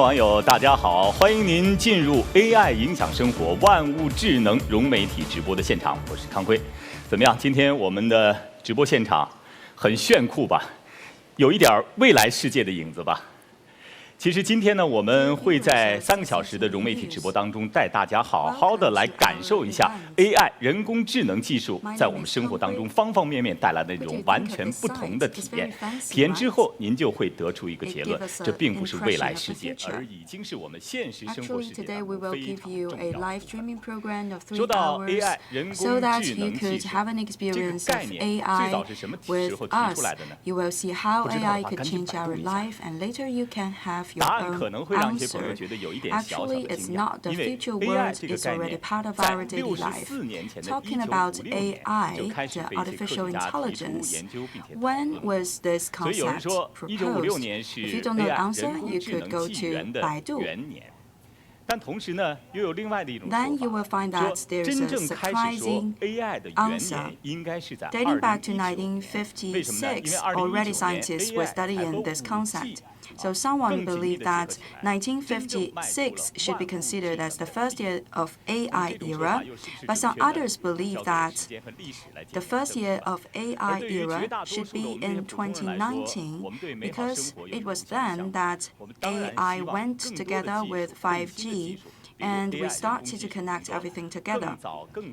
网友大家好，欢迎您进入 AI 影响生活、万物智能融媒体直播的现场，我是康辉。怎么样？今天我们的直播现场很炫酷吧？有一点未来世界的影子吧？其实今天呢，我们会在3个小时的融媒体直播当中，带大家好好的来感受一下 AI 人工智能技术在我们生活当中方方面面带来的那种完全不同的体验。体验之后，您就会得出一个结论：这并不是未来世界，而已经是我们现实生活世界当中非常重要的。说到 AI 人工智能技术，这个概念最早是什么时候提出来的呢？不知道的话，赶紧百度一下。答案可能会让一些朋友觉得有一点小小的惊讶，因为 AI 这个概念在64年前的1956年就开始被一些科学家提出研究并且讨论。所以有人说，1956年是 AI 人工智能起源的元年。但同时呢，又有另外的一种说法，说真正开始说 AI 的元年应该是在2019年。为什么呢？因为2019年 AI 还不如So someone believed that 1956 should be considered as the first year of AI era, but some others believe that the first year of AI era should be in 2019 because it was then that AI went together with 5G and we started to connect everything together.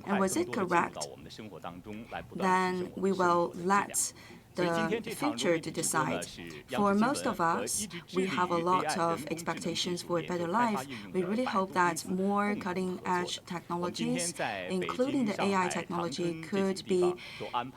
And was it correct? Then we will let the future to decide. For most of us, we have a lot of expectations for a better life. We really hope that more cutting-edge technologies, including the AI technology, could be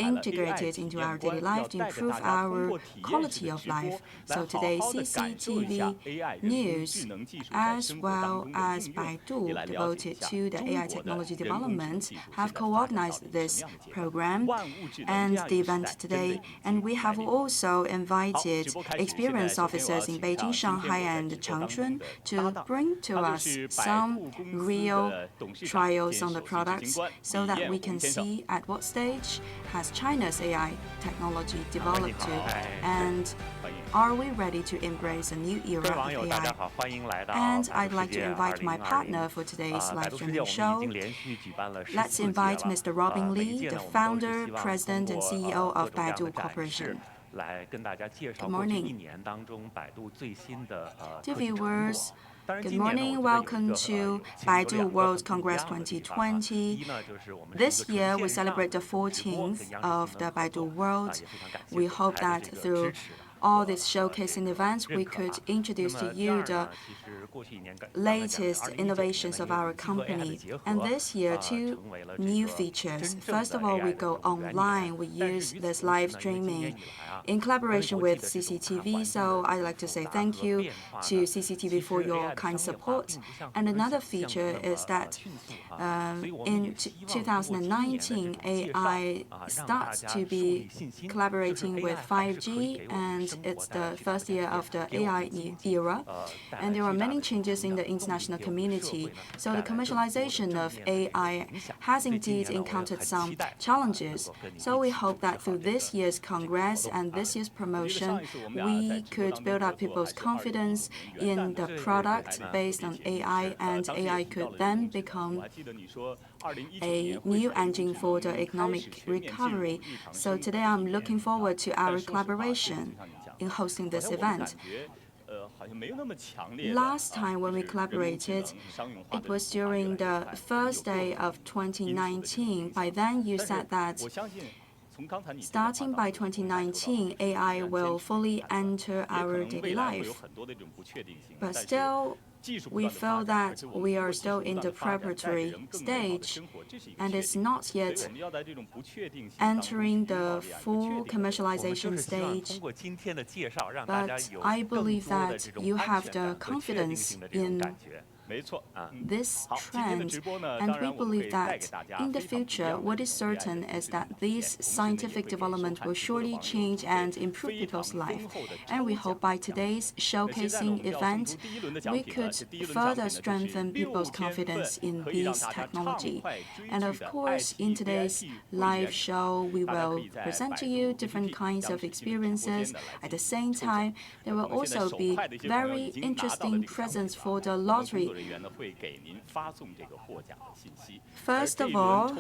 integrated into our daily life to improve our quality of life. So today, CCTV News, as well as Baidu, devoted to the AI technology development, have co-organized this program and the event today. And we have also invited experienced officers in Beijing, Shanghai, and Changchun to bring to us some real trials on the products so that we can see at what stage has China's AI technology developed to, and are we ready to embrace a new era of AI? And I'd like to invite my partner for today's live streaming show. Let's invite Mr. Robin Li, the founder, president, and CEO of Baidu Corporation. Good morning. Dear viewers, good morning. Welcome to Baidu World Congress 2020. This year, we celebrate the 14th of the Baidu World. We hope that through all these showcasing events, we could introduce to you the latest innovations of our company. And this year, 2 new features. First of all, we go online. We use this live streaming in collaboration with CCTV. So I'd like to say thank you to CCTV for your kind support. And another feature is that in 2019, AI starts to be collaborating with 5G, and it's the first year of the AI era. And there are many changes in the international community. So the commercialization of AI has indeed encountered some challenges. So we hope that through this year's Congress and this year's promotion, we could build up people's confidence in the product based on AI, and AI could then become a new engine for the economic recovery. So today I'm looking forward to our collaboration in hosting this event. Last time when we collaborated, it was during the first day of 2019. By then, you said that starting by 2019, AI will fully enter our daily life. But still, we feel that we are still in the preparatory stage, and it's not yet entering the full commercialization stage. But I believe that you have the confidence in this trend, and we believe that in the future, what is certain is that this scientific development will surely change and improve people's life. And we hope by today's showcasing event, we could further strengthen people's confidence in this technology. And of course, in today's live show, we will present to you different kinds of experiences. At the same time, there will also be very interesting presents for the lottery. First of all,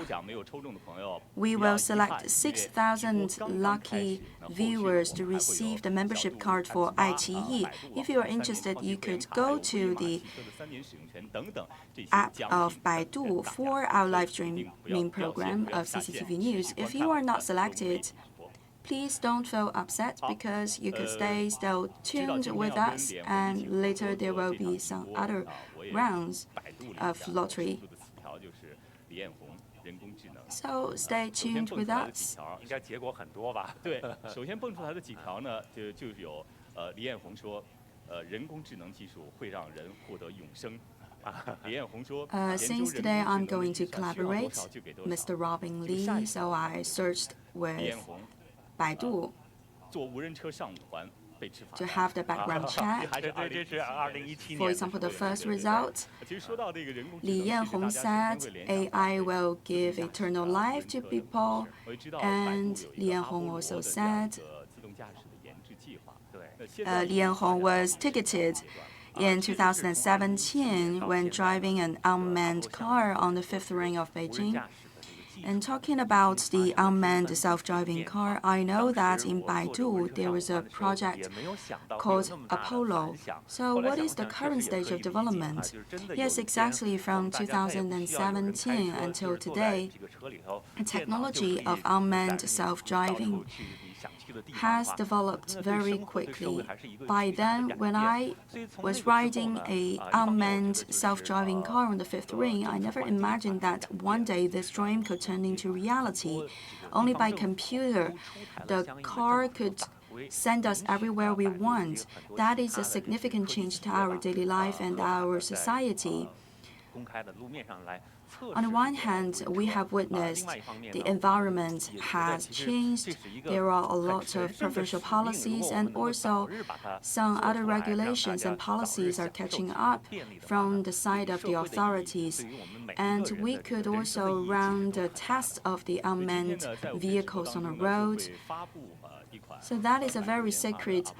we will select 6,000 lucky viewers to receive the membership card for iQIYI. If you are interested, you could go to the app of Baidu for our live streaming program of CCTV News. If you are not selected, please don't feel upset because you could stay still tuned with us, and later there will be some other rounds of lottery. So stay tuned with us. 应该结果很多吧？对，首先蹦出来的几条呢，就有李彦宏说，人工智能技术会让人获得永生。Since today I'm going to collaborate, Mr. Robin Lee, so I searched with Baidu to have the background check. For example, the first result, Li Yanhong said AI will give eternal life to people, and Li Yanhong also said Li Yanhong was ticketed in 2017 when driving an unmanned car on the 5th ring of Beijing. And talking about the unmanned self-driving car, I know that in Baidu there was a project called Apollo. So what is the current stage of development? Yes, exactly from 2017 until today, the technology of unmanned self-driving has developed very quickly. By then, when I was riding an unmanned self-driving car on the 5th ring, I never imagined that one day this dream could turn into reality. Only by computer, the car could send us everywhere we want. That is a significant change to our daily life and our society. On the one hand, we have witnessed the environment has changed. There are a lot of provincial policies, and also some other regulations and policies are catching up from the side of the authorities. And we could also run the test of the unmanned vehicles on the road. So that is a very sacred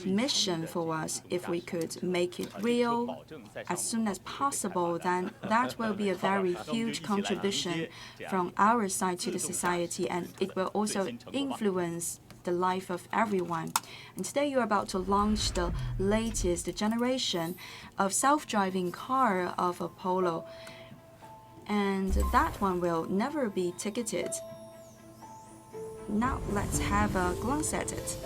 mission for us. If we could make it real as soon as possible, then that will be a very huge contribution from our side to the society, and it will also influence the life of everyone. And today you're about to launch the latest generation of self-driving car of Apollo, and that one will never be ticketed. Now let's have a glance at it. “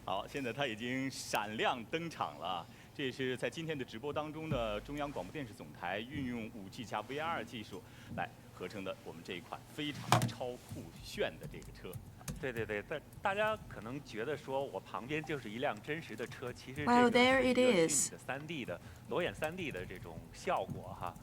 好，现在它已经闪亮登场了。这也是在今天的直播当中呢，中央广播电视总台运用5G 加 VR 技术来合成的我们这一款非常超酷炫的这个车。对，大家可能觉得说我旁边就是一辆真实的车，其实 Well, 这 there 是 it 一个 is. 虚拟的3D 的裸眼3D 的这种效果哈。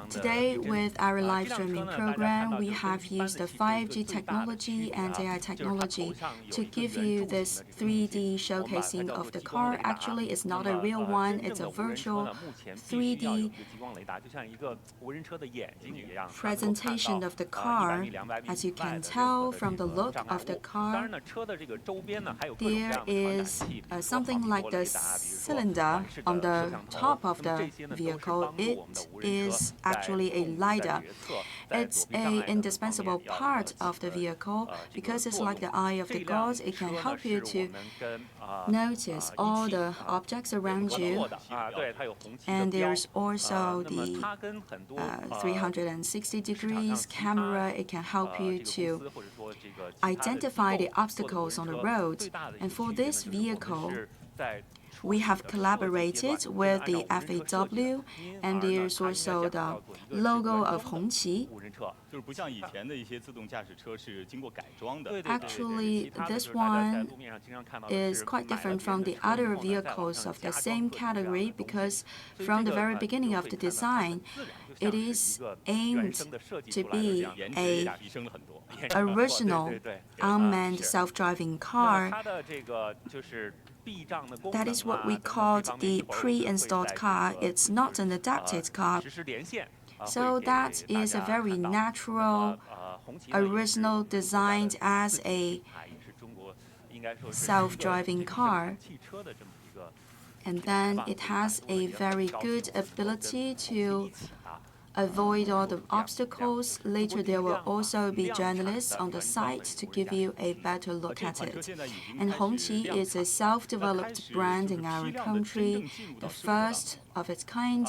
Today, with our live streaming program, we have used the 5G technology and AI technology to give you this 3D showcasing of the car. Actually, it's not a real one, it's a virtual 3D presentation of the car. As you can tell from the look of the car, there is something like the cylinder on the top of the vehicle. It is actually a LiDAR. It's an indispensable part of the vehicle because it's like the eye of the gods. It can help you to notice all the objects around you. And there's also the 360 degrees camera. It can help you to identify the obstacles on the road. And for this vehicle, we have collaborated with the FAW, and there's also the logo of Hongqi. Actually, this one is quite different from the other vehicles of the same category because from the very beginning of the design, it is aimed to be an original unmanned self-driving car. That is what we called the pre-installed car. It's not an adapted car. So that is a very natural, original designed as a self-driving car. And then it has a very good ability to avoid all the obstacles. Later, there will also be journalists on the site to give you a better look at it. And Hongqi is a self-developed brand in our country, the first of its kind.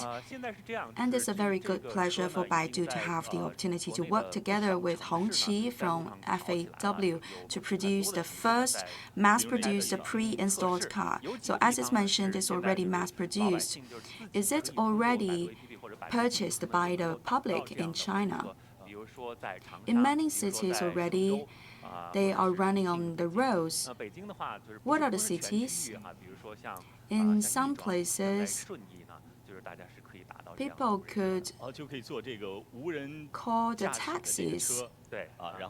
And it's a very good pleasure for Baidu to have the opportunity to work together with Hongqi from FAW to produce the first mass-produced pre-installed car. So as it's mentioned, it's already mass-produced. Is it already purchased by the public in China? In many cities already, they are running on the roads. What are the cities? In some places, people could call the taxis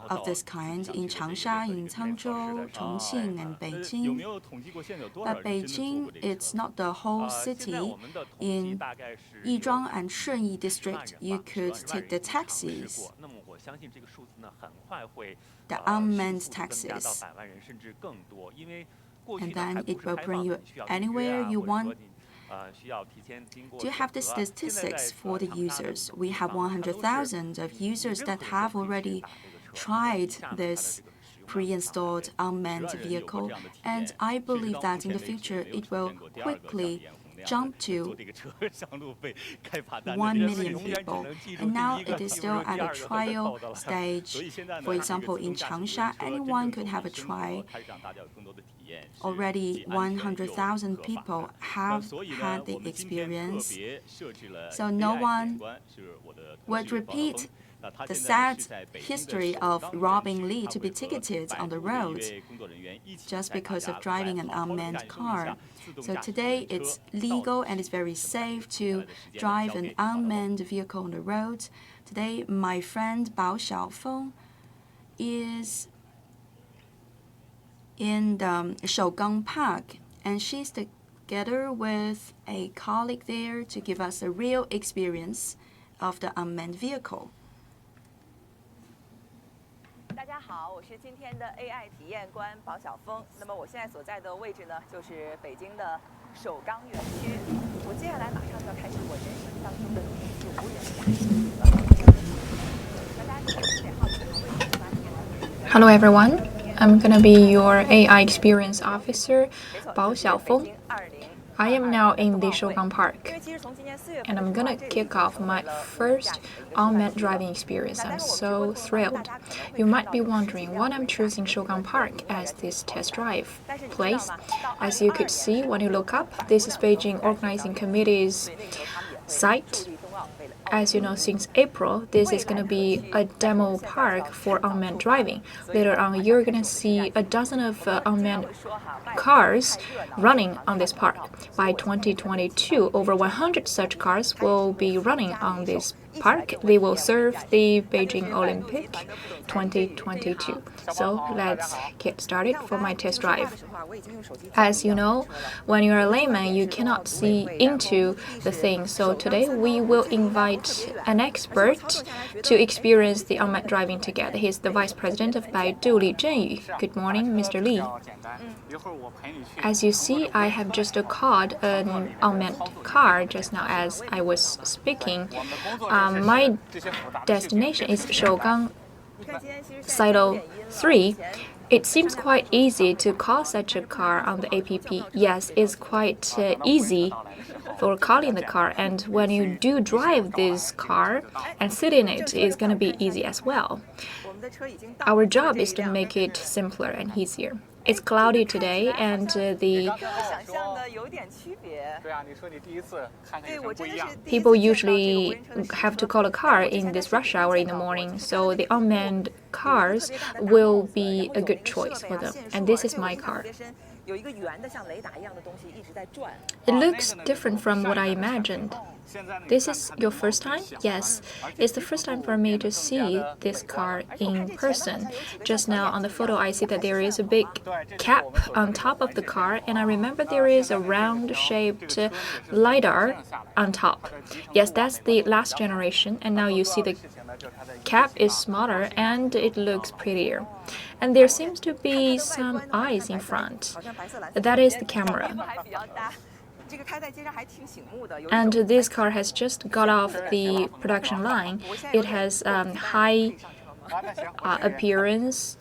of this kind in Changsha, in Changzhou, Chongqing, and Beijing. But Beijing, it's not the whole city. In Yizhuang and Shunyi district, you could take the taxis, the unmanned taxis, and then it will bring you anywhere you want. Do you have the statistics for the users? We have 100,000 of users that have already tried this pre-installed unmanned vehicle, and I believe that in the future it will quickly jump to 1 million people. And now it is still at a trial stage. For example, in Changsha, anyone could have a try. Already 100,000 people have had the experience. So no one would repeat the sad history of robbing Li to be ticketed on the road just because of driving an unmanned car. So today it's legal and it's very safe to drive an unmanned vehicle on the road. Today my friend Bao Xiaofeng is in the Shougang Park, and she's together with a colleague there to give us a real experience of the unmanned vehicle. 大家好，我是今天的 AI 体验官保晓峰。那么我现在所在的位置呢，就是北京的首钢园区。我接下来马上就要开始我人生当中的第一次无人驾驶。那大家可能有点好奇，为什么发现 Hello everyone, I'm gonna be your AI experience officer, Bao Xiaofeng. I am now in the Shougang Park, and I'm gonna kick off my first unmanned driving experience. I'm so thrilled. You might be wondering why I'm choosing Shougang Park as this test drive place. As you could see when you look up, this is Beijing Organizing Committee's site. As you know, since April, this is going to be a demo park for unmanned driving. Later on, you're going to see a dozen of unmanned cars running on this park. By 2022, over 100 such cars will be running on this park, they will serve the Beijing Olympic 2022. So let's get started for my test drive. As you know, when you're a layman, you cannot see into the thing. So today we will invite an expert to experience the unmanned driving together. He's the Vice President of Baidu, Li Zhenyu. Good morning, Mr. Li. As you see, I have just called an unmanned car just now as I was speaking. My destination is Shougang Silo 3. It seems quite easy to call such a car on the app. Yes, it's quite easy for calling the car, and when you do drive this car and sit in it, it's going to be easy as well. Our job is to make it simpler and easier. It's cloudy today, and people usually have to call a car in this rush hour in the morning, so the unmanned cars will be a good choice for them. And this is my car. It looks different from what I imagined. This is your first time? Yes, it's the first time for me to see this car in person. Just now on the photo, I see that there is a big cap on top of the car, and I remember there is a round-shaped LiDAR on top. Yes, that's the last generation, and now you see the cap is smaller and it looks prettier. And there seems to be some eyes in front. That is the camera. And this car has just got off the production line. It has high appearance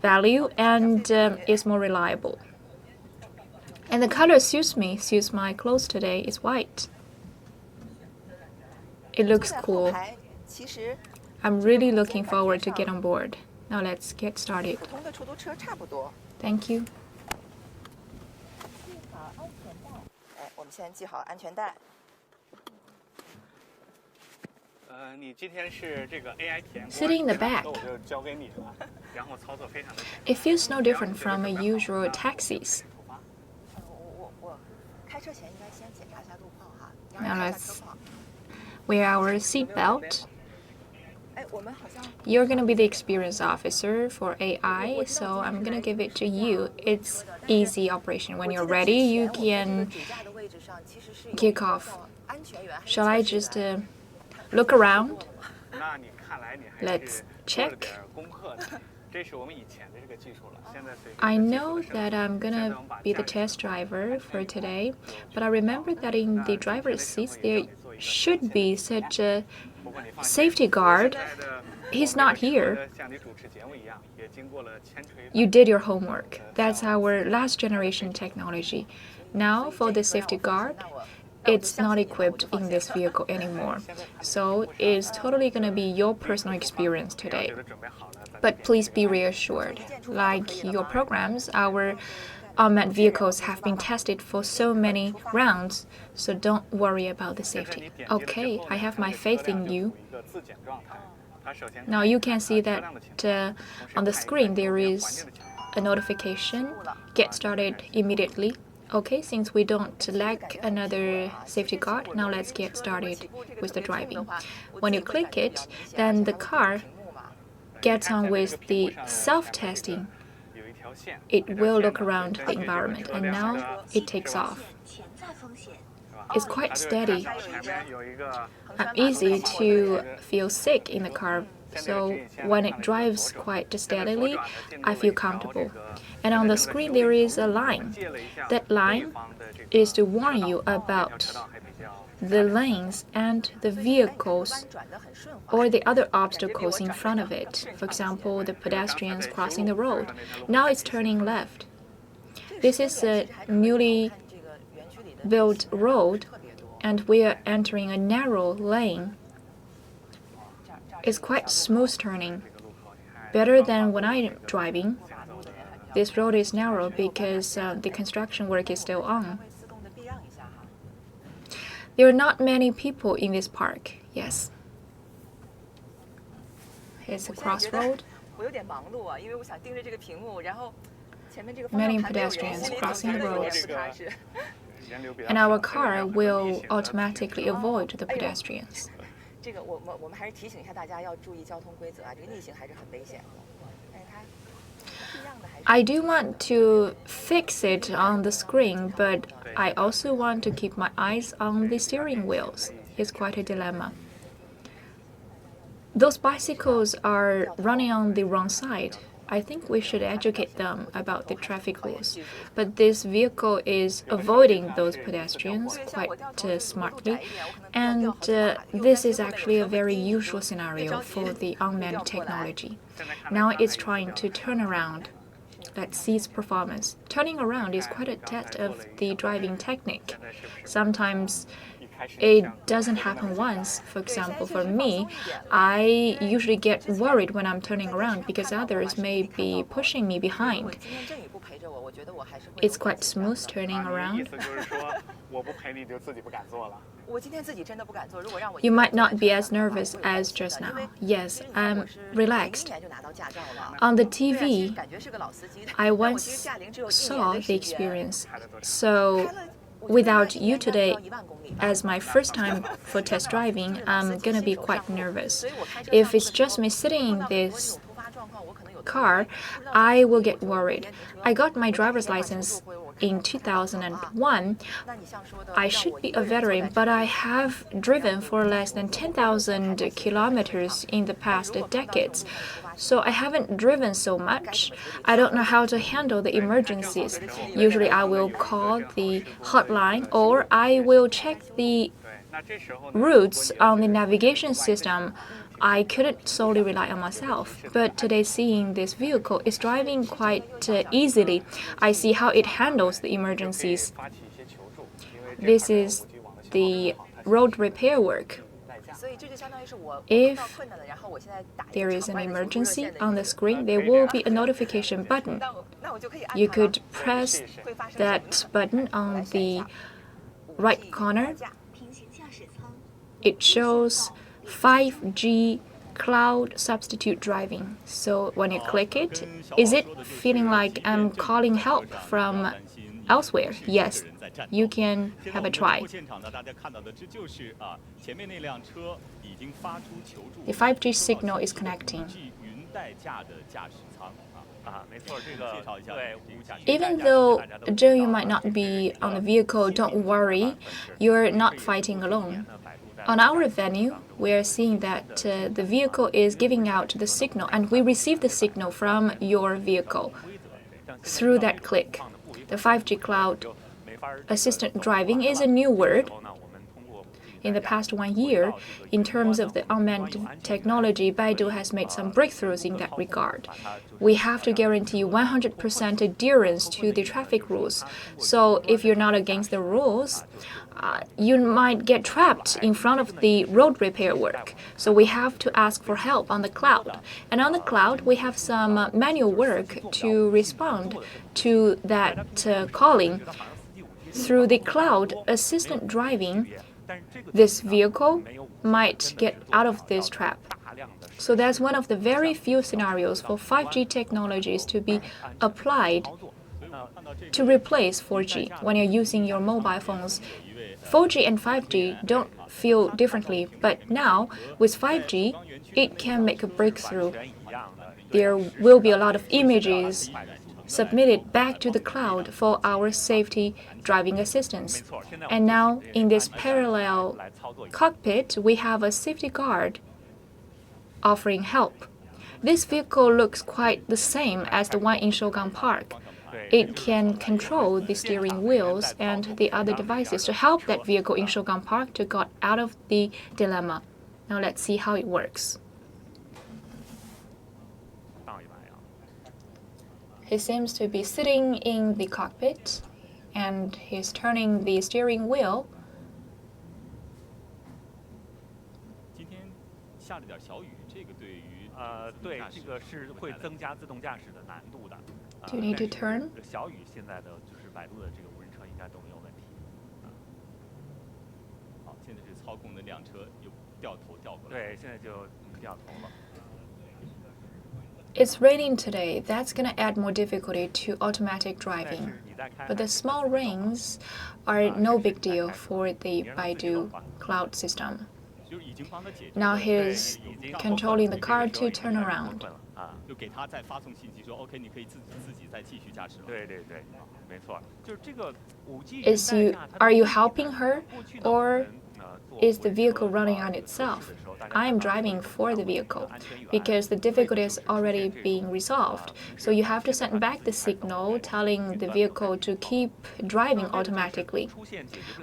value and is more reliable. And the color suits me, suits my clothes today. It's white. It looks cool. I'm really looking forward to get on board. Now let's get started. Thank you. 我们先系好安全带。你今天是这个 AI 体验官， Sitting in the back. 我就交给你了，然后操作非常的简单。 It feels no different from usual taxis. 我开车前应该先检查一下路况哈。 Now let's wear our seatbelt. 哎，我们好像 You're going to be the experience officer for AI, so I'm going to give it to you. It's easy operation. When you're ready, you can kick off. Shall I just look around? 那你看来你还 Let's 是 check. 做了点功课的。这是我们以前的这个技术了，现在随着 I 技术 know 的升 that 级 I'm gonna be the test driver for today, but I remember that in the driver's seats there should be such a 不过你放心 safety guard. 现在的 He's not here. 像你主持节目一样，也经过了千锤 You did your homework. That's our last generation technology. Now for the safety guard, it's not equipped in this vehicle anymore. So it's totally gonna be your personal experience today. 觉得准备好了，咱 But please be reassured, like your programs, our unmanned vehicles have been tested for so many rounds, so don't worry about the safety. Okay, I have my faith in you. 一个自检状态。它首先 Now you can see that on the screen there is a notification. Get started immediately. Okay, since we don't lack another safety guard, now let's get started with the driving. When you click it, then the car gets on with the self-testing. 有一条线， It will look around the environment, and now it takes off. It's quite steady. 前面有一个 I'm easy to feel sick in the car, so when it drives quite steadily, I feel comfortable. And on the screen there is a line. 借了一下 That line 方的这个 is to warn you about 车道还比较 the lanes and the vehicles 转得很顺滑。 or the other obstacles in front of it. For example, the pedestrians crossing the road. Now it's turning left. This is a newly 这个园区里的 built road, 特别多。 and we are entering a narrow lane. It's quite smooth turning, better than when I'm driving. This road is narrow because the construction work is still on. 会自动的避让一下哈。 There are not many people in this park. Yes. It's a 我现在觉得 crossroad. 我有点忙碌啊，因为我想盯着这个屏幕，然后前面这个 Many 方向盘没有人 pedestrians 心里 crossing 总觉 the 得有点 roads. 不踏实。人流比较 And 少 our 这个 car 很 will 危险的 automatically avoid the pedestrians. 这个我们还是提醒一下大家要注意交通规则啊，这个逆行还是很危险的。但是它不一样的还是。 I do want to fix it on the screen, but I also want to keep my eyes on the steering wheels. It's quite a dilemma. Those bicycles are running on the wrong side. I think we should educate them about the traffic rules. But this vehicle is avoiding those pedestrians quite smartly. And this is actually a very usual scenario for the unmanned technology. Now it's trying to turn around. Let's see its performance. Turning around is quite a test of the driving technique. Sometimes it doesn't happen once. For example, for me, I usually get worried when I'm turning around because others may be pushing me behind. It's quite smooth turning around. You might not be as nervous as just now. Yes, I'm relaxed. On the TV, I once saw the experience. So without you today as my first time for test driving, I'm gonna be quite nervous. If it's just me sitting in this car, I will get worried. I got my driver's license in 2001. I should be a veteran, but I have driven for less than 10,000 kilometers in the past decades. So I haven't driven so much. I don't know how to handle the emergencies. Usually I will call the hotline or I will check the routes on the navigation system. I couldn't solely rely on myself, but today seeing this vehicle is driving quite easily. I see how it handles the emergencies. This is the road repair work. If there is an emergency on the screen, there will be a notification button. You could press that button on the right corner. It shows 5G cloud substitute driving. So when you click it, is it feeling like I'm calling help from elsewhere? Yes, you can have a try. The 5G signal is connecting. Even though you might not be on the vehicle, don't worry, you're not fighting alone. On our venue, we are seeing that the vehicle is giving out the signal, and we receive the signal from your vehicle through that click. The 5G cloud assistant driving is a new word. In the past 1 year, in terms of the unmanned technology, Baidu has made some breakthroughs in that regard. We have to guarantee 100% adherence to the traffic rules. So if you're not against the rules, you might get trapped in front of the road repair work. So we have to ask for help on the cloud. And on the cloud, we have some manual work to respond to that calling. Through the cloud assistant driving, this vehicle might get out of this trap. So that's one of the very few scenarios for 5G technologies to be applied to replace 4G when you're using your mobile phones. 4G and 5G don't feel differently, but now with 5G, it can make a breakthrough. There will be a lot of images submitted back to the cloud for our safety driving assistance. And now in this parallel cockpit, we have a safety guard offering help. This vehicle looks quite the same as the one in Shougang Park. It can control the steering wheels and the other devices to help that vehicle in Shougang Park to get out of the dilemma. Now let's see how it works. He seems to be sitting in the cockpit and he's turning the steering wheel. Do you need to turn? It's raining today. That's going to add more difficulty to automatic driving. But the small rains are no big deal for the Baidu cloud system. Now he's controlling the car to turn around. 就给他再发送信息说 OK， 你可以自己再继续驾驶了。对，没错，就是这个5G Are you helping her, or is the vehicle running on itself? I am driving for the vehicle because the difficulty is already being resolved. So you have to send back the signal telling the vehicle to keep driving automatically.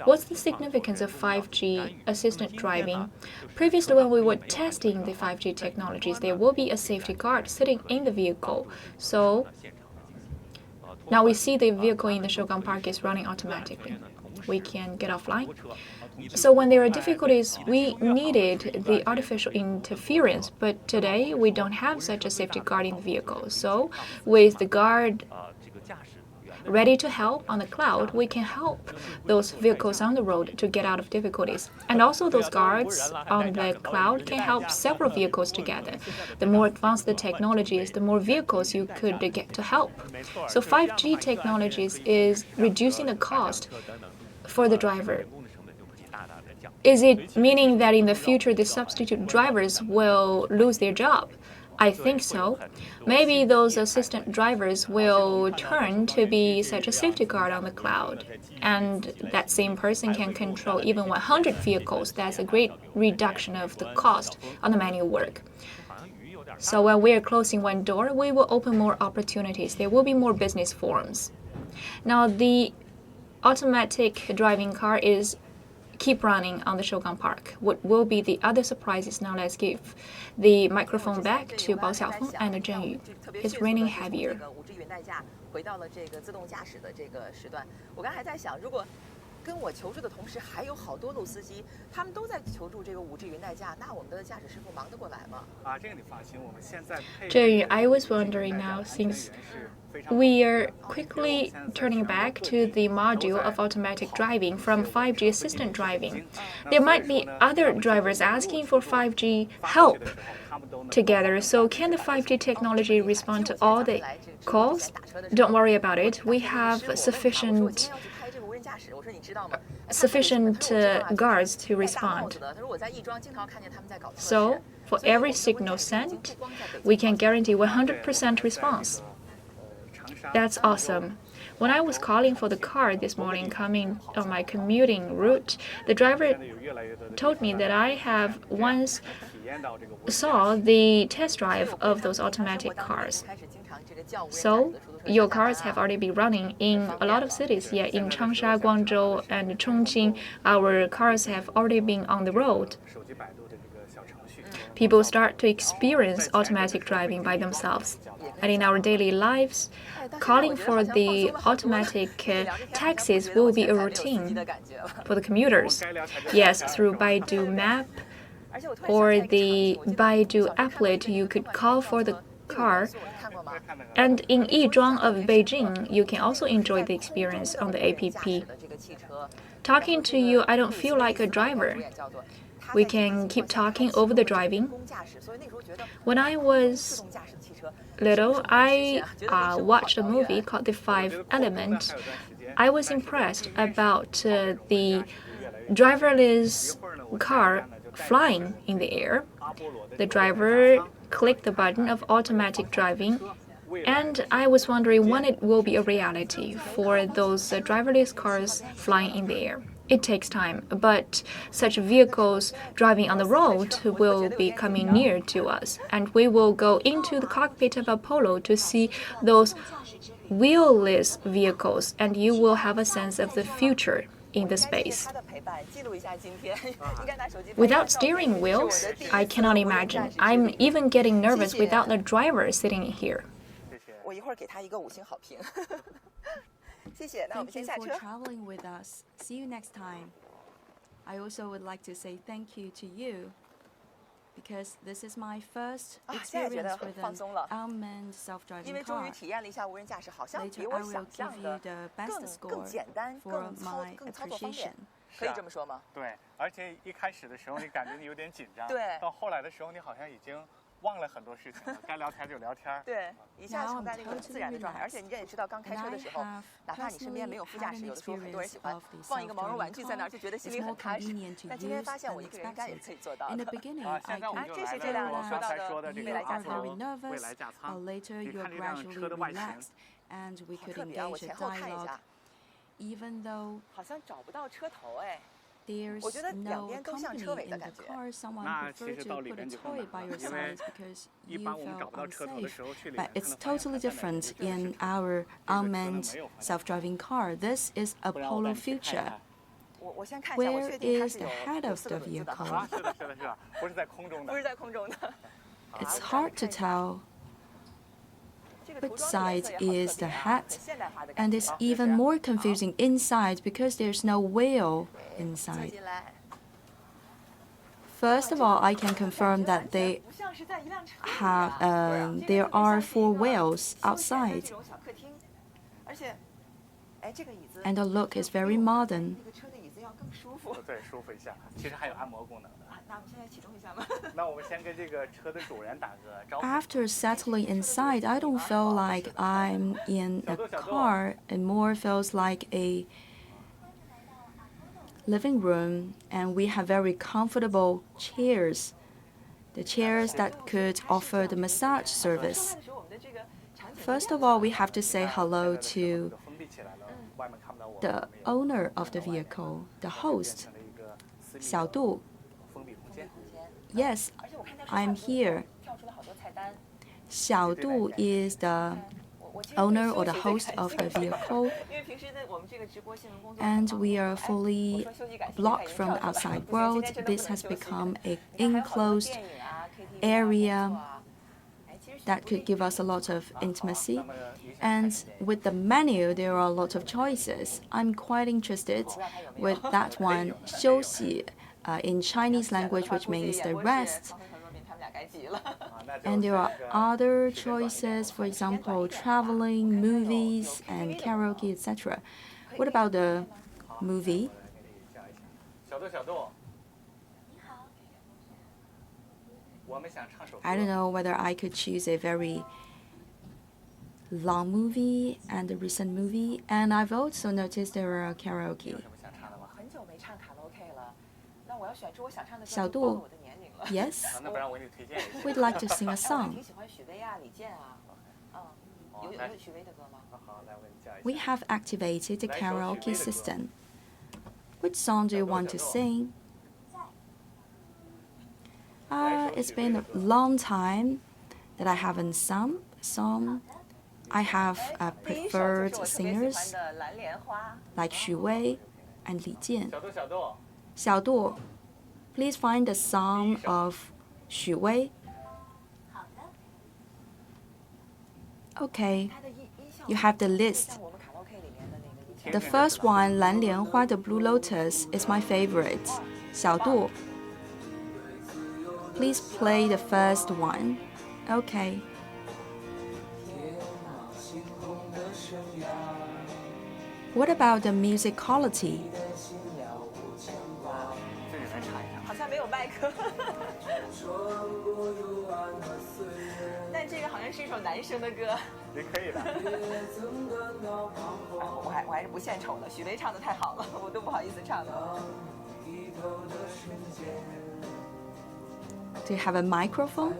What's the significance of 5G assistant driving? Previously, when we were testing the 5G technologies, there will be a safety guard sitting in the vehicle. So now we see the vehicle in the Shougang Park is running automatically. We can get offline. So when there are difficulties, we needed the artificial interference, but today we don't have such a safety guard in the vehicle. So with the guard ready to help on the cloud, we can help those vehicles on the road to get out of difficulties. And also those guards on the cloud can help several vehicles together. The more advanced the technology is, the more vehicles you could get to help. So 5G technologies is reducing the cost for the driver. Is it meaning that in the future the substitute drivers will lose their job? I think so. Maybe those assistant drivers will turn to be such a safety guard on the cloud, and that same person can control even 100 vehicles. That's a great reduction of the cost on the manual work. So when we are closing one door, we will open more opportunities. There will be more business forums. Now the automatic driving car is keep running on the Shougang Park. What will be the other surprises? Now let's give the microphone back to Bao Xiaofeng and Zheng Yu. It's raining heavier. 回到了这个自动驾驶的这个时段，我刚才还在想，如果跟我求助的同时还有好多路司机，他们都在求助这个5G 云代驾，那我们的驾驶师傅忙得过来吗？这个你放心，我们现在配。Zheng Yu, I was wondering now, since we are quickly turning back to the module of automatic driving from 5G assistant driving. There might be other drivers asking for 5G help together. So can the 5G technology respond to all the calls? Don't worry about it. We have sufficient guards to respond. So for every signal sent, we can guarantee 100% response. That's awesome. When I was calling for the car this morning coming on my commuting route, the driver told me that I have once saw the test drive of those automatic cars. So your cars have already been running in a lot of cities. Yeah, in Changsha, Guangzhou, and Chongqing, our cars have already been on the road. People start to experience automatic driving by themselves. And in our daily lives, calling for the automatic taxis will be a routine for the commuters. Yes, through Baidu Map or the Baidu applet, you could call for the car. And in Yizhuang of Beijing, you can also enjoy the experience on the app. Talking to you, I don't feel like a driver. We can keep talking over the driving. When I was little, I watched a movie called The Five Elements. I was impressed about the driverless car flying in the air. The driver clicked the button of automatic driving, and I was wondering when it will be a reality for those driverless cars flying in the air. It takes time, but such vehicles driving on the road will be coming near to us, and we will go into the cockpit of Apollo to see those wheelless vehicles, and you will have a sense of the future in the space. Without steering wheels, I cannot imagine. I'm even getting nervous without the driver sitting here. Thank you for traveling with us. See you next time. I also would like to say thank you to you, because this is my first experience with an unmanned self-driving car. Later, I will give you the best score for my appreciation. 可以这么说吗？对，而且一开始的时候你感觉你有点紧张，对，到后来的时候你好像已经忘了很多事情了，该聊天就聊天。对，一下 Now 处 I'm 在那个 totally 自然的状态，而且你也知道，刚开 And 车 I 的时候 have，哪怕你身边没有副驾 personally 驶， had 有 an 的时候很多人 experience 喜欢 of the 放一个毛绒玩具 self-driving 在那儿， car. 就觉得心 It's 里很 more 踏实 convenient to。但今天 use 发现，我 than 一个人应该也是可以 expected. 做到 In 的 the。beginning, 啊， I 现在我们 could 就这是来了这辆说刚才到的说的这 you 个未来驾 are 阿 very 蒙 nervous, 未来驾舱。 later 你 you're 看这辆 gradually 车的外形， relaxed, and we 好 could 特别啊！我 engage a 前后看一 dialogue. 下， Even though 好像找不到车头哎。 there's 我觉得两 no 边都像 company 车尾 in 的 the 感觉。 car, someone 那 preferred 其实 to 到里 put a 面就更 toy 难 by 了， your 因为 side because 一 you 般我们找 felt 不到车头的 unsafe. 时候去里 But 面看 it's 到发现 totally 它在哪里， different 这就是 in 车。 our 这个车呢 unmanned 没有方向 self-driving car. This is a 不然我带 Polo 你去看一 Future. 看。我先看一下，我 Where 确定它 is 是 the 有 head 有 of 四 the 个轮子的， vehicle? 啊，是的，是的，是的，不是在空中的。不是在空中的。 It's 好 hard to tell 这个涂 which 装的颜 side 色也好 is 特 the 别啊， hat, 很现代化的感 and 觉。 it's even more confusing inside because there's no wheel 接 inside. 进来。 First of all, I can confirm that they 不像是在一辆车里 have 啊 there are 4 wheels 休闲的 outside, 这种小客厅，而且，哎，这个椅子 and the look is very 比我刚才 modern. 那个车的椅子要更舒服。对，舒服一下。其实还有按摩功能的。啊，那我们现在启动一下吧。那我们先跟这个车的主人打个招呼。 After settling inside, I don't feel like I'm in a car. It more feels like a living room, and we have very comfortable chairs. The chairs that could offer the massage 说 service. 话的时候，我们的这个场景 First of all, we have to say hello 现在的 to 这个封闭起来了，外面看不到我们。 the owner of the vehicle, the host, 变成了一个私密的小杜。封闭空间。 Yes, 而且我看他 I'm here. 跳出了好多菜单。 Xiao Du is the 我其实 owner 对 or the 休息 host 感 of the 兴趣 vehicle, 因为平时的我们这个直播新闻工作 and 很忙 we are 哎 fully 我说休息感兴趣 blocked 他已经 from the 跳出来了 outside 不行 world. 今天真的 This 不能 has 休息 become a 你看还有好多 enclosed 电影啊 KTV 啊 area 工作啊哎其实是 that 不 could 对 give us a lot of 那 intimacy. 么影响看 And with the menu, there are a lot of choices. I'm quite interested with that one, 休息, in Chinese language, which means the rest. 他们俩该急了 And there are other choices, for example, traveling, movies, and karaoke, etc. What about the movie? 小豆，小豆。你好。我们想唱首歌。 I don't know whether I could choose a very long movie and a recent movie. And I've also noticed there are 有 karaoke. 什么想唱的吗？很久没唱卡拉 OK 了那我要选出我想唱的歌小杜就暴露我的年龄了 Yes, 啊，那不然我给你推荐一下。 we'd like to sing a 哎我还 song. 挺喜欢许巍啊李健啊有许巍的歌吗 好，来我给你讲一下。 We have activated the karaoke system. Which song do you want to sing? It's been a long time that I haven't sung a song. I have 第一首 preferred 就是我特别喜欢 singers 的蓝莲花 like Xu Wei and Li Jian. 小豆，小豆。 Xiao Du, please find the song of Xu Wei. Okay, 它的音效 you have the list. 像我们卡拉 OK 里面的那个 The first one, 蓝莲花 the Blue Lotus, is my favorite. Xiao Du, please play the first one. Okay. What about the music quality? 这个再唱一下。好像没有麦克但这个好像是一首男生的歌也可以的。我还是不献丑了许巍唱的太好了我都不好意思唱了 Do you have a microphone?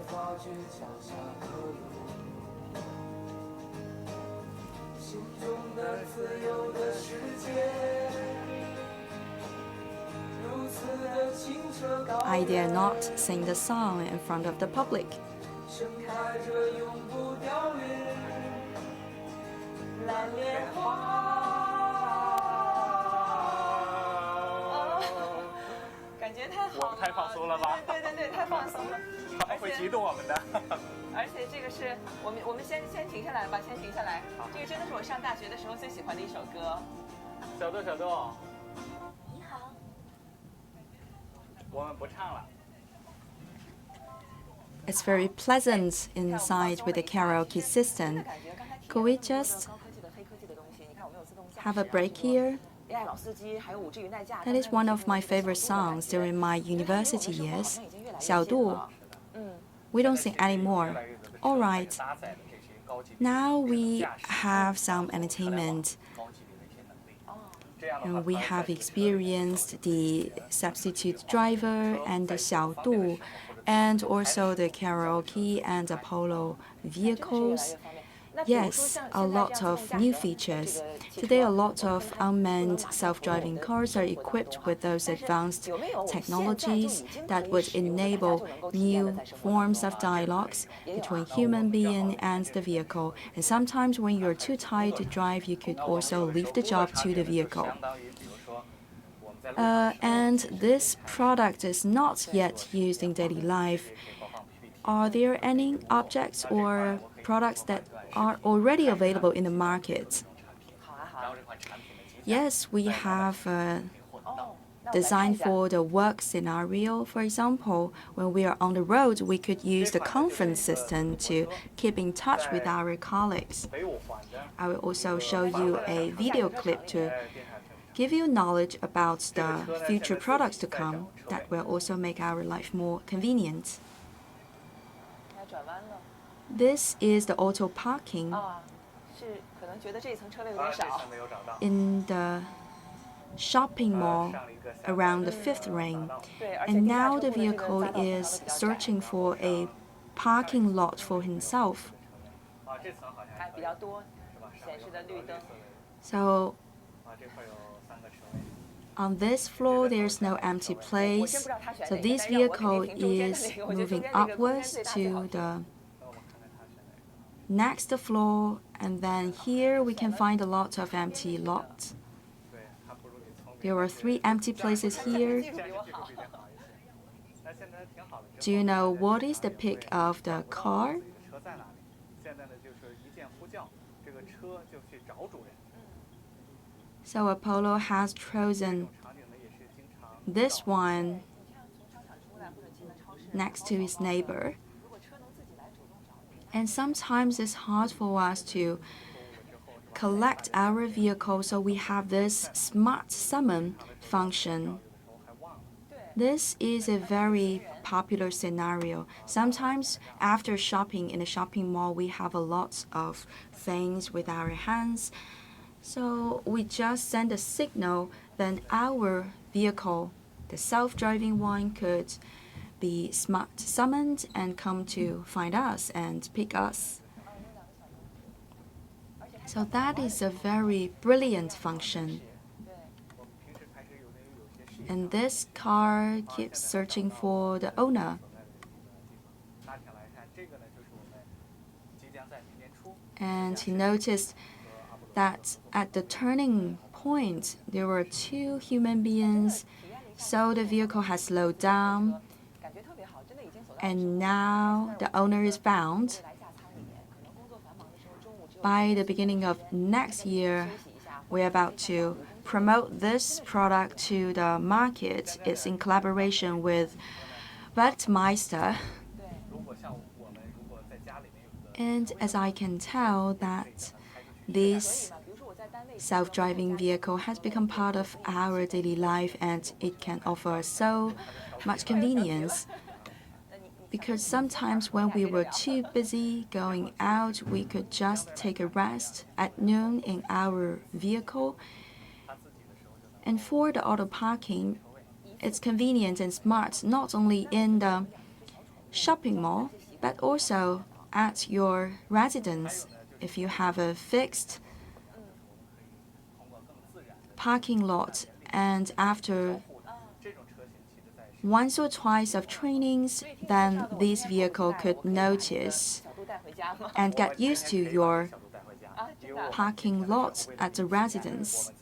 I dare not sing the song in front of the public. 蓝莲花感觉太好了我们太放松了吧对太放松了他们会激动我们的。而且这个是我们先停下来吧，先停下来。这个真的是我上大学的时候最喜欢的一首歌。小豆，小豆。你好。我们不唱了。 It's very pleasant inside with the karaoke system. Could we just have a break here? That is one of my favorite songs during my university years. 小杜 We don't sing anymore. All right. Now we have some entertainment. And we have experienced the substitute driver and the Xiaodu, and also the karaoke and Apollo vehicles. Yes, a lot of new features. Today, a lot of unmanned self-driving cars are equipped with those advanced technologies that would enable new forms of dialogues between human being and the vehicle. And sometimes when you're too tired to drive, you could also leave the job to the vehicle. And this product is not yet used in daily life. Are there any objects or products that are already available in the market? Yes, we have designed for the work scenario. For example, when we are on the road, we could use the conference system to keep in touch with our colleagues. I will also show you a video clip to give you knowledge about the future products to come that will also make our life more convenient. This is the auto parking in the shopping mall around the fifth ring. And now the vehicle is searching for a parking lot for himself. So on this floor, there's no empty place. So this vehicle is moving upwards to the next floor, and then here we can find a lot of empty lots. There are 3 empty places here. Do you know what is the pick of the car? So Apollo has chosen this one next to his neighbor. And sometimes it's hard for us to collect our vehicle, so we have this smart summon function. This is a very popular scenario. Sometimes after shopping in a shopping mall, we have a lot of things with our hands. So we just send a signal, then our vehicle, the self-driving one, could be smart summoned and come to find us and pick us. So that is a very brilliant function. And this car keeps searching for the owner. And he noticed that at the turning point, there were 2 human beings, so the vehicle has slowed down. And now the owner is found. By the beginning of next year, we're about to promote this product to the market. It's in collaboration with Weltmeister. And as I can tell that this self-driving vehicle has become part of our daily life, and it can offer so much convenience. Because sometimes when we were too busy going out, we could just take a rest at noon in our vehicle. And for the auto parking, it's convenient and smart not only in the shopping mall, but also at your residence. If you have a fixed parking lot, and after once or twice of trainings, then this vehicle could notice and get used to your parking lot at the residence.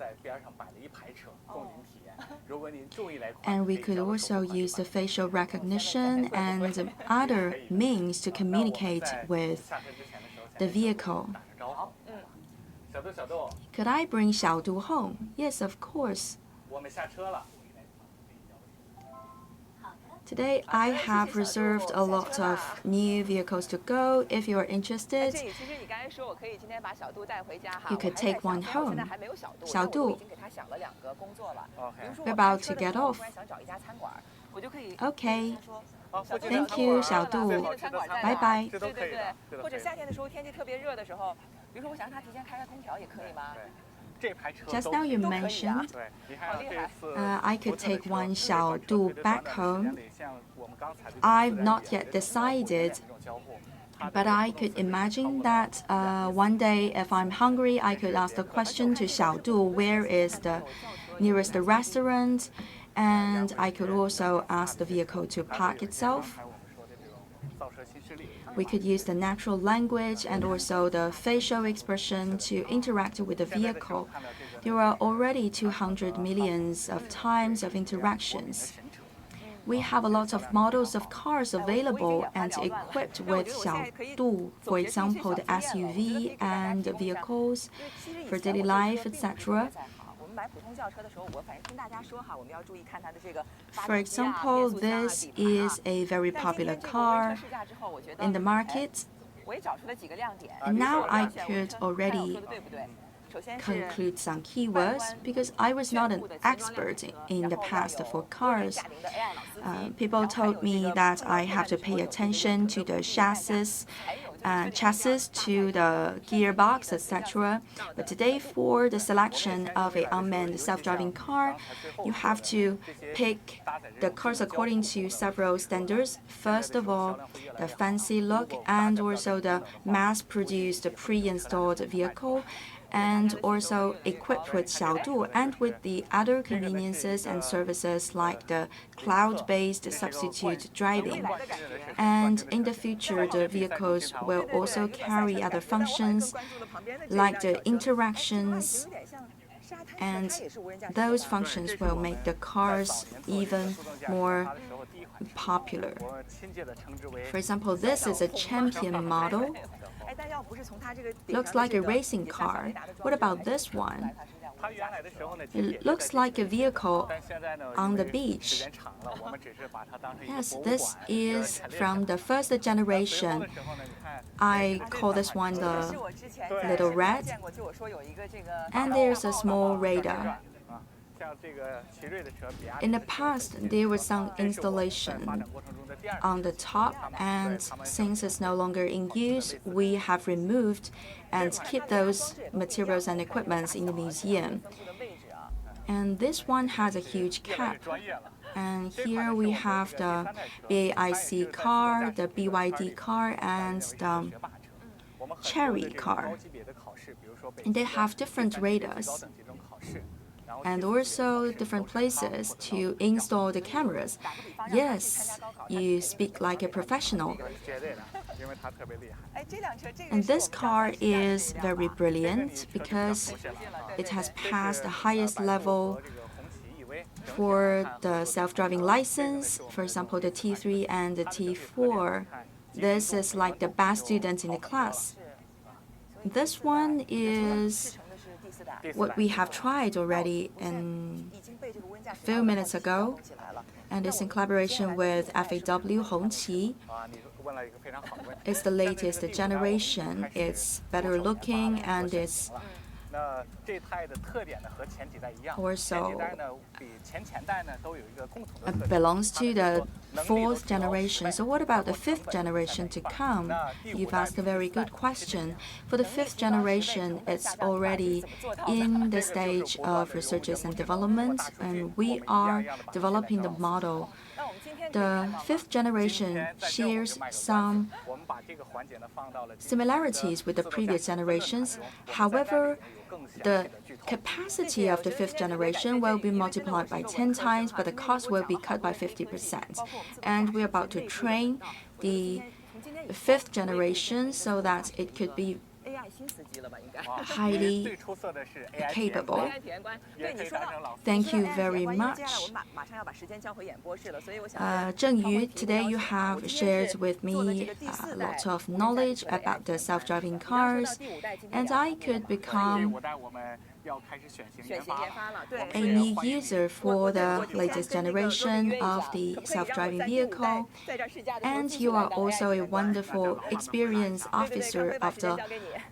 And we could also use the facial recognition and other means to communicate with the vehicle. Could I bring Xiaodu home? Yes, of course. Today, I have reserved a lot of new vehicles to go. If you are interested, you could take one home. Xiaodu, we're about to get off. Okay. Thank you, 小杜。拜拜。这都可以的。对，或者夏天的时候天气特别热的时候，比如说我想让他提前开开空调也可以吗？ Just now you mentioned I could take one 小杜 back home. I've not yet decided, but I could imagine that one day if I'm hungry, I could ask the question to 小杜, where is the nearest restaurant, and I could also ask the vehicle to park itself. We could use the natural language and also the facial expression to interact with the vehicle. There are already 200 millions of times of interactions. We have a lot of models of cars available and equipped with 小杜, for example, the SUV and vehicles for daily life, etc. For example, this is a very popular car in the market. And now I could already conclude some keywords because I was not an expert in the past for cars. People told me that I have to pay attention to the chassis, to the gearbox, etc. But today, for the selection of an unmanned self-driving car, you have to pick the cars according to several standards. First of all, the fancy look and also the mass-produced pre-installed vehicle, and also equipped with 小杜 and with the other conveniences and services like the cloud-based substitute driving. And in the future, the vehicles will also carry other functions like the interactions, and those functions will make the cars even more popular. For example, this is a champion model. Looks like a racing car. What about this one? It looks like a vehicle on the beach. Yes, this is from the first generation. I call this one the little red. And there's a small radar. In the past, there was some installation on the top, and since it's no longer in use, we have removed and keep those materials and equipments in the museum. And this one has a huge cap. And here we have the BAIC car, the BYD car, and the Chery car. And they have different radars and also different places to install the cameras. Yes, you speak like a professional. And this car is very brilliant because it has passed the highest level for the self-driving license, for example, the T3 and the T4. This is like the best student in the class. This one is what we have tried already a few minutes ago, and it's in collaboration with FAW Hongqi. It's the latest generation. It's better looking and it's also belongs to the fourth generation. So what about the fifth generation to come? You've asked a very good question. For the fifth generation, it's already in the stage of research and development, and we are developing the model. The fifth generation shares some similarities with the previous generations. However, the capacity of the fifth generation will be multiplied by 10 times, but the cost will be cut by 50%. And we're about to train the fifth generation so that it could be highly capable. Thank you very much. Zheng Yu, today you have shared with me a lot of knowledge about the self-driving cars, and I could become a new user for the latest generation of the self-driving vehicle, and you are also a wonderful experienced officer of the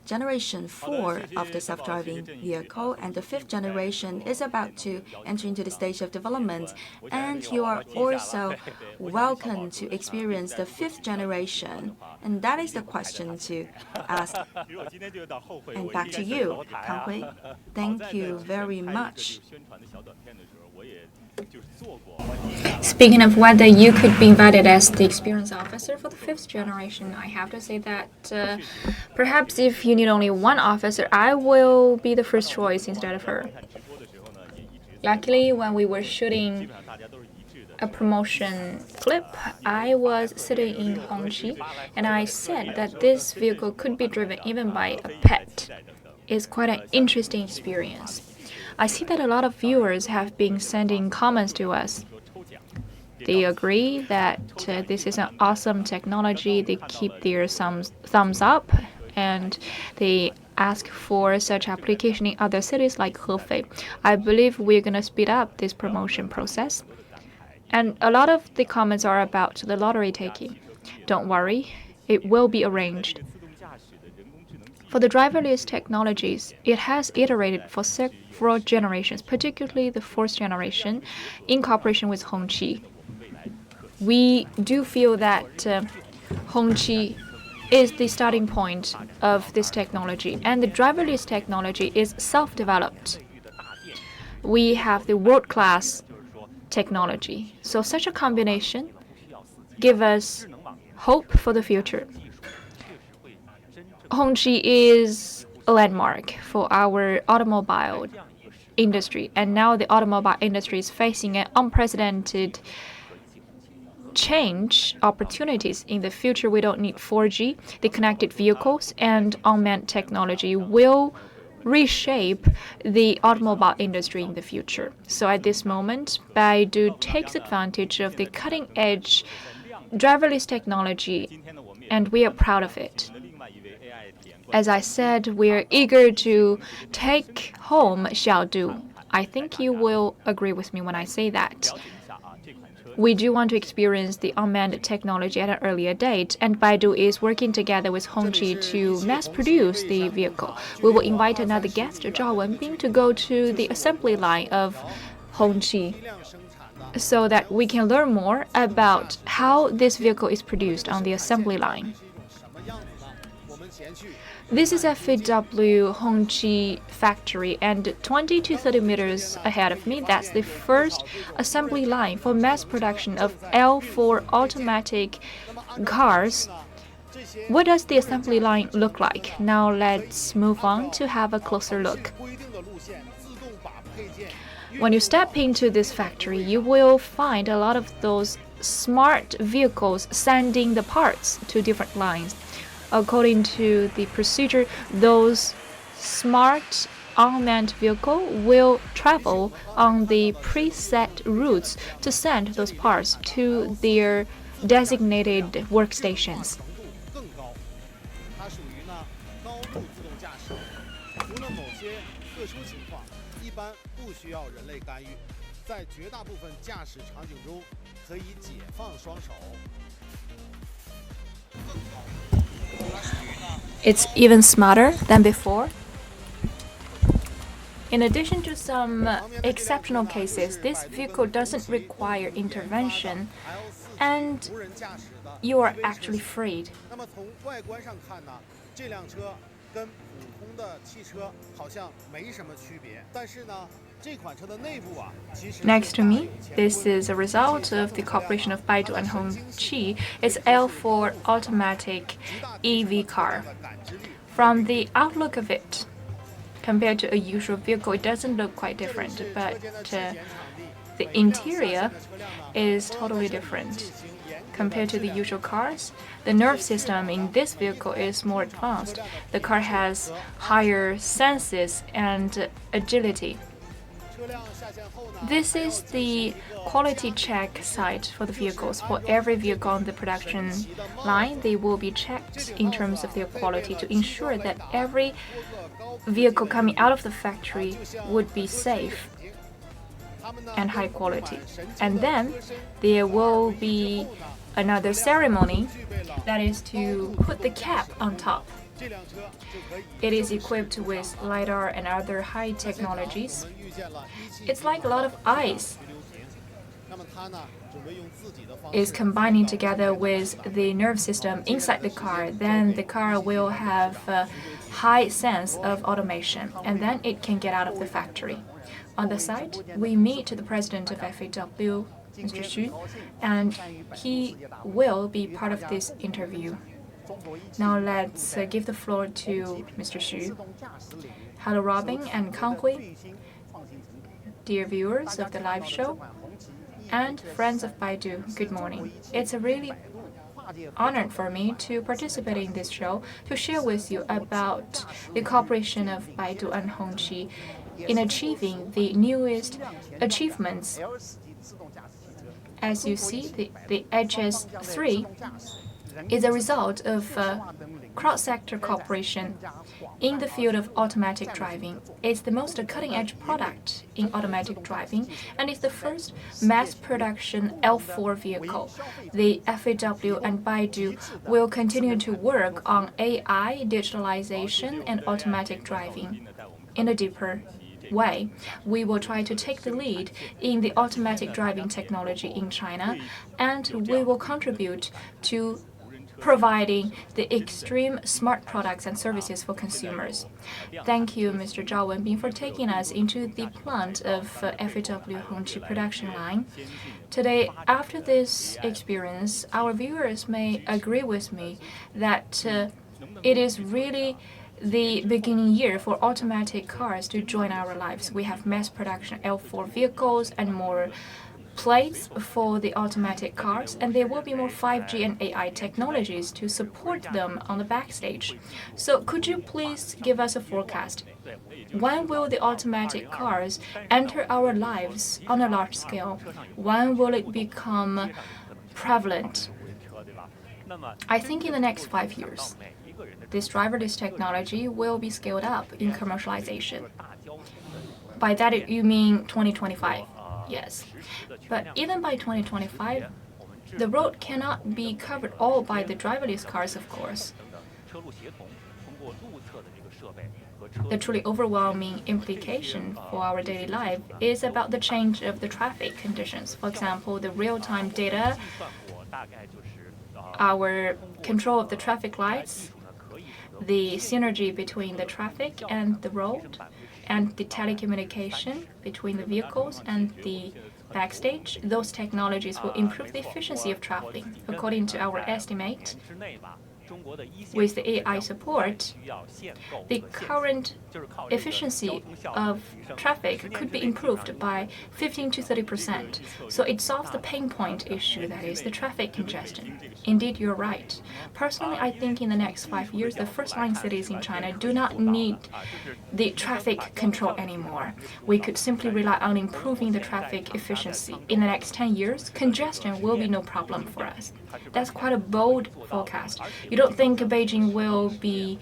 generation 4 of the self-driving vehicle, and the 5th generation is about to enter into the stage of development. And you are also welcome to experience the 5th generation. And that is the question to ask. And back to you, Kang Hui. Thank you very much. Speaking of whether you could be invited as the experience officer for the 5th generation, I have to say that perhaps if you need only one officer, I will be the first choice instead of her. Luckily, when we were shooting a promotion clip, I was sitting in Hongqi, and I said that this vehicle could be driven even by a pet. It's quite an interesting experience. I see that a lot of viewers have been sending comments to us. They agree that this is an awesome technology. They keep their thumbs up, and they ask for such application in other cities like Hefei. I believe we're going to speed up this promotion process. And a lot of the comments are about the lottery taking. Don't worry, it will be arranged. For the driverless technologies, it has iterated for several generations, particularly the 4th generation, in cooperation with Hongqi. We do feel that Hongqi is the starting point of this technology, and the driverless technology is self-developed. We have the world-class technology, so such a combination gives us hope for the future. Hongqi is a landmark for our automobile industry, and now the automobile industry is facing an unprecedented change opportunities. In the future, we don't need 4G. The connected vehicles and unmanned technology will reshape the automobile industry in the future. So at this moment, Baidu takes advantage of the cutting-edge driverless technology, and we are proud of it. As I said, we are eager to take home Xiaodu. I think you will agree with me when I say that. We do want to experience the unmanned technology at an earlier date, and Baidu is working together with Hongqi to mass-produce the vehicle. We will invite another guest, Zhao Wenbing, to go to the assembly line of Hongqi so that we can learn more about how this vehicle is produced on the assembly line. This is FAW Hongqi factory, and 20 to 30 meters ahead of me, that's the first assembly line for mass production of L4 automatic cars. What does the assembly line look like? Now let's move on to have a closer look. When you step into this factory, you will find a lot of those smart vehicles sending the parts to different lines. According to the procedure, those smart unmanned vehicles will travel on the preset routes to send those parts to their designated workstations. It's even smarter than before. In addition to some exceptional cases, this vehicle doesn't require intervention, and you are actually freed. Next to me, this is a result of the cooperation of Baidu and Hongqi. It's L4 automatic EV car. From the outlook of it, compared to a usual vehicle, it doesn't look quite different, but the interior is totally different. Compared to the usual cars, the nerve system in this vehicle is more advanced. The car has higher senses and agility. This is the quality check site for the vehicles. For every vehicle on the production line, they will be checked in terms of their quality to ensure that every vehicle coming out of the factory would be safe and high quality. And then there will be another ceremony, that is to put the cap on top. It is equipped with LiDAR and other high technologies. It's like a lot of eyes is combining together with the nerve system inside the car. Then the car will have a high sense of automation, and then it can get out of the factory. On the side, we meet the president of FAW, Mr. Xu, and he will be part of this interview. Now let's give the floor to Mr. Xu. Hello, Robin and Kang Hui, dear viewers of the live show, and friends of Baidu, good morning. It's a really honor for me to participate in this show to share with you about the cooperation of Baidu and Hongqi in achieving the newest achievements. As you see, the HS3 is a result of cross-sector cooperation in the field of automatic driving. It's the most cutting-edge product in automatic driving, and it's the first mass production L4 vehicle. The FAW and Baidu will continue to work on AI, digitalization, and automatic driving in a deeper way. We will try to take the lead in the automatic driving technology in China, and we will contribute to providing the extreme smart products and services for consumers. Thank you, Mr. Zhao Wenbin, for taking us into the plant of FAW Hongqi production line. Today, after this experience, our viewers may agree with me that it is really the beginning year for automatic cars to join our lives. We have mass production L4 vehicles and more plates for the automatic cars, and there will be more 5G and AI technologies to support them on the backstage. So could you please give us a forecast? When will the automatic cars enter our lives on a large scale? When will it become prevalent? I think in the next 5 years, this driverless technology will be scaled up in commercialization. By that, you mean 2025? Yes. But even by 2025, the road cannot be covered all by the driverless cars, of course. The truly overwhelming implication for our daily life is about the change of the traffic conditions. For example, the real-time data, our control of the traffic lights, the synergy between the traffic and the road, and the telecommunication between the vehicles and the backstage. Those technologies will improve the efficiency of traveling. According to our estimate, with the AI support, the current efficiency of traffic could be improved by 15 to 30%. So it solves the pain point issue, that is the traffic congestion. Indeed, you're right. Personally, I think in the next 5 years, the first-line cities in China do not need the traffic control anymore. We could simply rely on improving the traffic efficiency. In the next 10 years, congestion will be no problem for us. That's quite a bold forecast. You don't think Beijing will be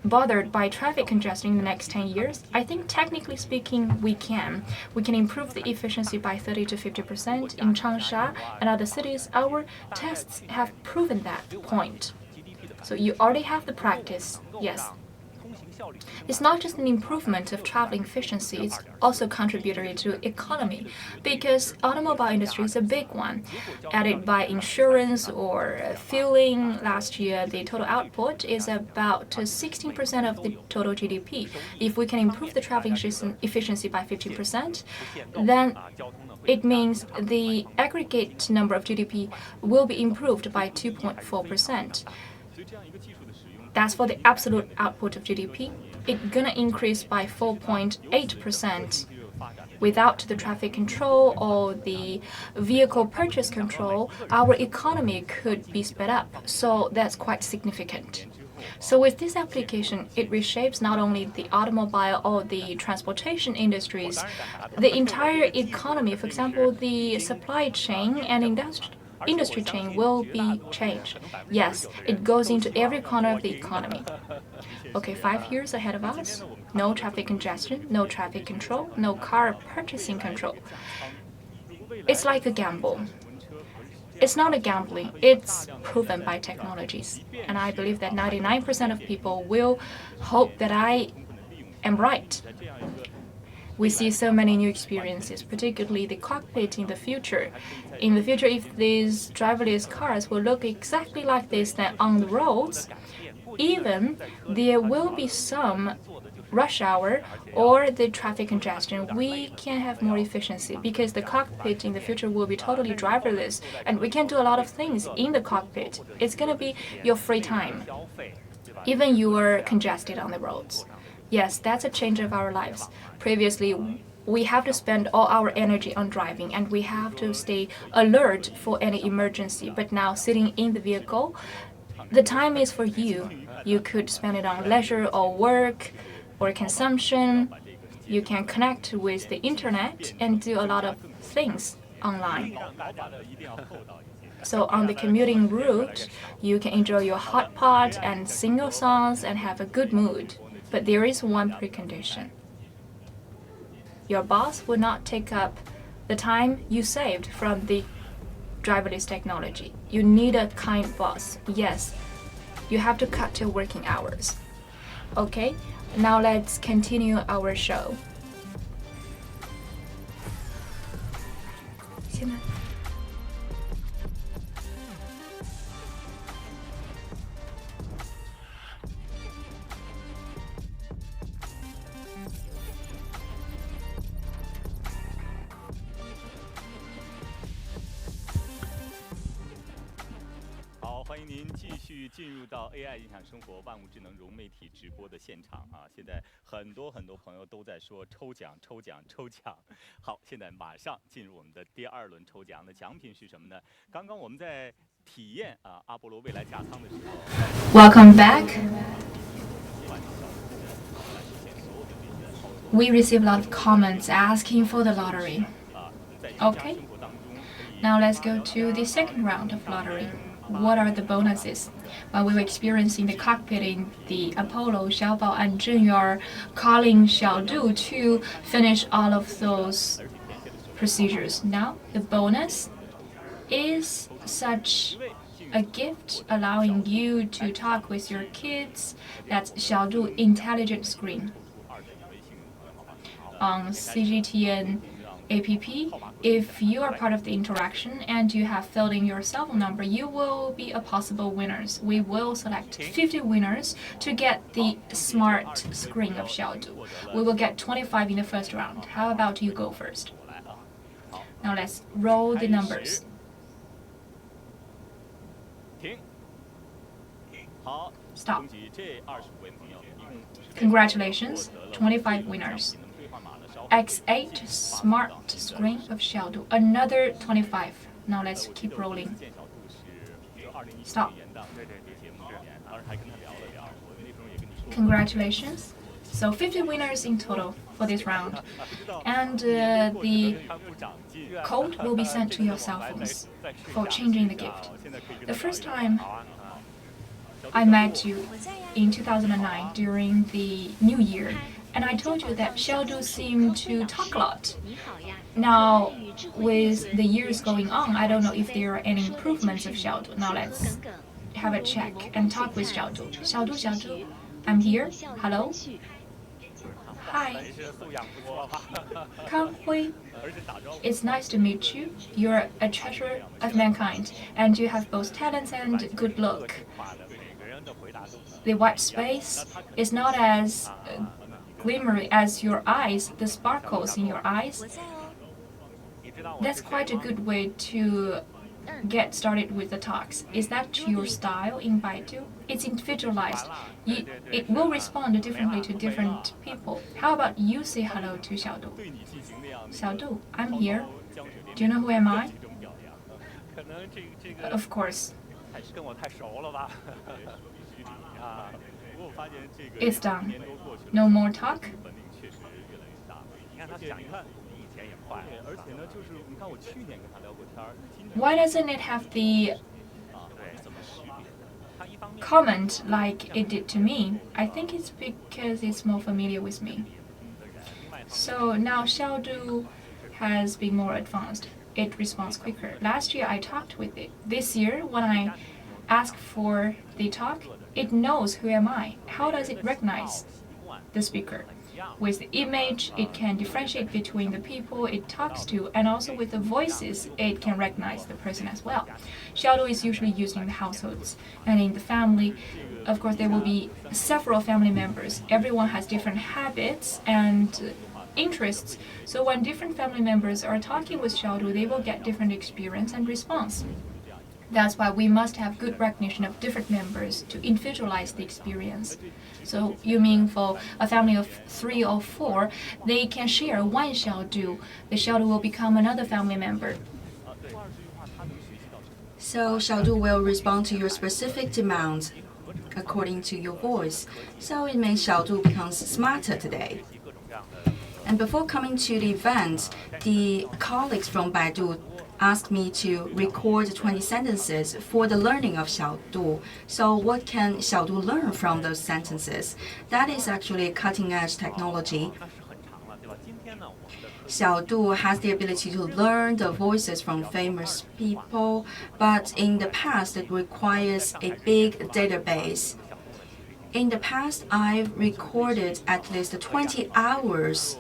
bothered by traffic congestion in the next 10 years? I think technically speaking, we can. We can improve the efficiency by 30 to 50%. In Changsha and other cities, our tests have proven that point. So you already have the practice, yes. It's not just an improvement of traveling efficiency, it's also contributory to economy, because automobile industry is a big one. Added by insurance or fueling, last year the total output is about 16% of the total GDP. If we can improve the traveling efficiency by 15%, then it means the aggregate number of GDP will be improved by 2.4%. That's for the absolute output of GDP. It's gonna increase by 4.8%. Without the traffic control or the vehicle purchase control, our economy could be sped up. So that's quite significant. So with this application, it reshapes not only the automobile or the transportation industries, the entire economy. For example, the supply chain and industry chain will be changed. Yes, it goes into every corner of the economy. Okay, 5 years ahead of us, no traffic congestion, no traffic control, no car purchasing control. It's like a gamble. It's not a gambling, it's proven by technologies. And I believe that 99% of people will hope that I am right. We see so many new experiences, particularly the cockpit in the future. In the future, if these driverless cars will look exactly like this then on the roads, even there will be some rush hour or the traffic congestion, we can have more efficiency because the cockpit in the future will be totally driverless and we can do a lot of things in the cockpit. It's going to be your free time, even you are congested on the roads. Yes, that's a change of our lives. Previously, we have to spend all our energy on driving and we have to stay alert for any emergency. But now, sitting in the vehicle, the time is for you. You could spend it on leisure or work or consumption. You can connect with the internet and do a lot of things online. So on the commuting route, you can enjoy your hot pot and sing your songs and have a good mood. But there is one precondition. Your boss will not take up the time you saved from the driverless technology. You need a kind boss. Yes, you have to cut your working hours. Okay, now let's continue our show. 现在欢迎您继续进入到 AI 影响生活、万物智能融媒体直播的现场啊！现在很多朋友都在说抽奖。好，现在马上进入我们的第2轮抽奖的奖品是什么呢？刚刚我们在体验阿波罗未来驾舱的时候。Welcome back. We receive a lot of comments asking for the lottery. Okay. Now let's go to the second round of lottery. What are the bonuses? While we were experiencing the cockpit in the Apollo, Xiaobao and Zhenya are calling Xiaodu to finish all of those procedures. Now, the bonus is such a gift allowing you to talk with your kids. That's Xiaodu Intelligent Screen. On CGTN app, if you are part of the interaction and you have filled in your cell phone number, you will be a possible winners. We will select 50 winners to get the smart screen of Xiaodu. We will get 25 in the first round. How about you go first? Now let's roll the numbers. Stop. Congratulations, 25 winners. X8 smart screen of Xiaodu, another 25. Now let's keep rolling. Stop. Congratulations. So 50 winners in total for this round. And the code will be sent to your cell phones for changing the gift. The first time I met you in 2009 during the New Year, and I told you that Xiaodu seemed to talk a lot. Now, with the years going on, I don't know if there are any improvements of Xiaodu. Now let's have a check and talk with Xiaodu. Xiaodu, I'm here. Hello. Hi. Kang Hui. It's nice to meet you. You're a treasure of mankind, and you have both talents and good luck. The white space is not as glimmery as your eyes, the sparkles in your eyes. That's quite a good way to get started with the talks. Is that your style in Baidu? It's individualized. It will respond differently to different people. How about you say hello to Xiaodu? Xiaodu, I'm here. Do you know who am I? Of course. It's done. No more talk? Why doesn't it have the comment like it did to me? I think it's because it's more familiar with me. So now Xiaodu has been more advanced. it responds quicker. Last year I talked with it. This year, when I ask for the talk, it knows who am I. How does it recognize the speaker? With the image, it can differentiate between the people it talks to, and also with the voices, it can recognize the person as well. Xiaodu is usually used in the households and in the family. Of course, there will be several family members. Everyone has different habits and interests. So when different family members are talking with Xiaodu, they will get different experience and response. That's why we must have good recognition of different members to individualize the experience. So you mean for a family of 3 or 4, they can share one Xiaodu. The Xiaodu will become another family member. So Xiaodu will respond to your specific demands according to your voice. So it means Xiaodu becomes smarter today. And before coming to the event, the colleagues from Baidu asked me to record 20 sentences for the learning of Xiaodu. So what can Xiaodu learn from those sentences? That is actually cutting-edge technology. Xiaodu has the ability to learn the voices from famous people, but in the past it requires a big database. In the past, I've recorded at least 20 hours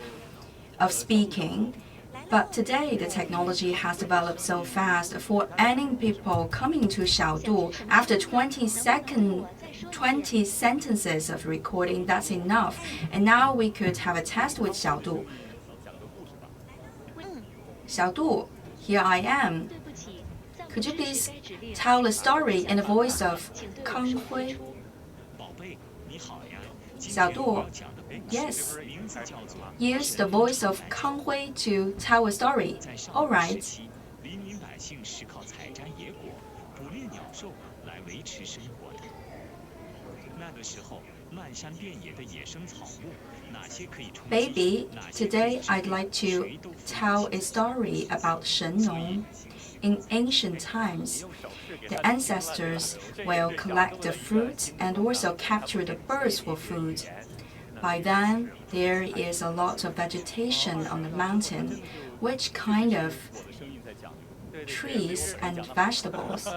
of speaking. But today, the technology has developed so fast. For any people coming to Xiaodu, after 20 sentences of recording, that's enough. And now we could have a test with Xiaodu. Xiaodu, here I am. Could you please tell a story in the voice of Kang Hui? Xiaodu, yes. Use the voice of Kang Hui to tell a story. All right. Baby, today I'd like to tell a story about Shen Nong. In ancient times, the ancestors will collect the fruit and also capture the birds for food. By then, there is a lot of vegetation on the mountain. Which kind of trees and vegetables?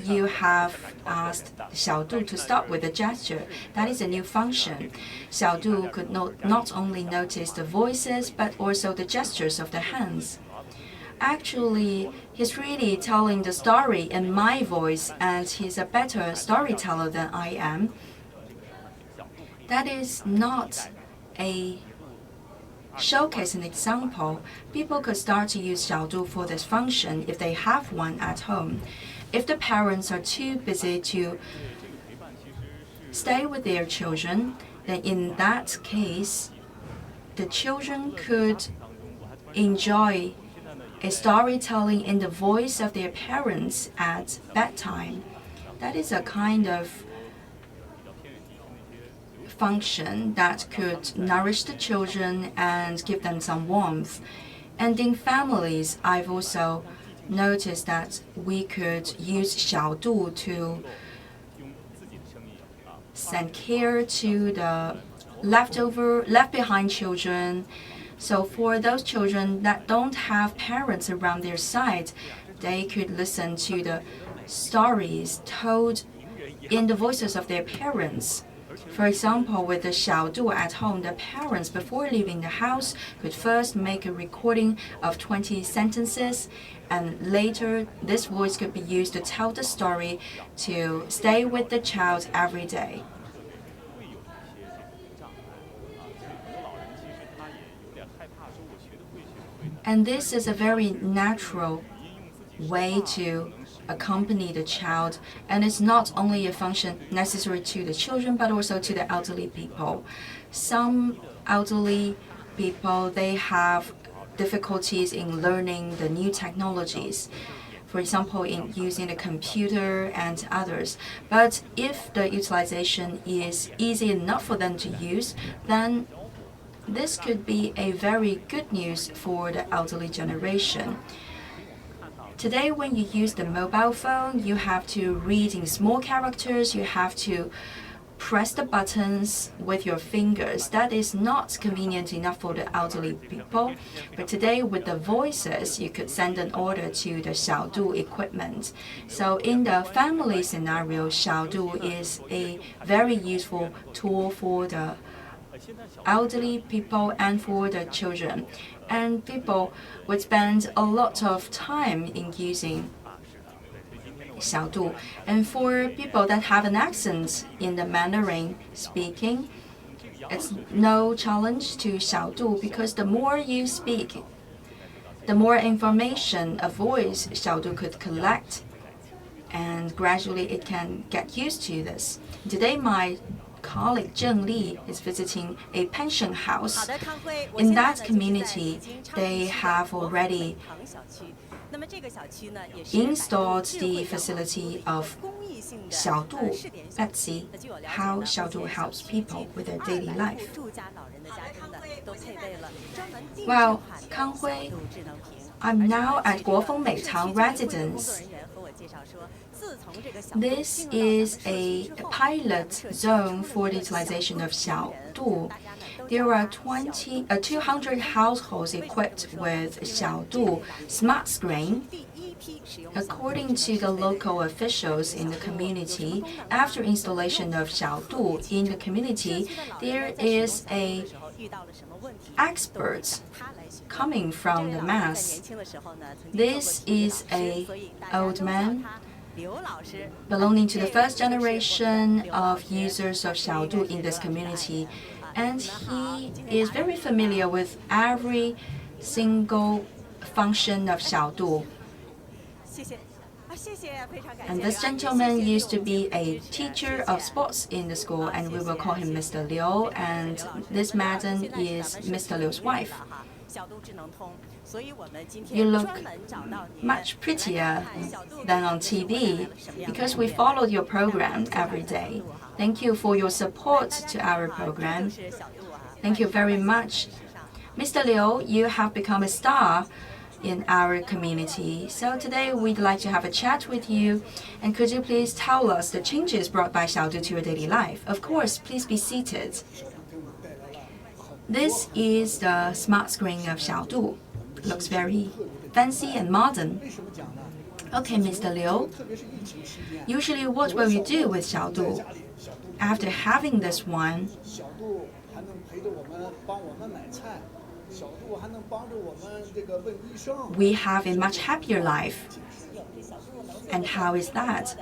You have asked Xiaodu to start with a gesture. That is a new function. Xiaodu could not only notice the voices, but also the gestures of the hands. Actually, he's really telling the story in my voice, and he's a better storyteller than I am. That is not a showcase an example. People could start to use Xiaodu for this function if they have one at home. If the parents are too busy to stay with their children, then in that case, the children could enjoy a storytelling in the voice of their parents at bedtime. That is a kind of function that could nourish the children and give them some warmth. And in families, I've also noticed that we could use Xiaodu to send care to the left behind children. So for those children that don't have parents around their side, they could listen to the stories told in the voices of their parents. For example, with the Xiaodu at home, the parents, before leaving the house, could first make a recording of 20 sentences, and later this voice could be used to tell the story to stay with the child every day. And this is a very natural way to accompany the child, and it's not only a function necessary to the children but also to the elderly people. Some elderly people, they have difficulties in learning the new technologies, for example in using the computer and others. But if the utilization is easy enough for them to use, then this could be a very good news for the elderly generation. Today, when you use the mobile phone, you have to read in small characters, you have to press the buttons with your fingers. That is not convenient enough for the elderly people. But today, with the voices, you could send an order to the Xiaodu equipment. So in the family scenario, Xiaodu is a very useful tool for the elderly people and for the children. And people would spend a lot of time in using Xiaodu. And for people that have an accent in the Mandarin speaking, it's no challenge to Xiaodu because the more you speak, the more information a voice Xiaodu could collect, and gradually it can get used to this. Today, my colleague Zheng Li is visiting a pension house. In that community, they have already installed the facility of Xiaodu. Let's see how Xiaodu helps people with their daily life. Well, Kang Hui, I'm now at Guofeng Meitang residence. This is a pilot zone for the utilization of Xiaodu. There are 200 households equipped with Xiaodu smart screen. According to the local officials in the community, after installation of Xiaodu in the community, there is a expert coming from the mass. This is an old man belonging to the first generation of users of Xiaodu in this community, and he is very familiar with every single function of Xiaodu. And this gentleman used to be a teacher of sports in the school, and we will call him Mr. Liu, and this madam is Mr. Liu's wife. You look much prettier than on TV because we followed your program every day. Thank you for your support to our program. Thank you very much. Mr. Liu, you have become a star in our community. So today we'd like to have a chat with you. And could you please tell us the changes brought by Xiaodu to your daily life? Of course, please be seated. This is the smart screen of Xiaodu. Looks very fancy and modern. Okay, Mr. Liu. Usually, what will you do with Xiaodu? After having this one, we have a much happier life. And how is that?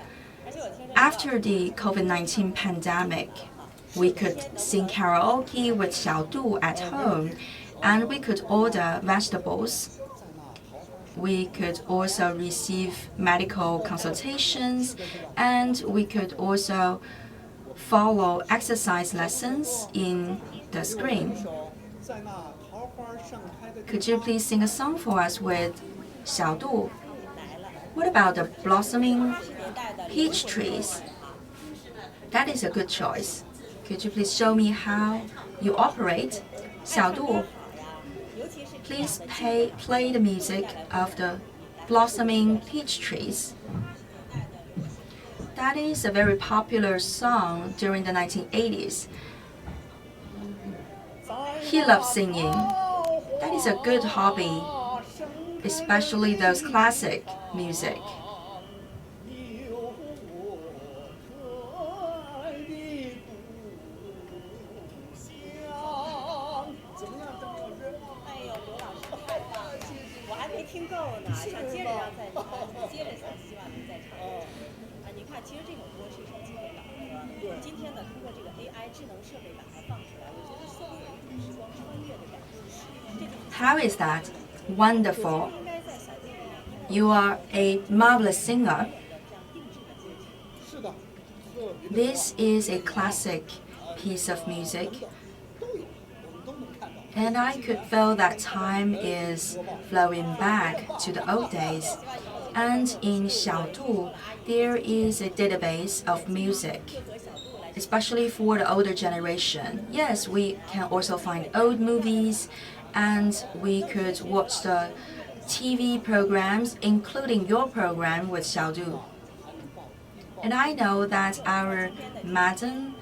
After the COVID-19 pandemic, we could sing karaoke with Xiaodu at home, and we could order vegetables. We could also receive medical consultations, and we could also follow exercise lessons in the screen. Could you please sing a song for us with Xiaodu? What about the blossoming peach trees? That is a good choice. Could you please show me how you operate Xiaodu? Please play the music of the blossoming peach trees. That is a very popular song during the 1980s. He loves singing. That is a good hobby, especially those classic music. How is that? Wonderful. You are a marvelous singer. This is a classic piece of music. And I could feel that time is flowing back to the old days. And in Xiaodu, there is a database of music, especially for the older generation. Yes, we can also find old movies, and we could watch the TV programs, including your program with Xiaodu. And I know that our madam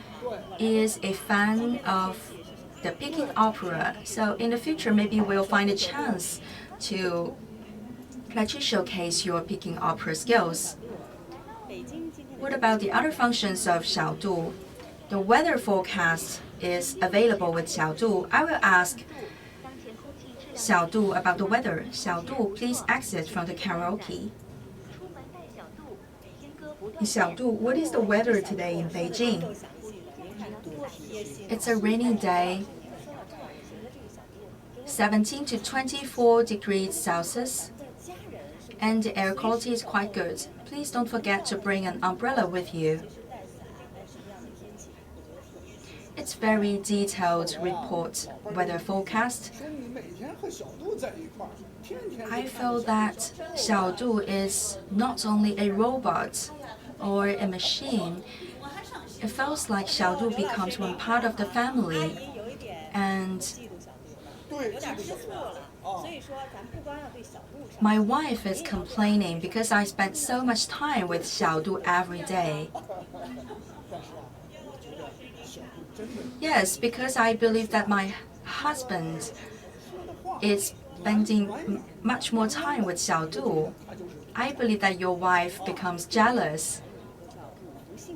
is a fan of the Peking opera, so in the future maybe we'll find a chance to let you showcase your Peking opera skills. What about the other functions of Xiaodu? The weather forecast is available with Xiaodu. I will ask Xiaodu about the weather. Xiaodu, please exit from the karaoke. Xiaodu, what is the weather today in Beijing? It's a rainy day. 17 to 24 degrees Celsius, and the air quality is quite good. Please don't forget to bring an umbrella with you. It's very detailed report, weather forecast. I feel that Xiaodu is not only a robot or a machine. It feels like Xiaodu becomes one part of the family, and my wife is complaining because I spend so much time with Xiaodu every day. Yes, because I believe that my husband is spending much more time with Xiaodu. I believe that your wife becomes jealous.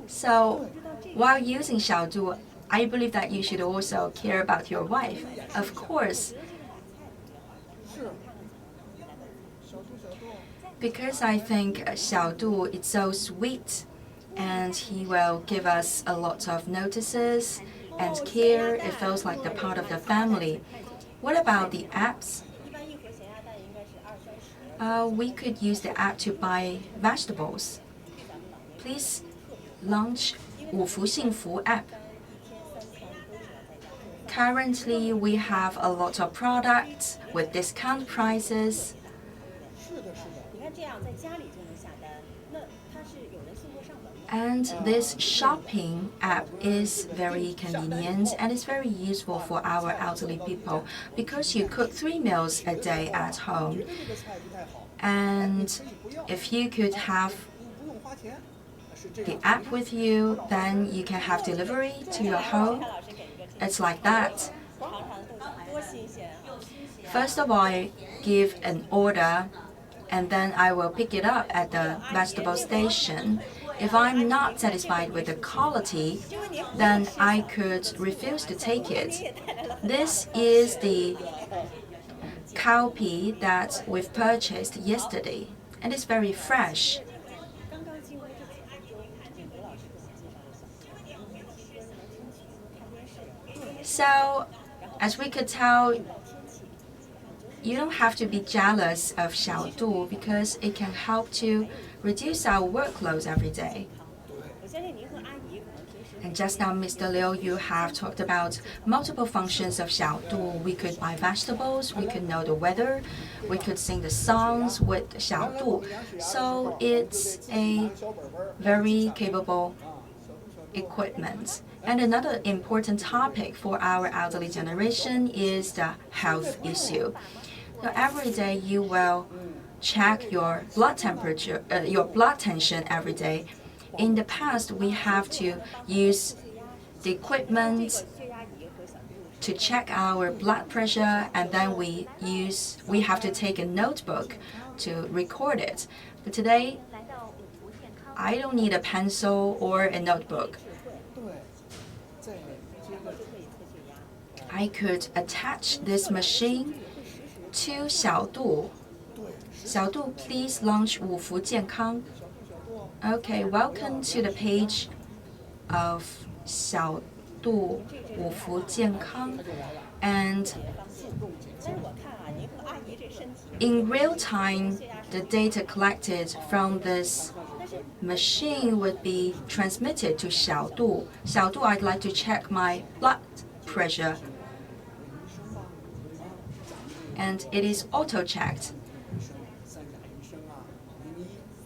So, while using Xiaodu, I believe that you should also care about your wife. Of course. Because I think Xiaodu is so sweet, and he will give us a lot of notices and care. It feels like the part of the family. What about the apps? We could use the app to buy vegetables. Please launch 五福幸福 app. Currently, we have a lot of products with discount prices. And this shopping app is very convenient and it's very useful for our elderly people because you cook 3 meals a day at home. And if you could have the app with you, then you can have delivery to your home. It's like that. First of all, I give an order and then I will pick it up at the vegetable station. If I'm not satisfied with the quality, then I could refuse to take it. This is the cowpea that we've purchased yesterday, and it's very fresh. So, as we could tell, you don't have to be jealous of Xiaodu because it can help to reduce our workloads every day. And just now, Mr. Liu, you have talked about multiple functions of Xiaodu. We could buy vegetables, we could know the weather, we could sing the songs with Xiaodu. So it's a very capable equipment. And another important topic for our elderly generation is the health issue. So every day you will check your blood temperature, your blood tension every day. In the past, we have to use the equipment to check our blood pressure, and then we have to take a notebook to record it. But today, I don't need a pencil or a notebook. I could attach this machine to Xiaodu. Xiaodu, please launch 五福健康. Okay, welcome to the page of Xiaodu 五福健康. And in real time, the data collected from this machine would be transmitted to Xiaodu. Xiaodu, I'd like to check my blood pressure. And it is auto-checked.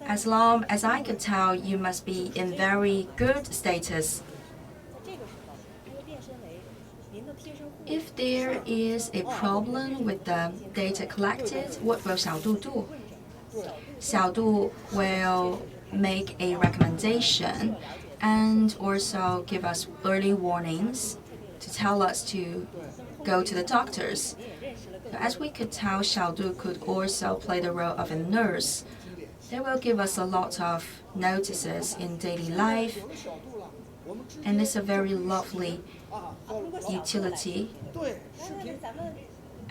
As long as I could tell, you must be in very good status. If there is a problem with the data collected, what will Xiaodu do? Xiaodu will make a recommendation and also give us early warnings to tell us to go to the doctors. As we could tell, Xiaodu could also play the role of a nurse. They will give us a lot of notices in daily life, and it's a very lovely utility.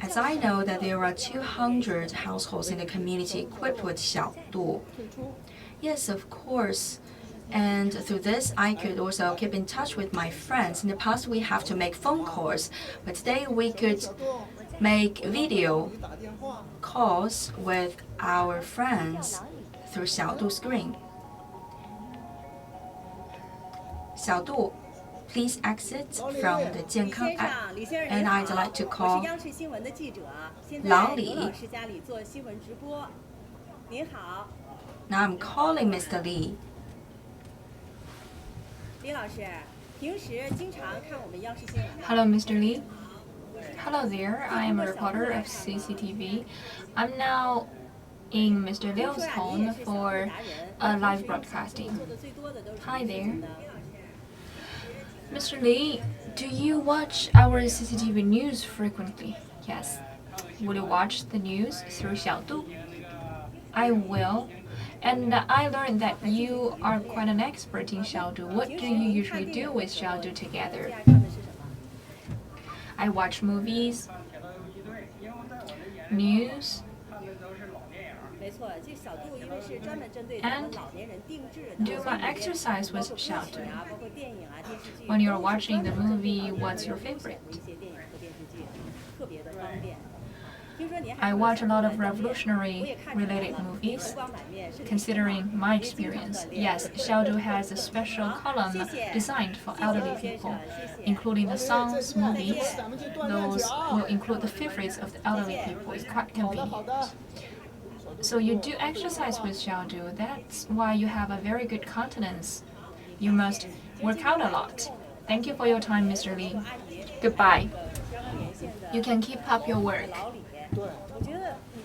As I know that there are 200 households in the community equipped with Xiaodu. Yes, of course. And through this, I could also keep in touch with my friends. In the past, we have to make phone calls, but today we could make video calls with our friends through Xiaodu screen. Xiaodu, please exit from the Jiankang app, and I'd like to call Lao Li. Now I'm calling Mr. Li. Hello, Mr. Li. Hello there, I am a reporter of CCTV. I'm now in Mr. Liu's home for a live broadcasting. Hi there. Mr. Li, do you watch our CCTV news frequently? Yes. Will you watch the news through Xiaodu? I will. And I learned that you are quite an expert in Xiaodu. What do you usually do with Xiaodu together? I watch movies, news, and do my exercise with Xiaodu. When you're watching the movie, what's your favorite? I watch a lot of revolutionary-related movies. Considering my experience, yes, Xiaodu has a special column designed for elderly people, including the songs, movies. Those will include the favorites of the elderly people. It's quite convenient. So you do exercise with Xiaodu. That's why you have a very good countenance. You must work out a lot. Thank you for your time, Mr. Li. Goodbye. You can keep up your work.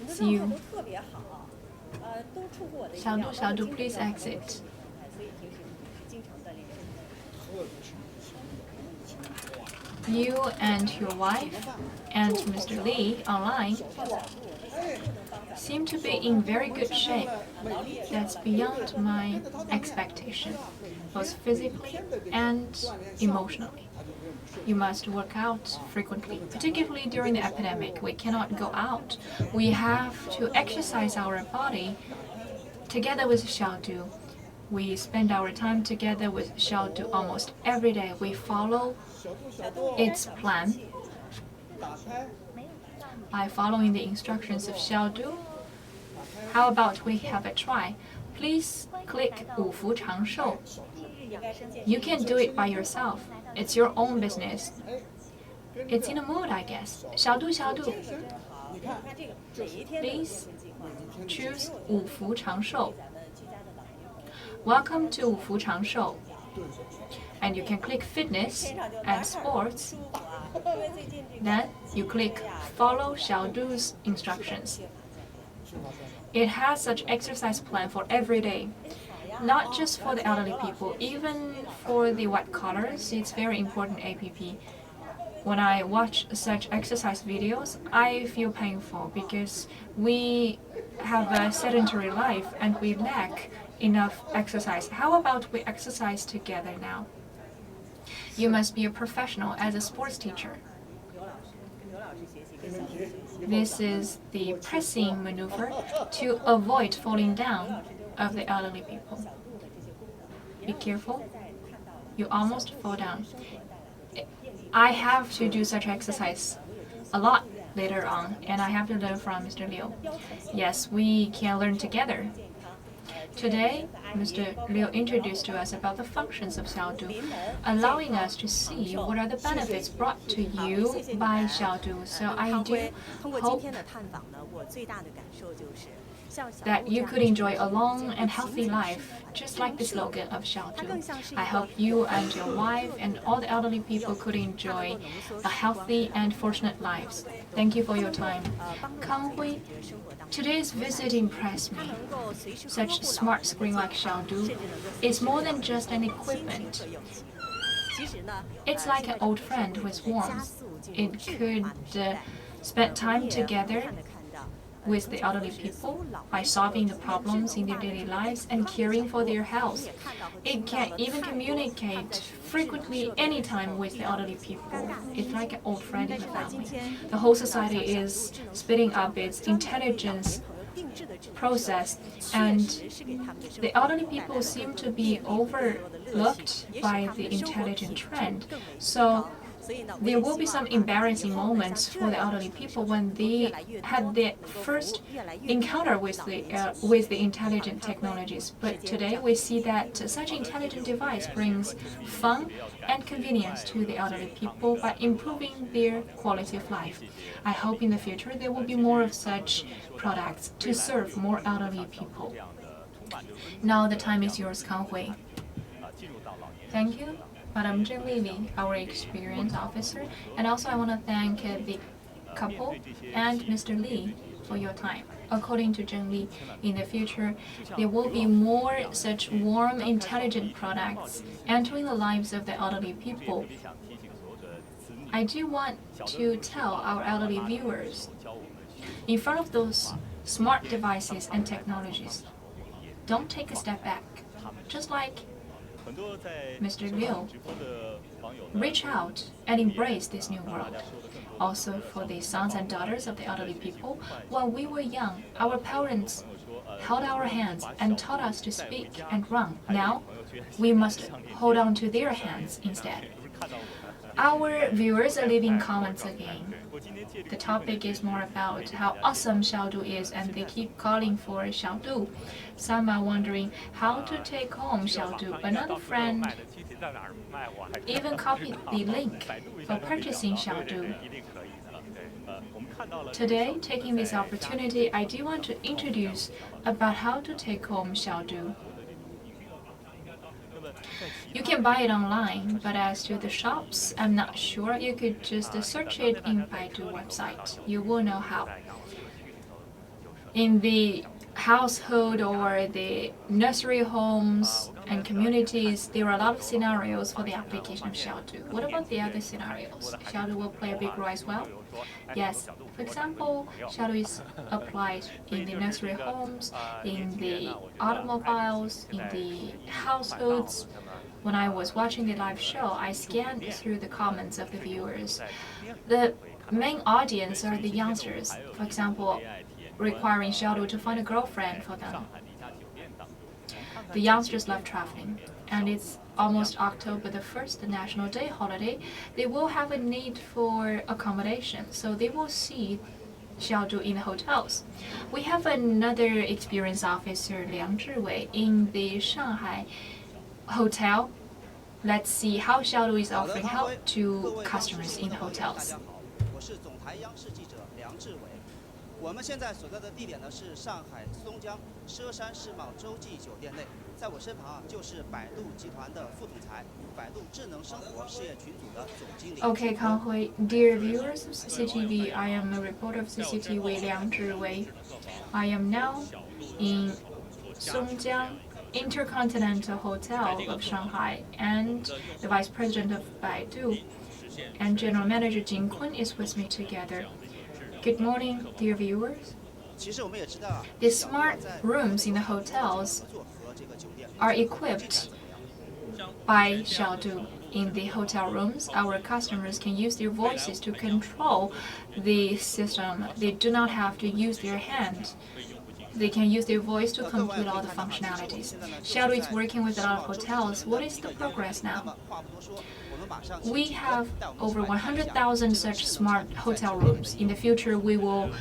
See you. Xiaodu, please exit. You and your wife and Mr. Li online seem to be in very good shape. That's beyond my expectation, both physically and emotionally. You must work out frequently, particularly during the epidemic. We cannot go out. We have to exercise our body together with Xiaodu. We spend our time together with Xiaodu almost every day. We follow its plan. By following the instructions of Xiaodu, how about we have a try? Please click 五福长寿. You can do it by yourself. It's your own business. It's in a mood, I guess. Xiaodu. Please choose 五福长寿. Welcome to 五福长寿. And you can click fitness and sports. Then you click follow Xiaodu's instructions. It has such exercise plan for every day. Not just for the elderly people, even for the white collars, it's very important app. When I watch such exercise videos, I feel painful because we have a sedentary life and we lack enough exercise. How about we exercise together now? You must be a professional as a sports teacher. This is the pressing maneuver to avoid falling down of the elderly people. Be careful. You almost fall down. I have to do such exercise a lot later on, and I have to learn from Mr. Liu. Yes, we can learn together. Today, Mr. Liu introduced to us about the functions of Xiaodu, allowing us to see what are the benefits brought to you by Xiaodu. So I do hope that you could enjoy a long and healthy life, just like the slogan of Xiaodu. I hope you and your wife and all the elderly people could enjoy a healthy and fortunate lives. Thank you for your time. Kang Hui, today's visit impressed me. Such smart screen like Xiaodu is more than just an equipment. It's like an old friend with warmth. It could spend time together with the elderly people by solving the problems in their daily lives and caring for their health. It can even communicate frequently anytime with the elderly people. It's like an old friend in the family. The whole society is speeding up its intelligence process, and the elderly people seem to be overlooked by the intelligent trend. So there will be some embarrassing moments for the elderly people when they had their first encounter with the intelligent technologies. But today we see that such intelligent device brings fun and convenience to the elderly people by improving their quality of life. I hope in the future there will be more of such products to serve more elderly people. Now the time is yours, Kang Hui. Thank you, Madam Zheng Li, our experience officer, and also I want to thank the couple and Mr. Li for your time. According to Zheng Li, in the future, there will be more such warm, intelligent products entering the lives of the elderly people. I do want to tell our elderly viewers, in front of those smart devices and technologies, don't take a step back. Just like Mr. Liu, reach out and embrace this new world. Also, for the sons and daughters of the elderly people, when we were young, our parents held our hands and taught us to speak and run. Now, we must hold on to their hands instead. Our viewers are leaving comments again. The topic is more about how awesome Xiaodu is, and they keep calling for Xiaodu. Some are wondering how to take home Xiaodu. Another friend even copied the link for purchasing Xiaodu. Today, taking this opportunity, I do want to introduce about how to take home Xiaodu. You can buy it online, but as to the shops, I'm not sure. You could just search it in Baidu website. You will know how. In the household or the nursery homes and communities, there are a lot of scenarios for the application of Xiaodu. What about the other scenarios? Xiaodu will play a big role as well? Yes. For example, Xiaodu is applied in the nursery homes, in the automobiles, in the households. When I was watching the live show, I scanned through the comments of the viewers. The main audience are the youngsters, for example, requiring Xiaodu to find a girlfriend for them. The youngsters love traveling, and it's almost October the 1st, the National Day holiday. They will have a need for accommodation, so they will see Xiaodu in the hotels. We have another experienced officer, Liang Zhiwei, in the Shanghai hotel. Let's see how Xiaodu is offering help to customers in the hotels. 我们现在所在的地点呢是上海松江佘山世贸洲际酒店内，在我身旁就是百度集团的副总裁、百度智能生活事业群组的总经理。Okay, Kang Hui, dear viewers of CCTV, I am a reporter of CCTV Liang Zhiwei. I am now in Songjiang Intercontinental Hotel of Shanghai, and the Vice President of Baidu and General Manager Jing Kun is with me together. Good morning, dear viewers. The smart rooms in the hotels are equipped by Xiaodu. In the hotel rooms, our customers can use their voices to control the system. They do not have to use their hands. They can use their voice to complete all the functionalities. Xiaodu is working with a lot of hotels. What is the progress now? We have over 100,000 such smart hotel rooms. In the future, we will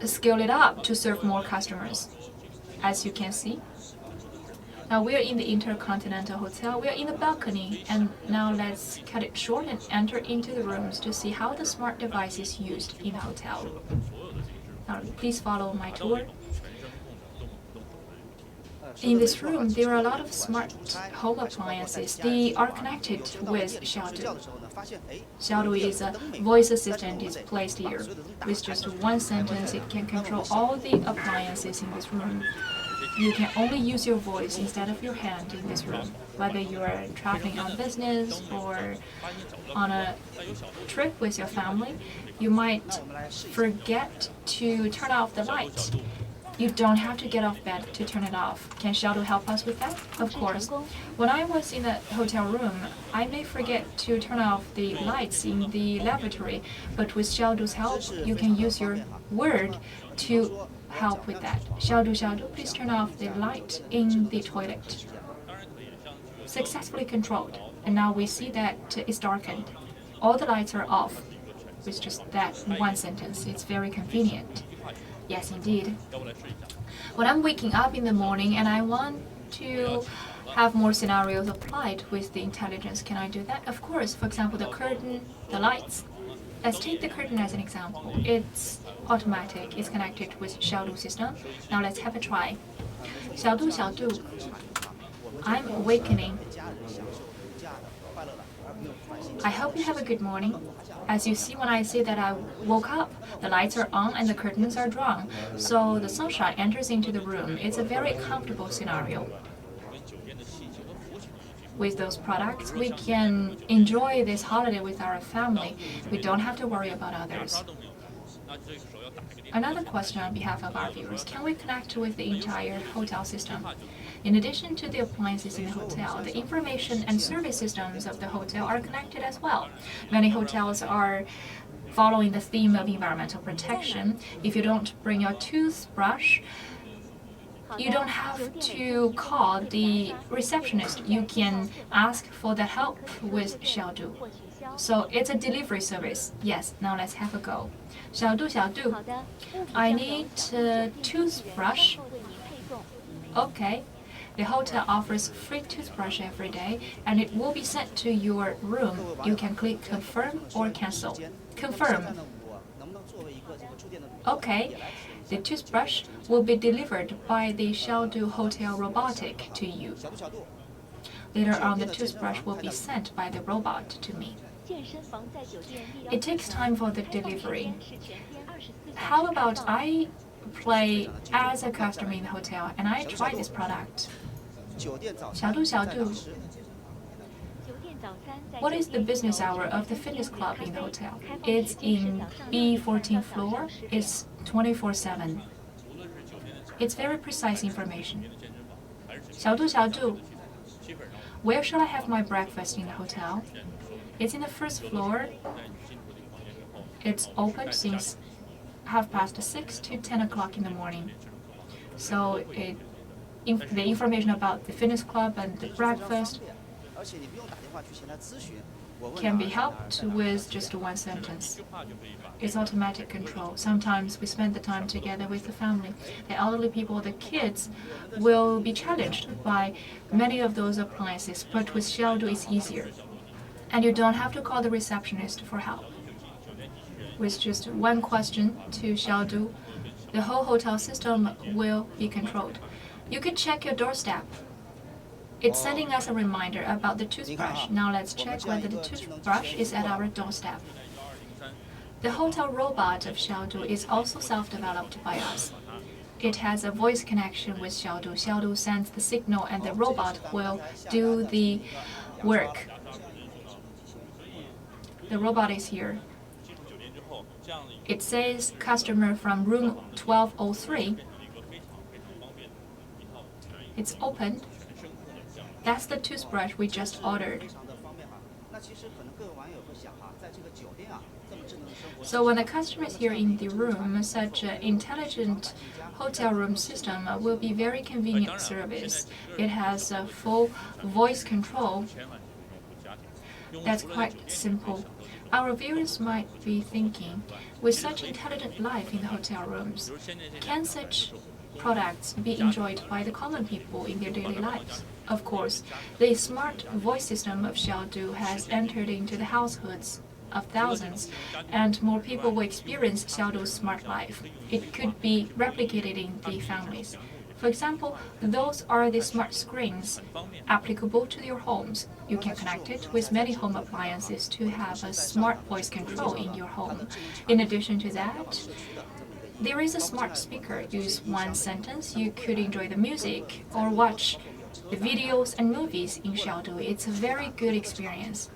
scale it up to serve more customers. As you can see, now we are in the Intercontinental Hotel. We are in the balcony, and now let's cut it short and enter into the rooms to see how the smart device is used in the hotel. Now, please follow my tour. In this room, there are a lot of smart home appliances. They are connected with Xiaodu. Xiaodu is a voice assistant is placed here. With just one sentence, it can control all the appliances in this room. You can only use your voice instead of your hand in this room. Whether you are traveling on business or on a trip with your family, you might forget to turn off the light. You don't have to get off bed to turn it off. Can Xiaodu help us with that? Of course. When I was in the hotel room, I may forget to turn off the lights in the lavatory, but with Xiaodu's help, you can use your word to help with that. Xiaodu, Xiaodu, please turn off the light in the toilet. Successfully controlled. And now we see that it's darkened. All the lights are off with just that one sentence. It's very convenient. Yes, indeed. When I'm waking up in the morning and I want to have more scenarios applied with the intelligence, can I do that? Of course. For example, the curtain, the lights. Let's take the curtain as an example. It's automatic. It's connected with Xiaodu system. Now let's have a try. Xiaodu, Xiaodu, I'm awakening. I hope you have a good morning. As you see, when I say that I woke up, the lights are on and the curtains are drawn, so the sunshine enters into the room. It's a very comfortable scenario. With those products, we can enjoy this holiday with our family. We don't have to worry about others. Another question on behalf of our viewers, can we connect with the entire hotel system? In addition to the appliances in the hotel, the information and service systems of the hotel are connected as well. Many hotels are following the theme of environmental protection. If you don't bring your toothbrush, you don't have to call the receptionist. You can ask for the help with Xiaodu. So it's a delivery service. Yes, now let's have a go. Xiaodu, Xiaodu, I need a toothbrush. Okay. The hotel offers free toothbrush every day, and it will be sent to your room. You can click confirm or cancel. Confirm. Okay. The toothbrush will be delivered by the Xiaodu Hotel Robotic to you. Later on, the toothbrush will be sent by the robot to me. It takes time for the delivery. How about I play as a customer in the hotel and I try this product? Xiaodu, Xiaodu, what is the business hour of the fitness club in the hotel? It's in B14 floor. It's 24/7. It's very precise information. Xiaodu, Xiaodu, where shall I have my breakfast in the hotel? It's in the first floor. It's open since 6:30 to 10 o'clock in the morning. So the information about the fitness club and the breakfast can be helped with just one sentence. It's automatic control. Sometimes we spend the time together with the family. The elderly people, the kids, will be challenged by many of those appliances, but with Xiaodu it's easier. And you don't have to call the receptionist for help. With just one question to Xiaodu, the whole hotel system will be controlled. You can check your doorstep. It's sending us a reminder about the toothbrush. Now let's check whether the toothbrush is at our doorstep. The hotel robot of Xiaodu is also self-developed by us. It has a voice connection with Xiaodu. Xiaodu sends the signal and the robot will do the work. The robot is here. It says customer from room 1203. It's opened. That's the toothbrush we just ordered. So when the customer is here in the room, such an intelligent hotel room system will be very convenient service. It has a full voice control. That's quite simple. Our viewers might be thinking, with such intelligent life in the hotel rooms, can such products be enjoyed by the common people in their daily lives? Of course, the smart voice system of Xiaodu has entered into the households of thousands, and more people will experience Xiaodu's smart life. It could be replicated in the families. For example, those are the smart screens applicable to your homes. You can connect it with many home appliances to have a smart voice control in your home. In addition to that, there is a smart speaker. Use one sentence, you could enjoy the music or watch the videos and movies in Xiaodu. It's a very good experience.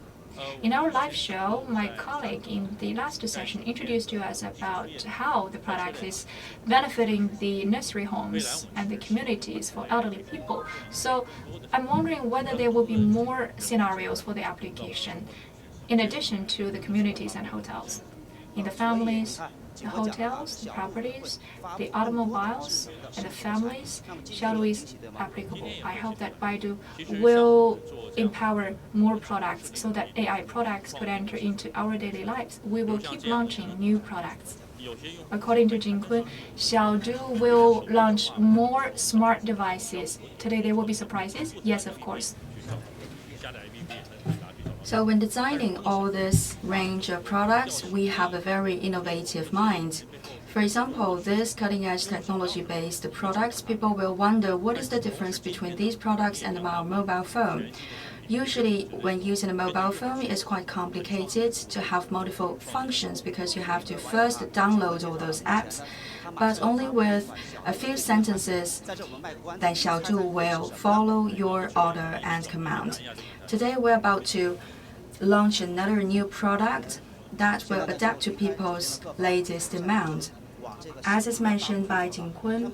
In our live show, my colleague in the last session introduced to us about how the product is benefiting the nursery homes and the communities for elderly people. So I'm wondering whether there will be more scenarios for the application in addition to the communities and hotels. In the families, the hotels, the properties, the automobiles, and the families, Xiaodu is applicable. I hope that Baidu will empower more products so that AI products could enter into our daily lives. We will keep launching new products. According to Jin Kun, Xiaodu will launch more smart devices. Today there will be surprises? Yes, of course. So when designing all this range of products, we have a very innovative mind. For example, this cutting-edge technology-based products, people will wonder what is the difference between these products and our mobile phone. Usually, when using a mobile phone, it's quite complicated to have multiple functions because you have to first download all those apps. But only with a few sentences, then Xiaodu will follow your order and command. Today, we're about to launch another new product that will adapt to people's latest demand. As is mentioned by Jin Kun,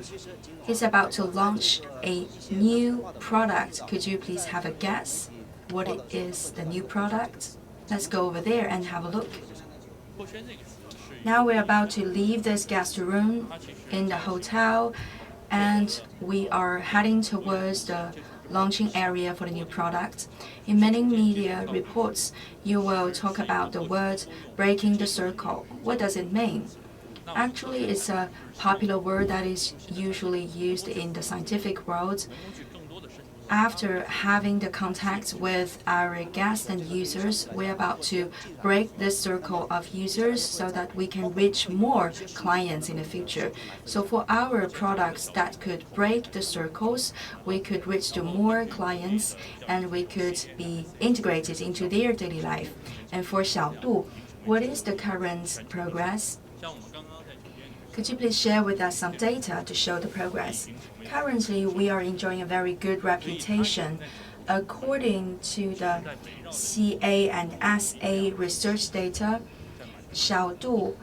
he's about to launch a new product. Could you please have a guess what it is, the new product? Let's go over there and have a look. Now we're about to leave this guest room in the hotel, and we are heading towards the launching area for the new product. In many media reports, you will talk about the word breaking the circle. What does it mean? Actually, it's a popular word that is usually used in the scientific world. After having the contact with our guests and users, we're about to break this circle of users so that we can reach more clients in the future. So for our products that could break the circles, we could reach to more clients and we could be integrated into their daily life. And for Xiaodu, what is the current progress? Could you please share with us some data to show the progress? Currently, we are enjoying a very good reputation. According to the CA and SA research data, Xiaodu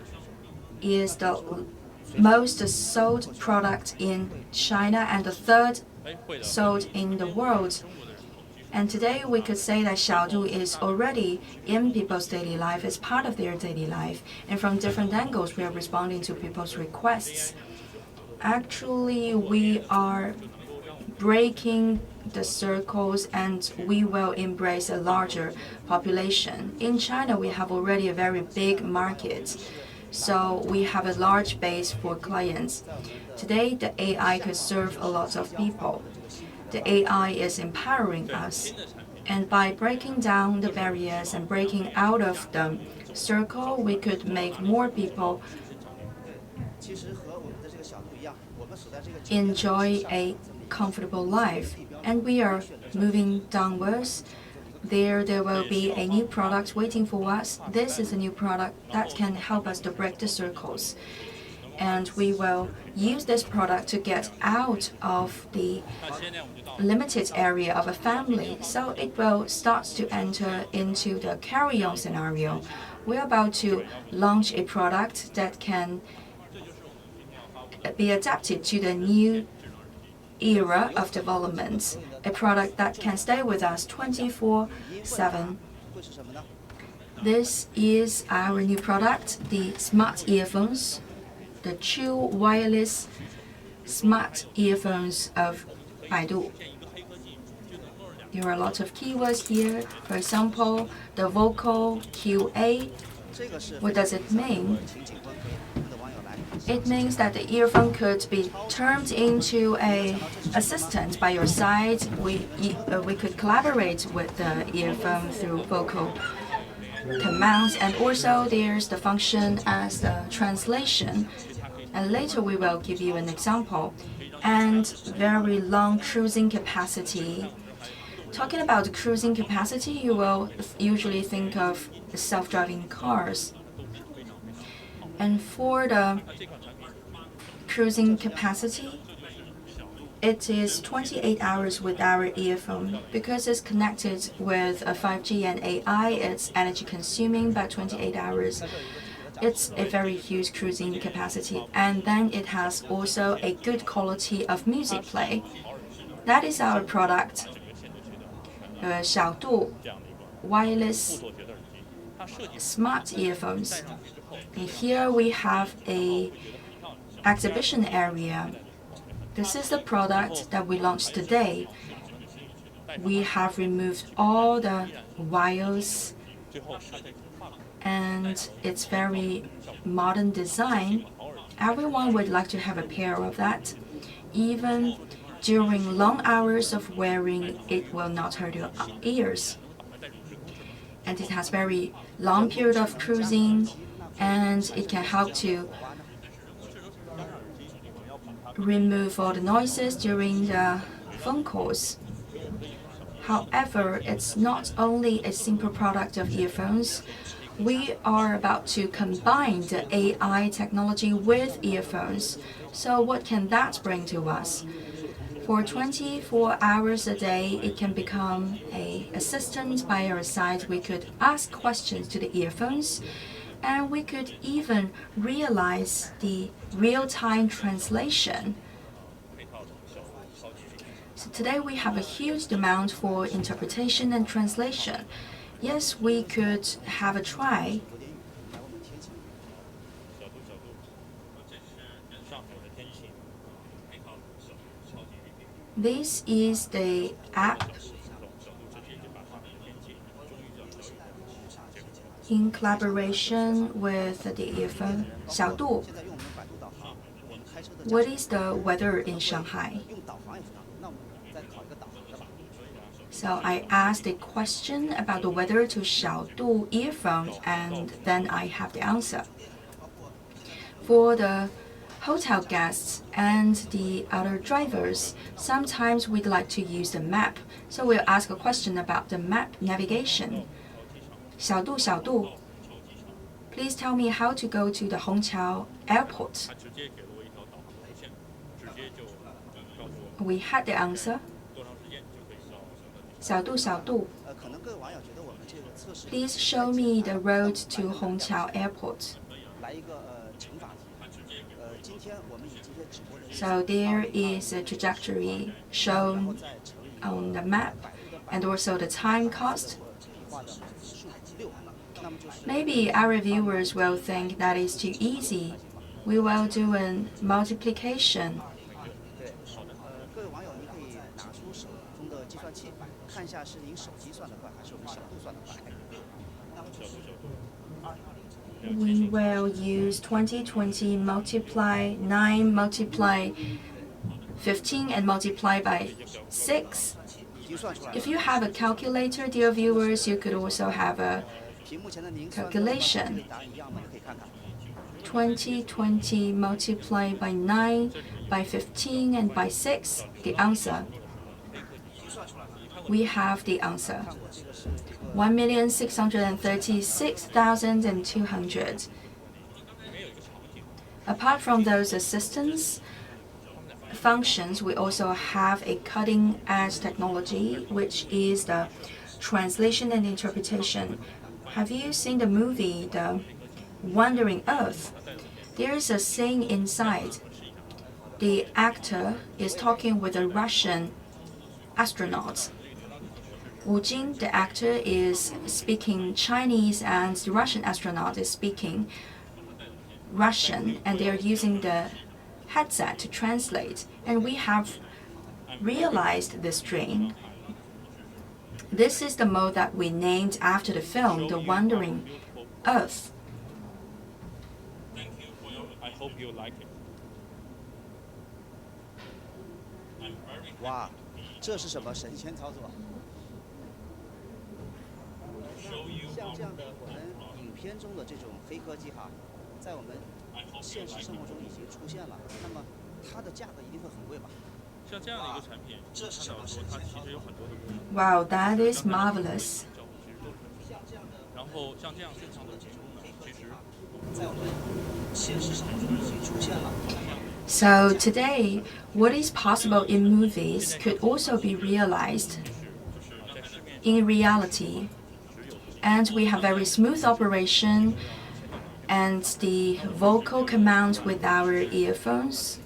is the most sold product in China and the third sold in the world. And today we could say that Xiaodu is already in people's daily life, as part of their daily life. And from different angles, we are responding to people's requests. Actually, we are breaking the circles and we will embrace a larger population. In China, we have already a very big market, so we have a large base for clients. Today, the AI could serve a lot of people. The AI is empowering us, and by breaking down the barriers and breaking out of the circle, we could make more people enjoy a comfortable life. And we are moving downwards. There will be a new product waiting for us. This is a new product that can help us to break the circles. And we will use this product to get out of the limited area of a family, so it will start to enter into the carry-on scenario. We're about to launch a product that can be adapted to the new era of development, a product that can stay with us 24/7. This is our new product, the smart earphones, the true wireless smart earphones of Baidu. There are a lot of keywords here. For example, the vocal QA. What does it mean? It means that the earphone could be turned into an assistant by your side. We could collaborate with the earphone through vocal commands, and also there's the function as the translation. And later we will give you an example. And very long cruising capacity. Talking about cruising capacity, you will usually think of self-driving cars. And for the cruising capacity, it is 28 hours with our earphone. Because it's connected with 5G and AI, it's energy consuming, but 28 hours. It's a very huge cruising capacity. And then it has also a good quality of music play. That is our product. 小度 wireless smart earphones. And here we have a exhibition area. This is the product that we launched today. We have removed all the wires, and it's very modern design. Everyone would like to have a pair of that. Even during long hours of wearing, it will not hurt your ears. And it has very long period of cruising, and it can help to remove all the noises during the phone calls. However, it's not only a simple product of earphones. We are about to combine the AI technology with earphones. So what can that bring to us? For 24 hours a day, it can become an assistant by our side. We could ask questions to the earphones, and we could even realize the real-time translation. So today we have a huge demand for interpretation and translation. Yes, we could have a try. This is the app in collaboration with the earphone. 小度, what is the weather in Shanghai? So I asked a question about the weather to 小度 earphone, and then I have the answer. For the hotel guests and the other drivers, sometimes we'd like to use the map. So we'll ask a question about the map navigation. 小度, please tell me how to go to the Hongqiao airport. We had the answer. 小度, please show me the road to Hongqiao airport. So there is a trajectory shown on the map, and also the time cost. Maybe our viewers will think that is too easy. We will do a multiplication. We will use 2020 multiply 9 multiply 15 and multiply by 6. If you have a calculator, dear viewers, you could also have a calculation. 2020 multiplied by 9, by 15, and by 6, the answer. We have the answer. 1,636,200. Apart from those assistance functions, we also have a cutting-edge technology, which is the translation and interpretation. Have you seen the movie, The Wandering Earth? There is a scene inside. The actor is talking with a Russian astronaut. Wu Jing, the actor, is speaking Chinese, and the Russian astronaut is speaking Russian, and they are using the headset to translate. And we have realized this dream. This is the mode that we named after the film, The Wandering Earth. I hope you like it. Wow, 这是什么神仙操作？像这样的我们片中的这种黑科技哈，在我们现实生活中已经出现了，那么它的价格一定会很贵吧？ 像这样的一个产品，这是说它其实有很多的功能。 Wow, that is marvelous. 然后像这样正常的功能，其实在我们现实生活中已经出现了。 So today, what is possible in movies could also be realized in reality. And we have very smooth operation and the vocal command with our earphones.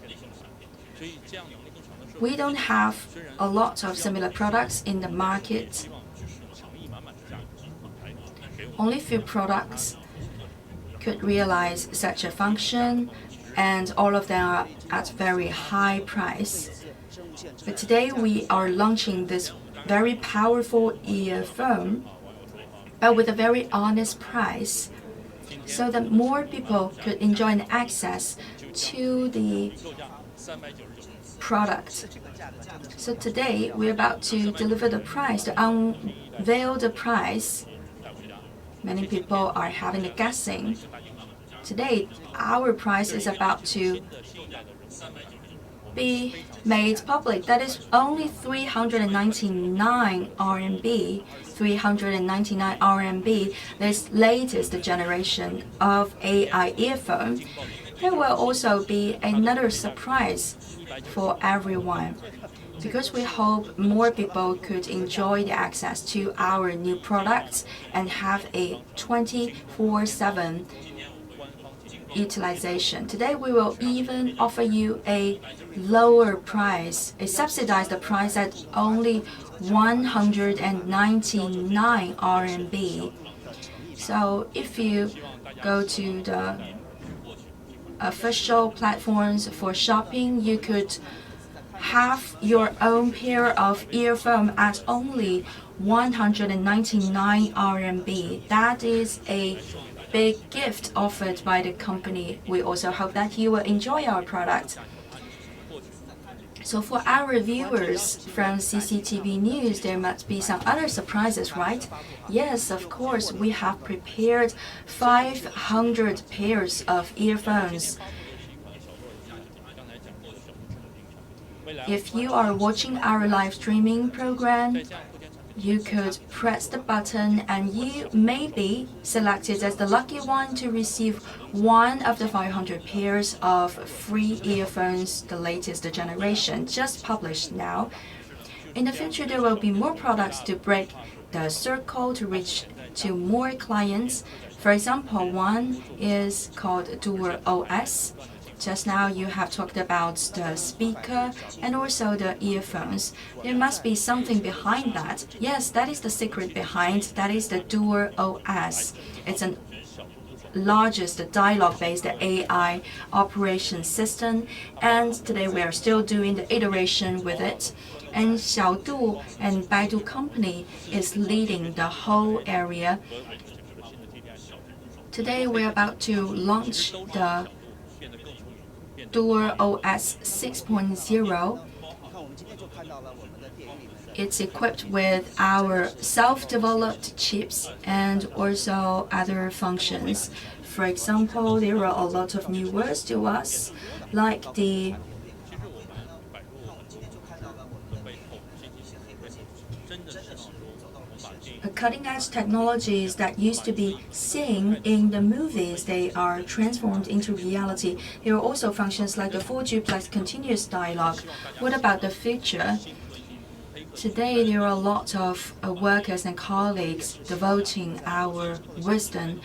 所以这样能力更强的设备， We don't have a lot of similar products in the market. 希望就是诚意满满的价格，给我们 Only few products could realize such a function, and all of them are at very high price. But today we are launching this very powerful earphone, but with a very honest price, so that more people could enjoy and access to the 售价399。 product. So today we're about to deliver the price, to unveil the price. Many people are having a guessing. Today, our price is about to be made public. That is only 399 RMB. 399 RMB, this latest generation of AI earphone. There will also be another surprise for everyone, because we hope more people could enjoy the access to our new products and have a 24/7 utilization. Today we will even offer you a lower price, a subsidized price at only 199 RMB. So if you go to the official platforms for shopping, you could have your own pair of earphones at only 199 RMB. That is a big gift offered by the company. We also hope that you will enjoy our product. So for our viewers from CCTV News, there must be some other surprises, right? Yes, of course, we have prepared 500 pairs of earphones. If you are watching our live streaming program, you could press the button and you may be selected as the lucky one to receive one of the 500 pairs of free earphones, the latest generation, just published now. In the future, there will be more products to break the circle to reach to more clients. For example, one is called Dual OS. Just now you have talked about the speaker and also the earphones. There must be something behind that. Yes, that is the secret behind. That is the Dual OS. It's an largest dialogue-based AI operation system, and today we are still doing the iteration with it. And Xiaodu and Baidu company is leading the whole area. Today we are about to launch the Dual OS 6.0. It's equipped with our self-developed chips and also other functions. For example, there are a lot of new words to us, like the cutting-edge technologies that used to be seen in the movies. They are transformed into reality. There are also functions like the 4G+ continuous dialogue. What about the future? Today, there are a lot of workers and colleagues devoting our wisdom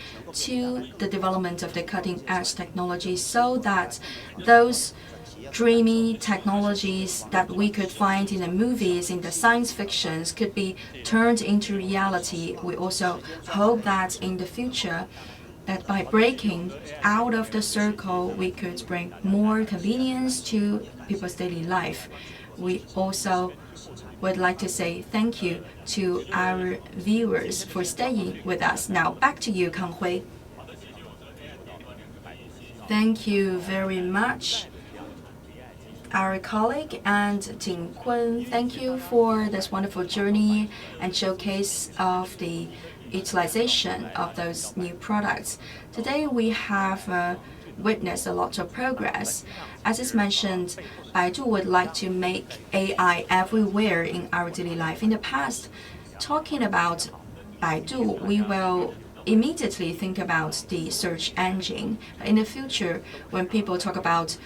to the development of the cutting-edge technology so that those dreamy technologies that we could find in the movies, in the science fictions, could be turned into reality. We also hope that in the future, that by breaking out of the circle, we could bring more convenience to people's daily life. We also would like to say thank you to our viewers for staying with us. Now back to you, Kang Hui. Thank you very much, our colleague and Jing Kun. Thank you for this wonderful journey and showcase of the utilization of those new products. Today we have witnessed a lot of progress. As is mentioned, Baidu would like to make AI everywhere in our daily life. In the past, talking about Baidu, we will immediately think about the search engine. In the future, when people talk about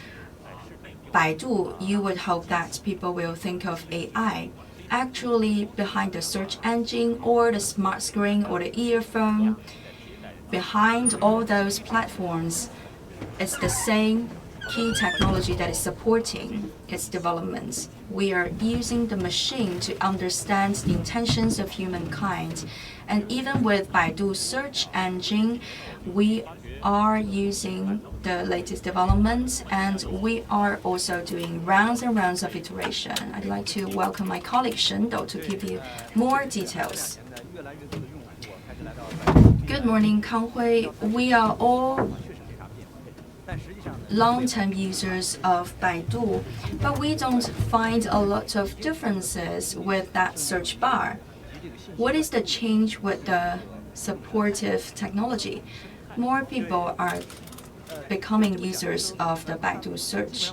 Baidu, you would hope that people will think of AI. Actually, behind the search engine or the smart screen or the earphone, behind all those platforms, it's the same key technology that is supporting its development. We are using the machine to understand the intentions of humankind. And even with Baidu search engine, we are using the latest developments, and we are also doing rounds and rounds of iteration. I'd like to welcome my colleague Shen Dou to give you more details. Good morning, Kang Hui. We are all long-term users of Baidu, but we don't find a lot of differences with that search bar. What is the change with the supportive technology? More people are becoming users of the Baidu search,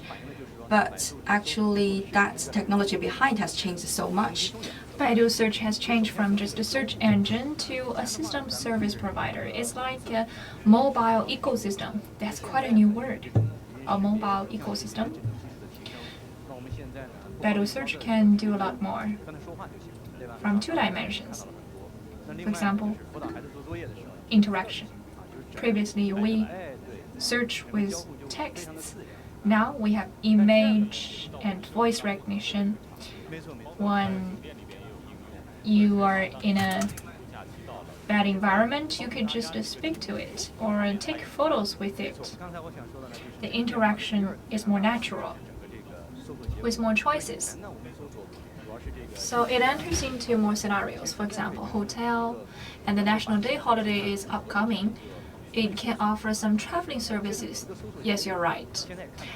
but actually that technology behind has changed so much. Baidu Search has changed from just a search engine to a system service provider. It's like a mobile ecosystem. That's quite a new word, a mobile ecosystem. Baidu Search can do a lot more from 2 dimensions. For example, interaction. Previously, we search with texts. Now we have image and voice recognition. When you are in a bad environment, you could just speak to it or take photos with it. The interaction is more natural, with more choices. So it enters into more scenarios. For example, hotel, and the National Day holiday is upcoming. It can offer some traveling services. Yes, you're right.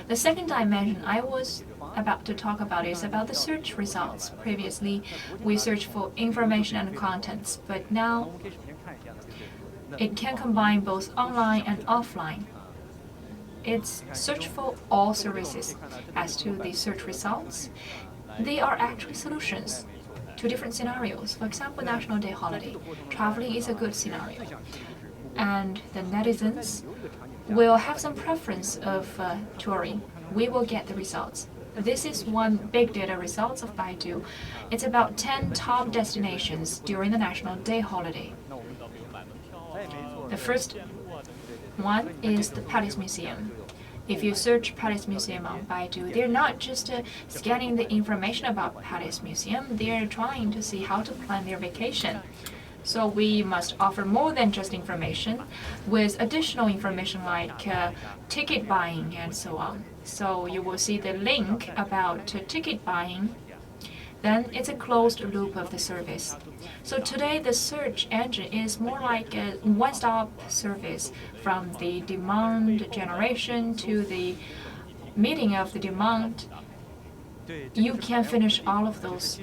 The second dimension I was about to talk about is about the search results. Previously, we searched for information and contents, but now it can combine both online and offline. It's search for all services. As to the search results, they are actually solutions to different scenarios. For example, National Day holiday. Traveling is a good scenario. And the netizens will have some preference of touring. We will get the results. This is one big data results of Baidu. It's about 10 top destinations during the National Day holiday. The first one is the Palace Museum. If you search Palace Museum on Baidu, they're not just scanning the information about Palace Museum, they're trying to see how to plan their vacation. So we must offer more than just information, with additional information like ticket buying and so on. So you will see the link about ticket buying. Then it's a closed loop of the service. So today the search engine is more like a one-stop service, from the demand generation to the meeting of the demand. You can finish all of those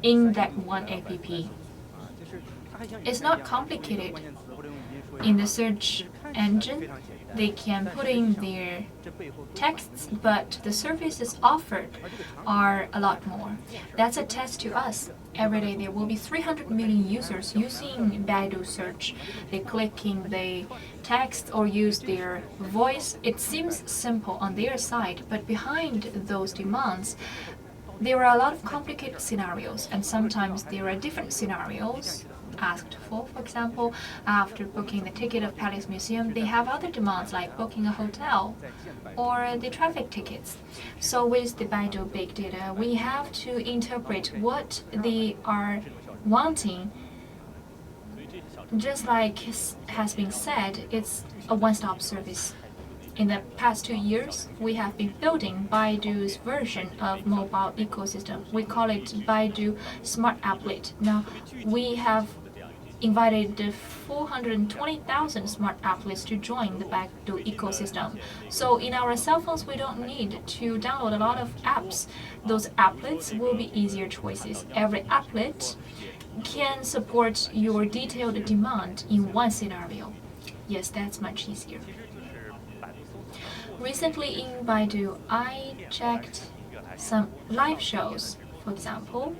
in that one app. It's not complicated. In the search engine, they can put in their texts, but the services offered are a lot more. That's a test to us. Every day there will be 300 million users using Baidu search. They click in the text or use their voice. It seems simple on their side, but behind those demands, there are a lot of complicated scenarios, and sometimes there are different scenarios asked for. For example, after booking the ticket of Palace Museum, they have other demands like booking a hotel or the traffic tickets. So with the Baidu Big Data, we have to interpret what they are wanting. Just like has been said, it's a one-stop service. In the past 2 years, we have been building Baidu's version of mobile ecosystem. We call it Baidu Smart Applet. Now, we have invited 420,000 smart applets to join the Baidu ecosystem. So in our cell phones, we don't need to download a lot of apps. Those applets will be easier choices. Every applet can support your detailed demand in one scenario. Yes, that's much easier. Recently in Baidu, I checked some live shows. For example,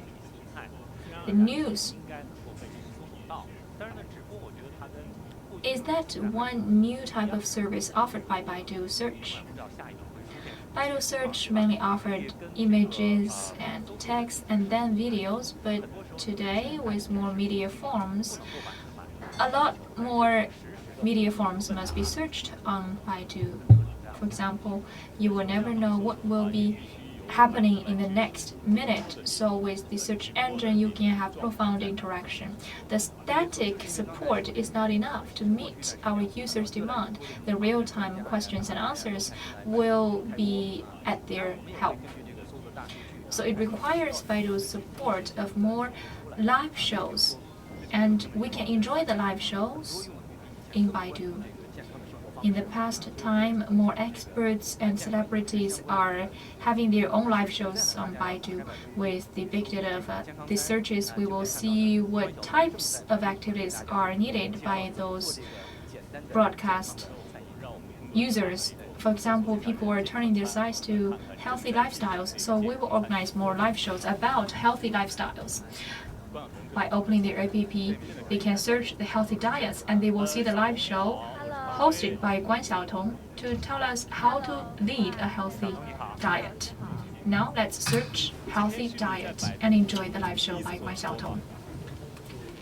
the news. Is that one new type of service offered by Baidu Search? Baidu Search mainly offered images and text and then videos, but today with more media forms, a lot more media forms must be searched on Baidu. For example, you will never know what will be happening in the next minute, so with the search engine you can have profound interaction. The static support is not enough to meet our users' demand. The real-time questions and answers will be at their help. So it requires Baidu's support of more live shows, and we can enjoy the live shows in Baidu. In the past time, more experts and celebrities are having their own live shows on Baidu. With the big data of the searches, we will see what types of activities are needed by those broadcast users. For example, people are turning their sights to healthy lifestyles, so we will organize more live shows about healthy lifestyles. By opening their app, they can search the healthy diets and they will see the live show hosted by Guan Xiaotong to tell us how to lead a healthy diet. Now let's search healthy diet and enjoy the live show by Guan Xiaotong.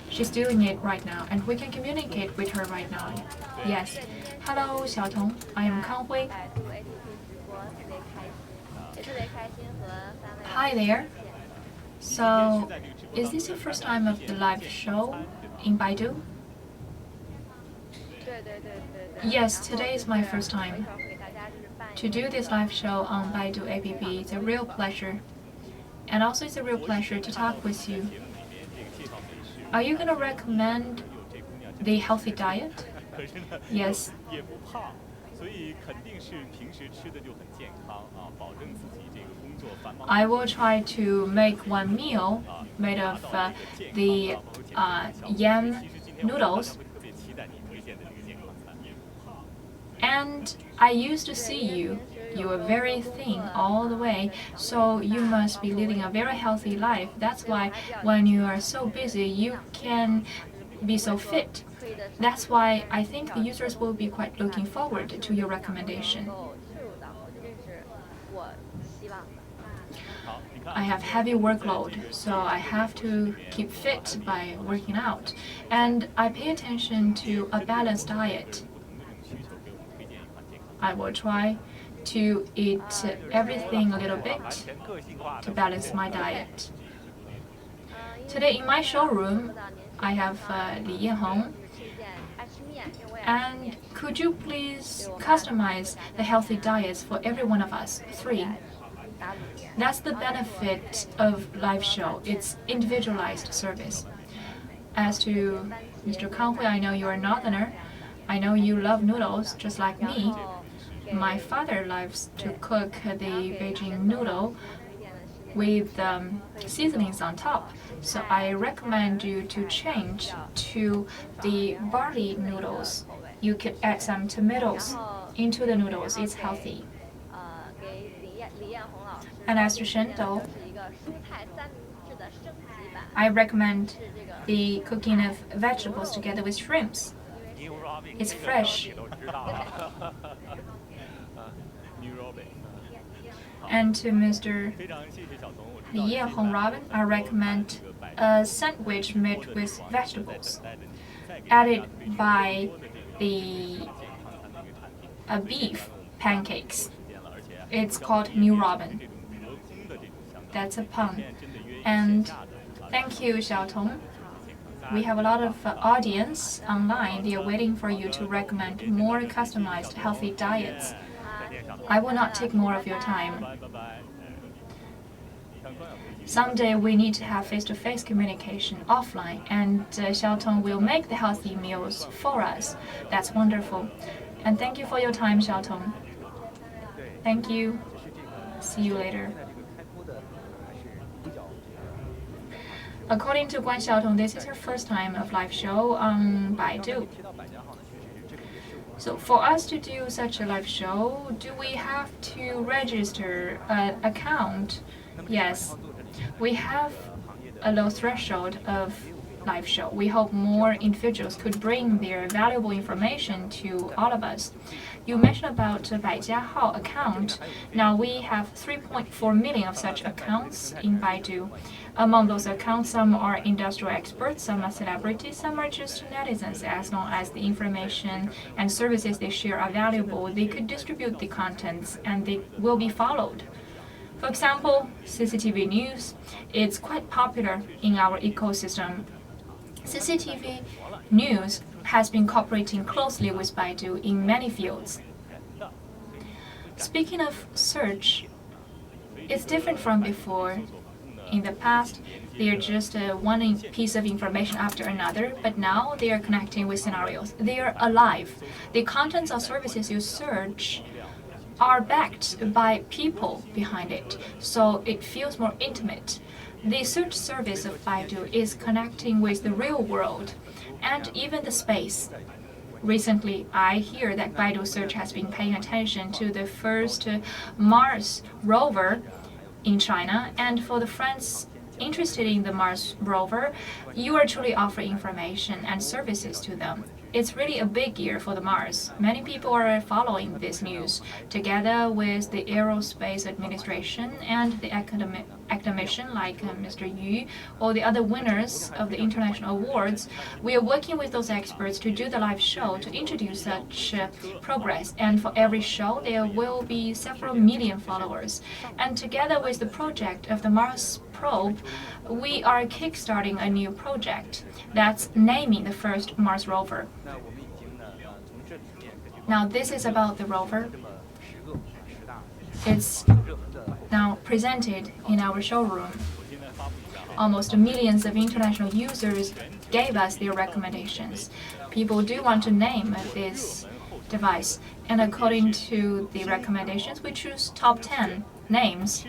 She's doing it right now and we can communicate with her right now. Yes. Hello, Xiaotong. I am Kang Hui. Hi there. So, is this your first time of the live show in Baidu? Yes, today is my first time. To do this live show on Baidu app is a real pleasure. And also it's a real pleasure to talk with you. Are you going to recommend the healthy diet? Yes. I will try to make one meal made of the yam noodles. And I used to see you. You were very thin all the way, so you must be living a very healthy life. That's why when you are so busy, you can be so fit. That's why I think the users will be quite looking forward to your recommendation. I have heavy workload, so I have to keep fit by working out. And I pay attention to a balanced diet. I will try to eat everything a little bit to balance my diet. Today in my showroom, I have Li Yanhong. And could you please customize the healthy diets for every one of us? 3. That's the benefit of live show. It's individualized service. As to Mr. Kang Hui, I know you're a northerner. I know you love noodles just like me. My father loves to cook the Beijing noodle with seasonings on top. So I recommend you to change to the barley noodles. You could add some tomatoes into the noodles. It's healthy. And as to Shendo, I recommend the cooking of vegetables together with shrimps. It's fresh. And to Mr. Li Yanhong Robin, I recommend a sandwich made with vegetables, added by the beef pancakes. It's called New Robin. That's a pun. And thank you, Xiaotong. We have a lot of audience online. They are waiting for you to recommend more customized healthy diets. I will not take more of your time. Someday we need to have face-to-face communication offline, and Xiaotong will make the healthy meals for us. That's wonderful. And thank you for your time, Xiaotong. Thank you. See you later. According to Guan Xiaotong, this is her first time of live show on Baidu. So for us to do such a live show, do we have to register an account? Yes, we have a low threshold of live show. We hope more individuals could bring their valuable information to all of us. You mentioned about Baijiahao account. Now we have 3.4 million of such accounts in Baidu. Among those accounts, some are industrial experts, some are celebrities, some are just netizens. As long as the information and services they share are valuable, they could distribute the contents and they will be followed. For example, CCTV News, it's quite popular in our ecosystem. CCTV News has been cooperating closely with Baidu in many fields. Speaking of search, it's different from before. In the past, they are just one piece of information after another, but now they are connecting with scenarios. They are alive. The contents or services you search are backed by people behind it, so it feels more intimate. The search service of Baidu is connecting with the real world and even the space. Recently, I hear that Baidu Search has been paying attention to the first Mars rover in China, and for the friends interested in the Mars rover, you actually offer information and services to them. It's really a big year for the Mars. Many people are following this news. Together with the Aerospace Administration and the academician like Mr. Yu or the other winners of the international awards, we are working with those experts to do the live show to introduce such progress. And for every show, there will be several million followers. And together with the project of the Mars probe, we are kickstarting a new project that's naming the first Mars rover. Now this is about the rover. It's now presented in our showroom. Almost millions of international users gave us their recommendations. People do want to name this device, and according to the recommendations, we choose top 10 names.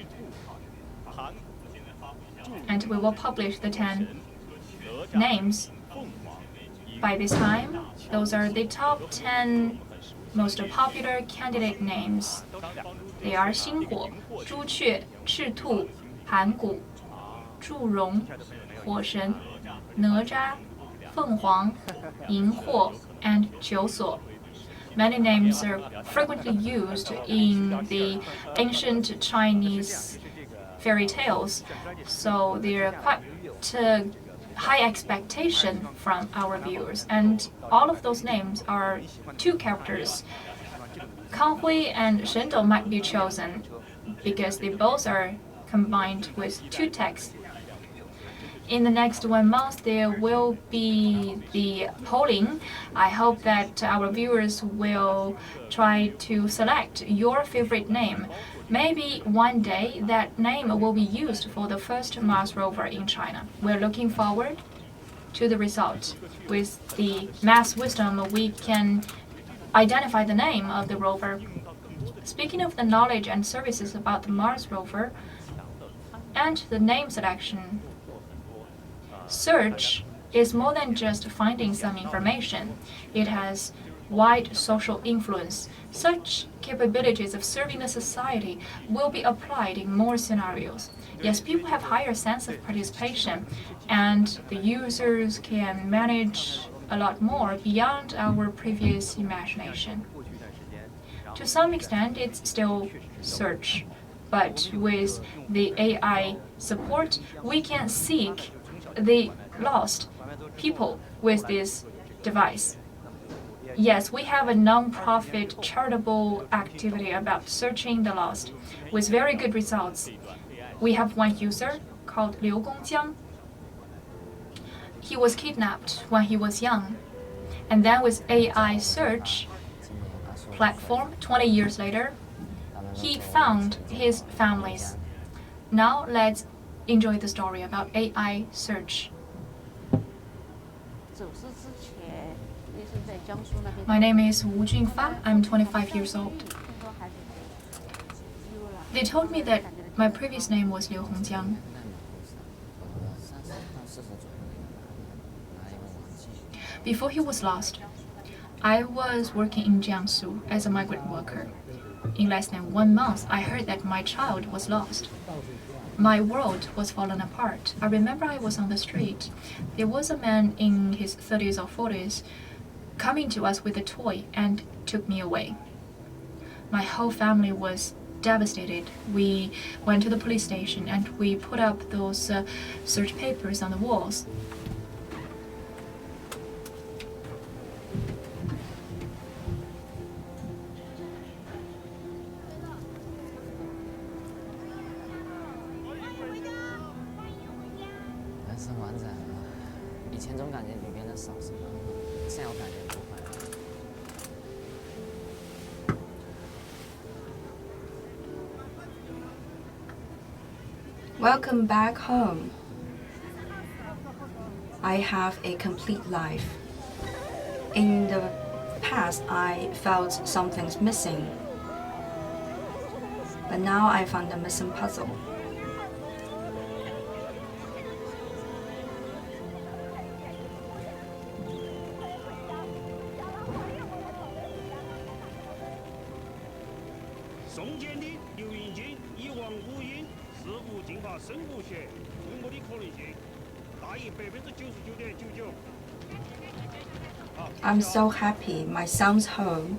And we will publish the 10 names. By this time, those are the top 10 most popular candidate names. They are 星火、朱雀、赤兔、盘古、祝融、火神、哪吒、凤凰、荧惑, and 九所. Many names are frequently used in the ancient Chinese fairy tales, so they're quite high expectation from our viewers. And all of those names are two characters. Kang Hui and Shen Dou might be chosen because they both are combined with two texts. In the next 1 month, there will be the polling. I hope that our viewers will try to select your favorite name. Maybe one day that name will be used for the first Mars rover in China. We're looking forward to the result. With the mass wisdom, we can identify the name of the rover. Speaking of the knowledge and services about the Mars rover and the name selection, search is more than just finding some information. It has wide social influence. Such capabilities of serving the society will be applied in more scenarios. Yes, people have higher sense of participation, and the users can manage a lot more beyond our previous imagination. To some extent, it's still search, but with the AI support, we can seek the lost people with this device. Yes, we have a non-profit charitable activity about searching the lost with very good results. We have one user called Liu Gongjiang. He was kidnapped when he was young, and then with AI search platform 20 years later, he found his families. Now let's enjoy the story about AI search. My name is Wu Junfa. I'm 25 years old. They told me that my previous name was Liu Hongjiang. Before he was lost, I was working in Jiangsu as a migrant worker. In less than 1 month, I heard that my child was lost. My world was falling apart. I remember I was on the street. There was a man in his 30s or 40s coming to us with a toy and took me away. My whole family was devastated. We went to the police station and we put up those search papers on the walls. Welcome back home. I have a complete life. In the past, I felt something's missing. But now I found a missing puzzle. I'm so happy my son's home.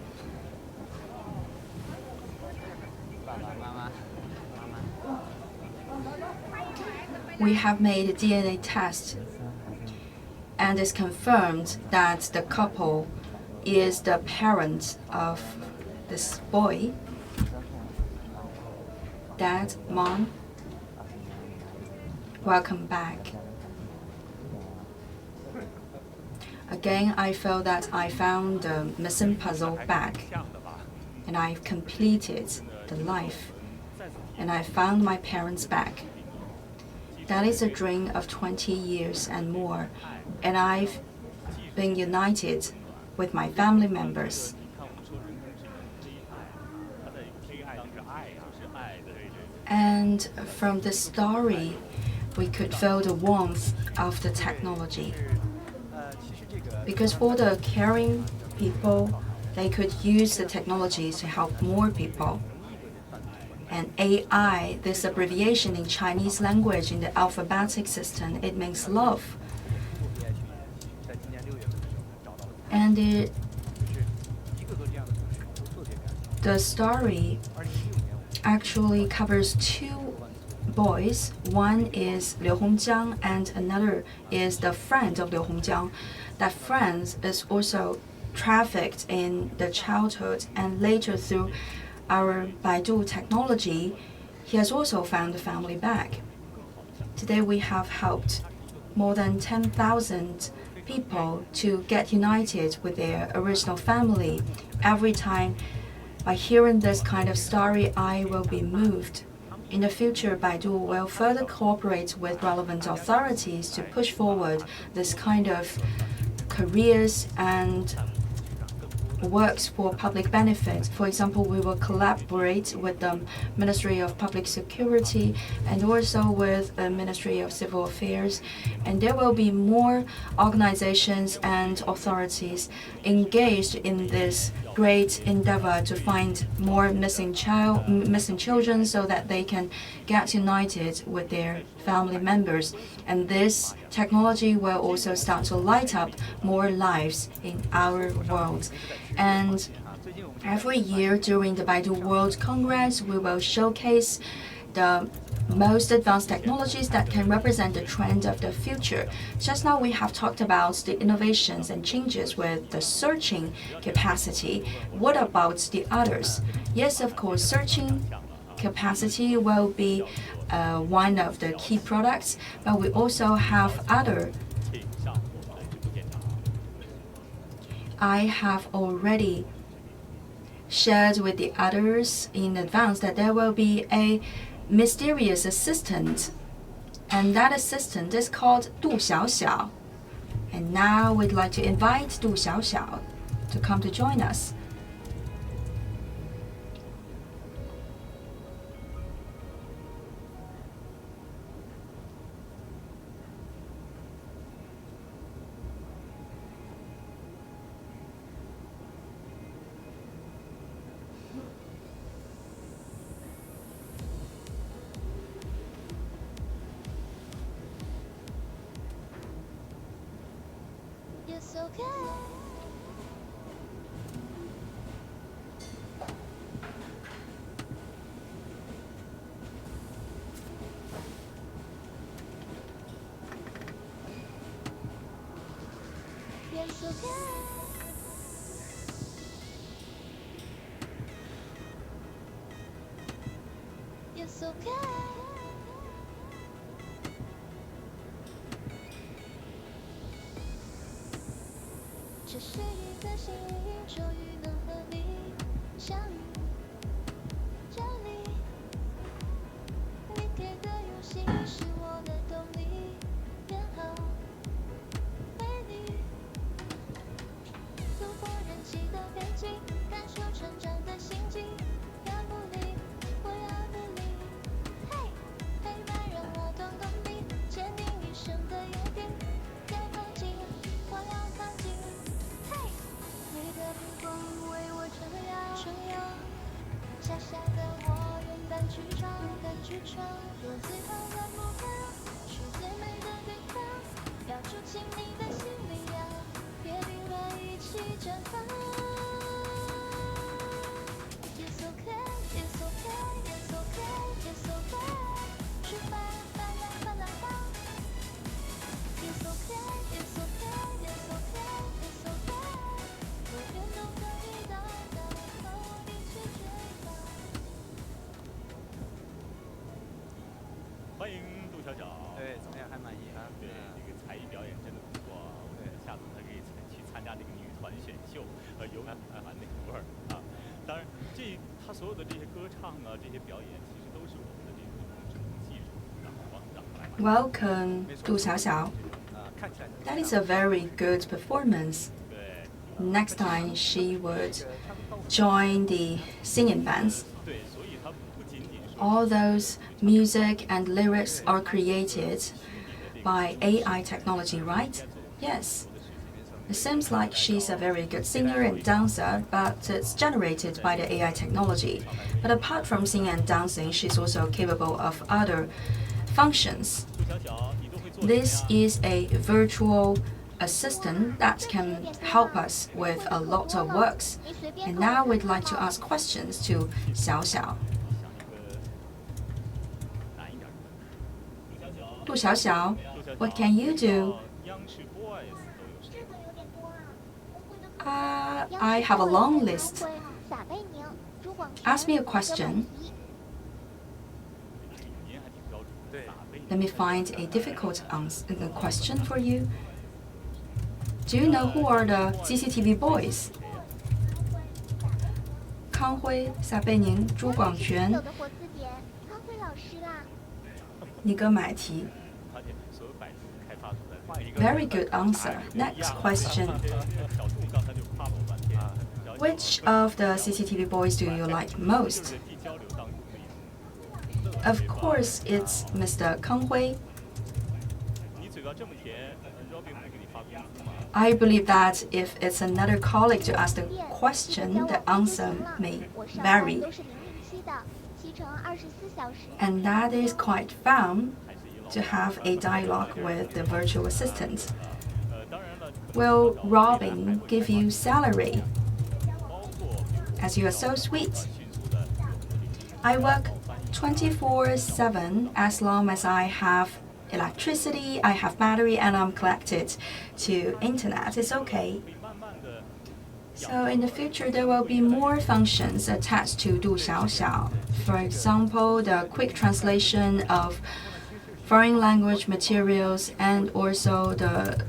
We have made a DNA test and it's confirmed that the couple is the parent of this boy. Dad, Mom, welcome back. Again, I feel that I found the missing puzzle back, and I've completed the life, and I found my parents back. That is a dream of 20 years and more, and I've been united with my family members. And from the story, we could feel the warmth of the technology. Because for the caring people, they could use the technology to help more people. And AI, this abbreviation in Chinese language in the alphabetic system, it means love. And the story actually covers two boys. One is Liu Hongjiang and another is the friend of Liu Hongjiang. That friend is also trafficked in the childhood, and later through our Baidu technology, he has also found the family back. Today we have helped more than 10,000 people to get united with their original family. Every time by hearing this kind of story, I will be moved. In the future, Baidu will further cooperate with relevant authorities to push forward this kind of careers and works for public benefit. For example, we will collaborate with the Ministry of Public Security and also with the Ministry of Civil Affairs. And there will be more organizations and authorities engaged in this great endeavor to find more missing children so that they can get united with their family members. And this technology will also start to light up more lives in our world. And every year during the Baidu World Congress, we will showcase the most advanced technologies that can represent the trend of the future. Just now we have talked about the innovations and changes with the searching capacity. What about the others? Yes, of course, searching capacity will be one of the key products, but we also have other. I have already shared with the others in advance that there will be a mysterious assistant, and that assistant is called Du Xiaoxiao. And now we'd like to invite Du Xiaoxiao to come to join us. It's okay. It's okay. It's okay. 这是一个幸运，终于能和你相遇。这里，你给的勇气是我的动力，变好为你。突破人际的边境，感受成长的心境。要努力，我要努力。嘿，陪伴让我懂懂你，坚定一生的约定。别放弃，我要靠近。嘿，你的目光为我撑腰。小小的我勇敢去闯，做最好的目标，去最美的地方。要筑起你的新力量，约定了一起绽放。It's okay, it's okay, it's okay, it's okay。出发，发亮吧。It's okay, it's okay, it's okay, it's okay。我愿都可以到达，和我一起追访。欢迎杜小小。对，怎么样？还满意啊？对，这个才艺表演真的不错。对，下次他可以去参加这个女团选秀，有那味儿啊。当然，他所有的这些歌唱啊，这些表演，其实都是我们的这种智能技术，然后来。Welcome, Du Xiaoxiao. That is a very good performance. Next time she would join the singing bands. All those music and lyrics are created by AI technology, right? Yes. It seems like she's a very good singer and dancer, but it's generated by the AI technology. But apart from singing and dancing, she's also capable of other functions. This is a virtual assistant that can help us with a lot of works. And now we'd like to ask questions to Xiao Xiao. Du Xiaoxiao, what can you do? I have a long list. Ask me a question. Let me find a difficult question for you. Do you know who are the CCTV boys? 康辉、撒贝宁、朱广权。尼格买提。Very good answer. Next question. Which of the CCTV boys do you like most? Of course, it's Mr. Kang Hui. I believe that if it's another colleague to ask the question, the answer may vary. And that is quite fun to have a dialogue with the virtual assistant. Will Robin give you salary? As you are so sweet. I work 24/7 as long as I have electricity, I have battery, and I'm connected to internet. It's okay. So in the future, there will be more functions attached to Du Xiaoxiao. For example, the quick translation of foreign language materials and also the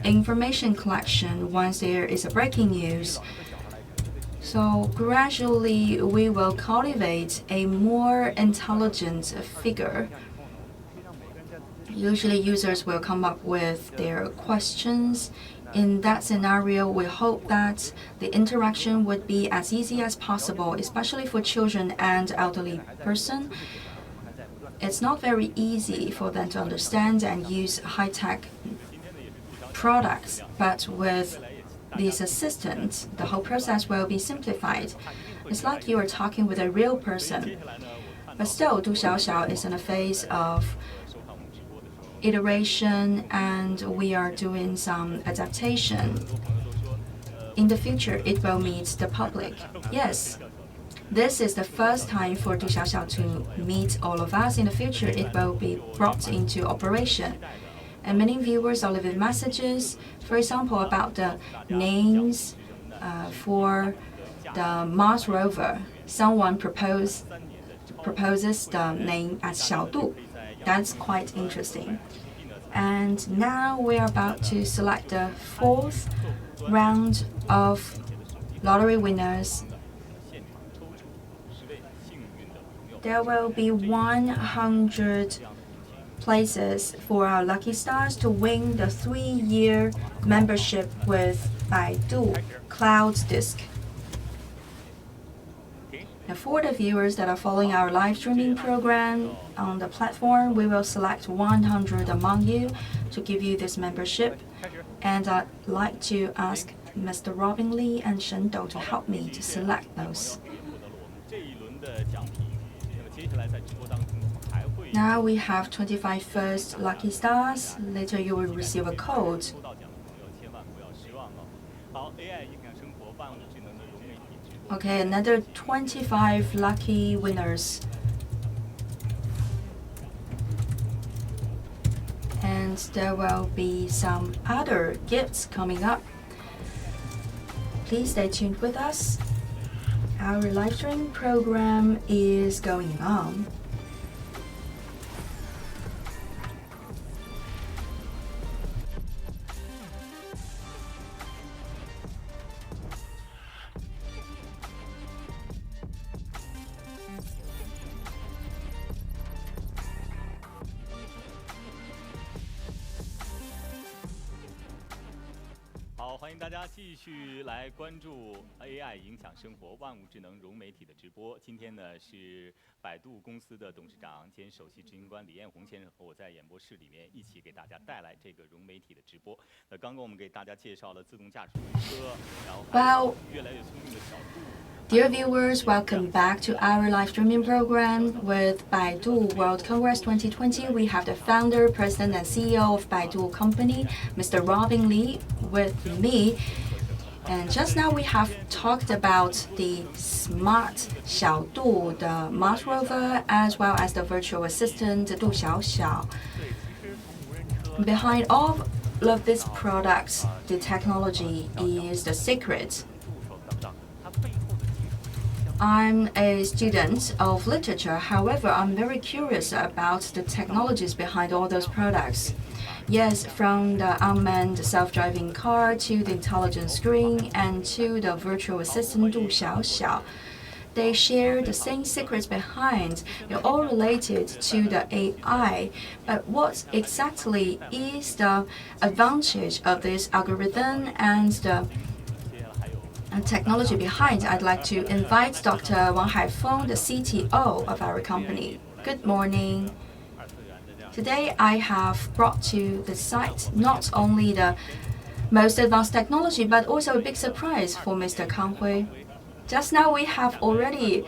information collection once there is a breaking news. So gradually, we will cultivate a more intelligent figure. Usually, users will come up with their questions. In that scenario, we hope that the interaction would be as easy as possible, especially for children and elderly person. It's not very easy for them to understand and use high-tech products, but with these assistants, the whole process will be simplified. It's like you are talking with a real person. But still, Du Xiaoxiao is in a phase of iteration and we are doing some adaptation. In the future, it will meet the public. Yes, this is the first time for Du Xiaoxiao to meet all of us. In the future, it will be brought into operation. And many viewers are leaving messages, for example, about the names for the Mars rover. Someone proposes the name as Xiaodu. That's quite interesting. And now we are about to select the fourth round of lottery winners. There will be 100 places for our lucky stars to win the 3-year membership with Baidu Cloud Disk. And for the viewers that are following our live streaming program on the platform, we will select 100 among you to give you this membership. And I'd like to ask Mr. Robin Lee and Shen Dou to help me to select those. Now we have 25 first lucky stars. Later you will receive a code. Okay, another 25 lucky winners. And there will be some other gifts coming up. Please stay tuned with us. Our live stream program is going on.欢迎大家继续来关注 AI 影响生活、万物智能融媒体的直播。今天呢是百度公司的董事长兼首席执行官李彦宏先生和我在演播室里面一起给大家带来这个融媒体的直播。那刚刚我们给大家介绍了自动驾驶车，然后还有越来越聪明的小度。Dear viewers, welcome back to our live streaming program with Baidu World Congress 2020. We have the founder, president, and CEO of Baidu Company, Mr. Robin Lee, with me. And just now we have talked about the smart Xiaodu, the Mars rover, as well as the virtual assistant Du Xiaoxiao. Behind all of these products, the technology is the secret. I'm a student of literature, however, I'm very curious about the technologies behind all those products. Yes, from the unmanned self-driving car to the intelligent screen and to the virtual assistant Du Xiaoxiao. They share the same secrets behind. They're all related to the AI. But what exactly is the advantage of this algorithm and the technology behind? I'd like to invite Dr. Wang Haifeng, the CTO of our company. Good morning. Today I have brought to the site not only the most advanced technology, but also a big surprise for Mr. Kang Hui. Just now we have already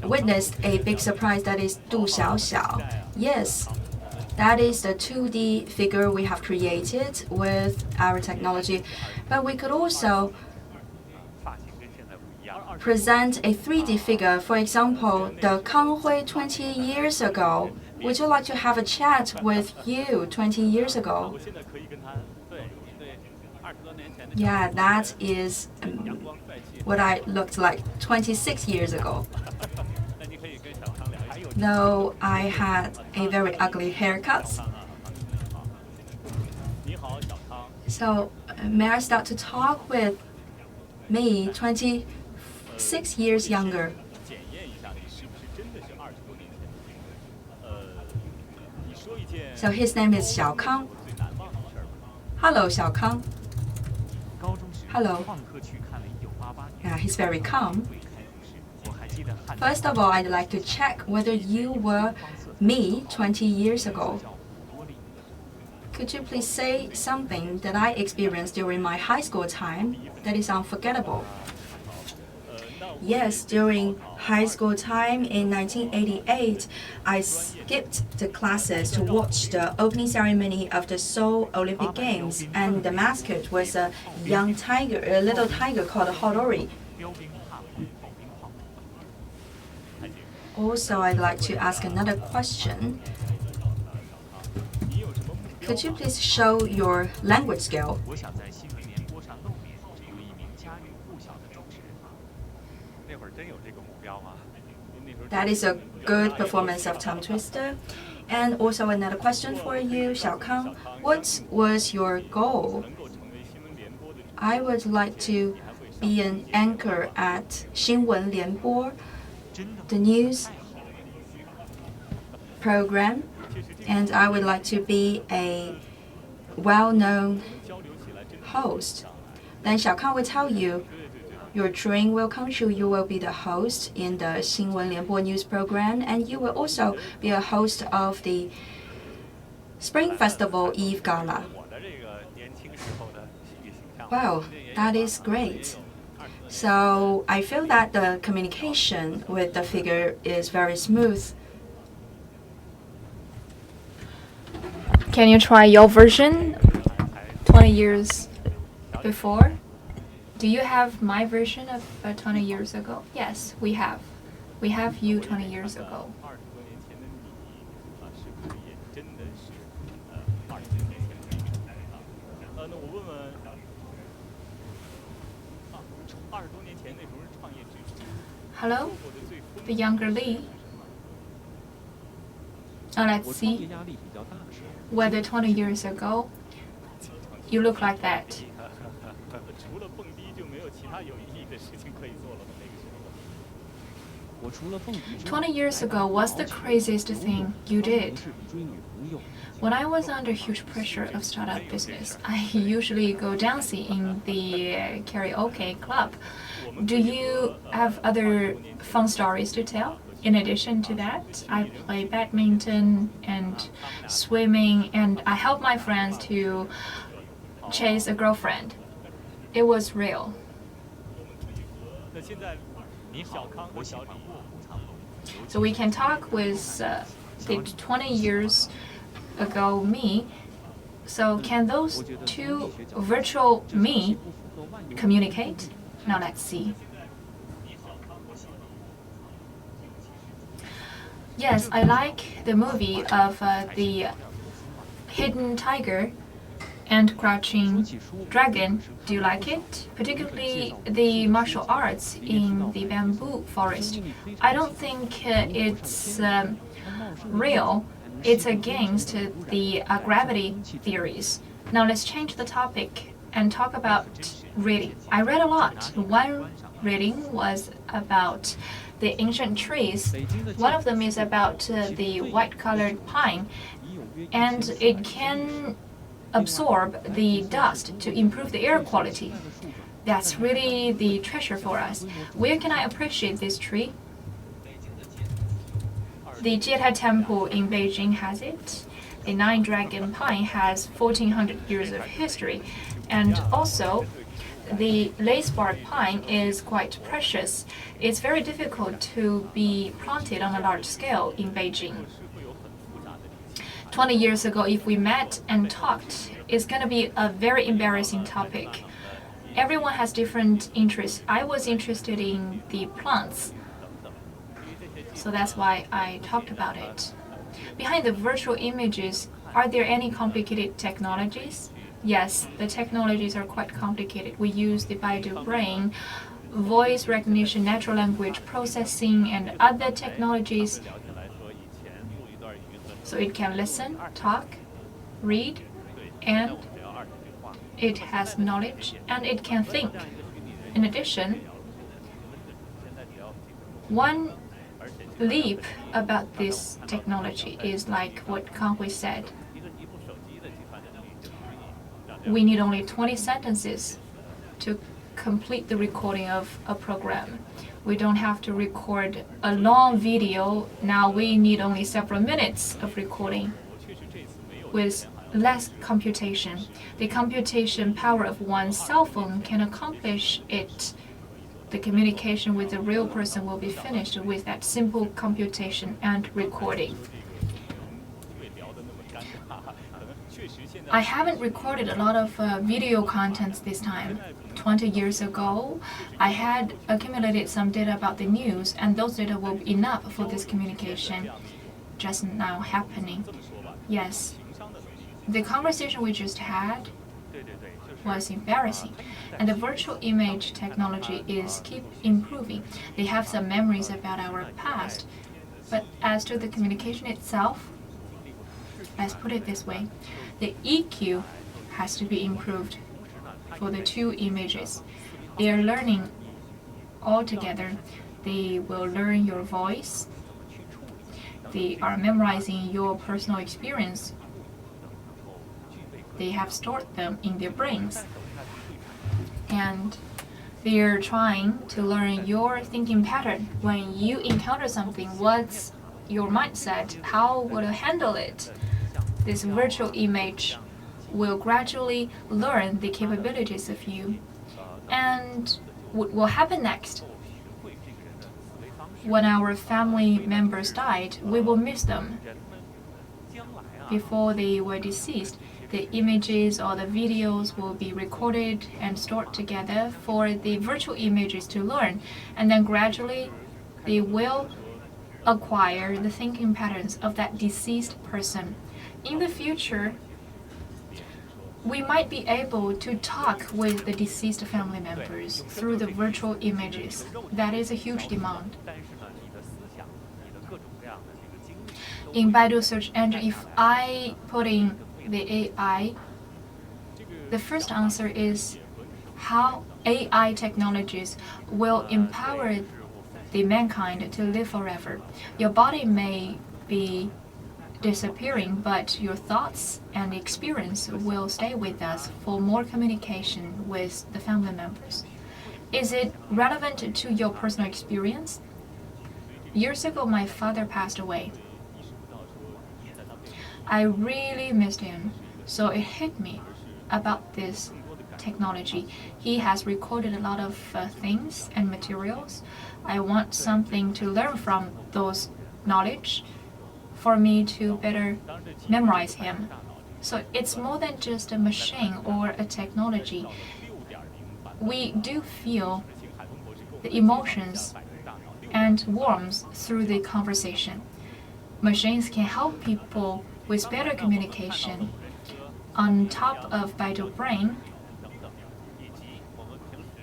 witnessed a big surprise, that is Du Xiaoxiao. Yes, that is the 2D figure we have created with our technology. But we could also present a 3D figure. For example, the Kang Hui 20 years ago. Would you like to have a chat with you 20 years ago? Yeah, that is what I looked like 26 years ago. Though I had a very ugly haircut. So, may I start to talk with me, 26 years younger? So his name is Xiao Kang. Hello, Xiao Kang. Hello. Yeah, he's very calm. First of all, I'd like to check whether you were me 20 years ago. Could you please say something that I experienced during my high school time that is unforgettable? Yes, during high school time in 1988, I skipped the classes to watch the opening ceremony of the Seoul Olympic Games, and the mascot was a young tiger, a little tiger called Hodori. Also, I'd like to ask another question. Could you please show your language skill? That is a good performance of Tongue Twister. And also another question for you, Xiaokang. What was your goal? I would like to be an anchor at 新闻联播, the news program, and I would like to be a well-known host. Then Xiaokang will tell you your dream will come true. You will be the host in the 新闻联播 news program, and you will also be a host of the Spring Festival Eve Gala. Wow, that is great. So I feel that the communication with the figure is very smooth. Can you try your version 20 years before? Do you have my version of 20 years ago? Yes, we have. We have you 20 years ago. Hello, the younger Lee. Let's see whether 20 years ago you look like that. 20 years ago, what's the craziest thing you did? When I was under huge pressure of startup business, I usually go dancing in the karaoke club. Do you have other fun stories to tell? In addition to that, I play badminton and swimming, and I help my friends to chase a girlfriend. It was real. So we can talk with the 20 years ago me. So can those two virtual me communicate? Now let's see. Yes, I like the movie of the Hidden Tiger and Crouching Dragon. Do you like it? Particularly the martial arts in the bamboo forest. I don't think it's real. It's against the gravity theories. Now let's change the topic and talk about reading. I read a lot. One reading was about the ancient trees. One of them is about the white-colored pine, and it can absorb the dust to improve the air quality. That's really the treasure for us. Where can I appreciate this tree? The Jietai Temple in Beijing has it. The Nine Dragon Pine has 1400 years of history. And also, the lacebark pine is quite precious. It's very difficult to be planted on a large scale in Beijing. 20 years ago, if we met and talked, it's going to be a very embarrassing topic. Everyone has different interests. I was interested in the plants, so that's why I talked about it. Behind the virtual images, are there any complicated technologies? Yes, the technologies are quite complicated. We use the Baidu Brain, voice recognition, natural language processing, and other technologies. So it can listen, talk, read, and it has knowledge, and it can think. In addition, one leap about this technology is like what Kang Hui said. We need only 20 sentences to complete the recording of a program. We don't have to record a long video. Now we need only several minutes of recording with less computation. The computation power of one cell phone can accomplish it the communication with the real person will be finished with that simple computation and recording. I haven't recorded a lot of video contents this time. 20 years ago, I had accumulated some data about the news, and those data will be enough for this communication just now happening. Yes, the conversation we just had was embarrassing, and the virtual image technology is keep improving. They have some memories about our past, but as to the communication itself, let's put it this way, the EQ has to be improved for the two images. They are learning all together. They will learn your voice. They are memorizing your personal experience. They have stored them in their brains. And they are trying to learn your thinking pattern. When you encounter something, what's your mindset? How will you handle it? This virtual image will gradually learn the capabilities of you. And what will happen next? When our family members died, we will miss them. Before they were deceased, the images or the videos will be recorded and stored together for the virtual images to learn. And then gradually, they will acquire the thinking patterns of that deceased person. In the future, we might be able to talk with the deceased family members through the virtual images. That is a huge demand. In Baidu search engine, if I put in the AI, the first answer is how AI technologies will empower the mankind to live forever. Your body may be disappearing, but your thoughts and experience will stay with us for more communication with the family members. Is it relevant to your personal experience? Years ago, my father passed away. I really missed him, so it hit me about this technology. He has recorded a lot of things and materials. I want something to learn from those knowledge for me to better memorize him. So it's more than just a machine or a technology. We do feel the emotions and warmth through the conversation. Machines can help people with better communication. On top of Baidu Brain,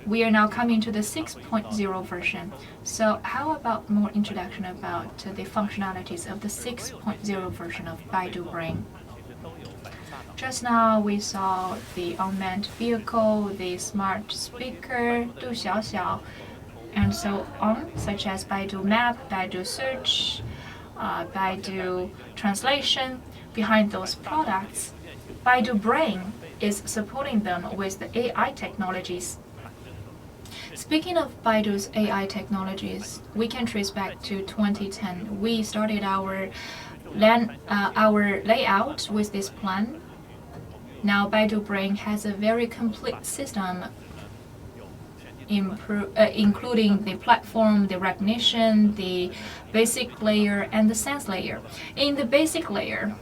we are now coming to the 6.0 version. So how about more introduction about the functionalities of the 6.0 version of Baidu Brain? Just now we saw the unmanned vehicle, the smart speaker, Du Xiaoxiao, and so on, such as Baidu Map, Baidu Search, Baidu Translation. Behind those products, Baidu Brain is supporting them with the AI technologies. Speaking of Baidu's AI technologies, we can trace back to 2010. We started our layout with this plan. Now Baidu Brain has a very complete system, including the platform, the recognition, the basic layer, and the sense layer. In the basic layer,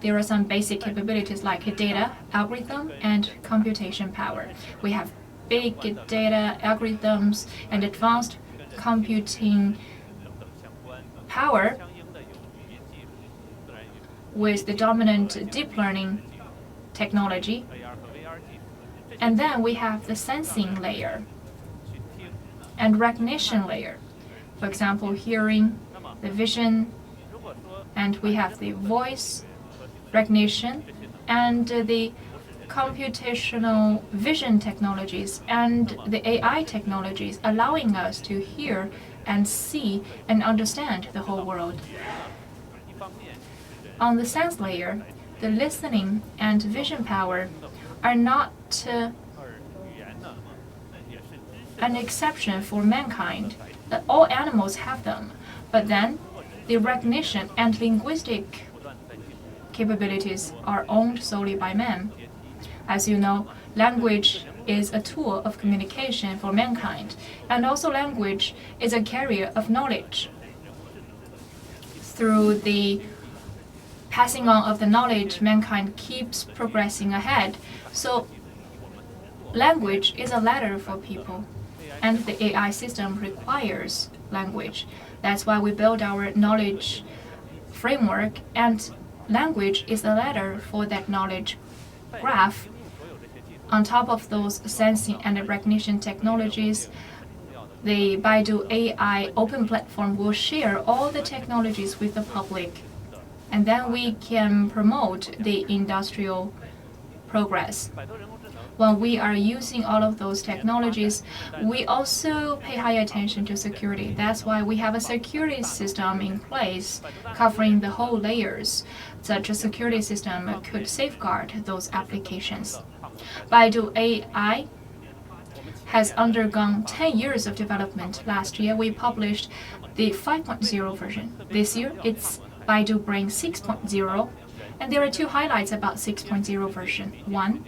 there are some basic capabilities like data, algorithm, and computation power. We have big data, algorithms, and advanced computing power with the dominant deep learning technology. And then we have the sensing layer and recognition layer. For example, hearing, the vision, and we have the voice recognition and the computational vision technologies and the AI technologies, allowing us to hear and see and understand the whole world. On the sense layer, the listening and vision power are not an exception for mankind. All animals have them, but then the recognition and linguistic capabilities are owned solely by man. As you know, language is a tool of communication for mankind, and also language is a carrier of knowledge. Through the passing on of the knowledge, mankind keeps progressing ahead. So language is a ladder for people, and the AI system requires language. That's why we build our knowledge framework, and language is a ladder for that knowledge graph. On top of those sensing and recognition technologies, the Baidu AI open platform will share all the technologies with the public, and then we can promote the industrial progress. When we are using all of those technologies, we also pay high attention to security. That's why we have a security system in place covering the whole layers. Such a security system could safeguard those applications. Baidu AI has undergone 10 years of development. Last year, we published the 5.0 version. This year, it's Baidu Brain 6.0. And there are two highlights about 6.0 version. One,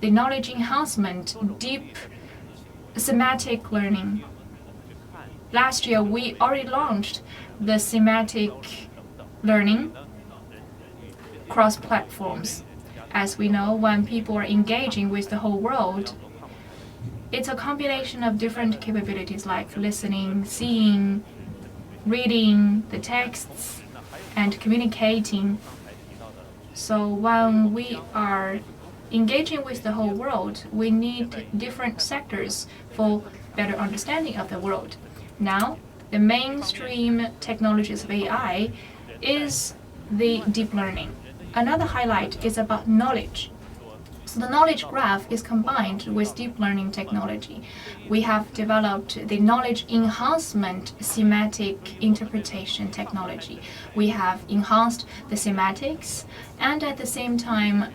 the knowledge enhancement, deep semantic learning. Last year, we already launched the semantic learning cross platforms. As we know, when people are engaging with the whole world, it's a combination of different capabilities like listening, seeing, reading the texts, and communicating. So when we are engaging with the whole world, we need different sectors for better understanding of the world. Now, the mainstream technologies of AI is the deep learning. Another highlight is about knowledge. So the knowledge graph is combined with deep learning technology. We have developed the knowledge enhancement semantic interpretation technology. We have enhanced the semantics, and at the same time,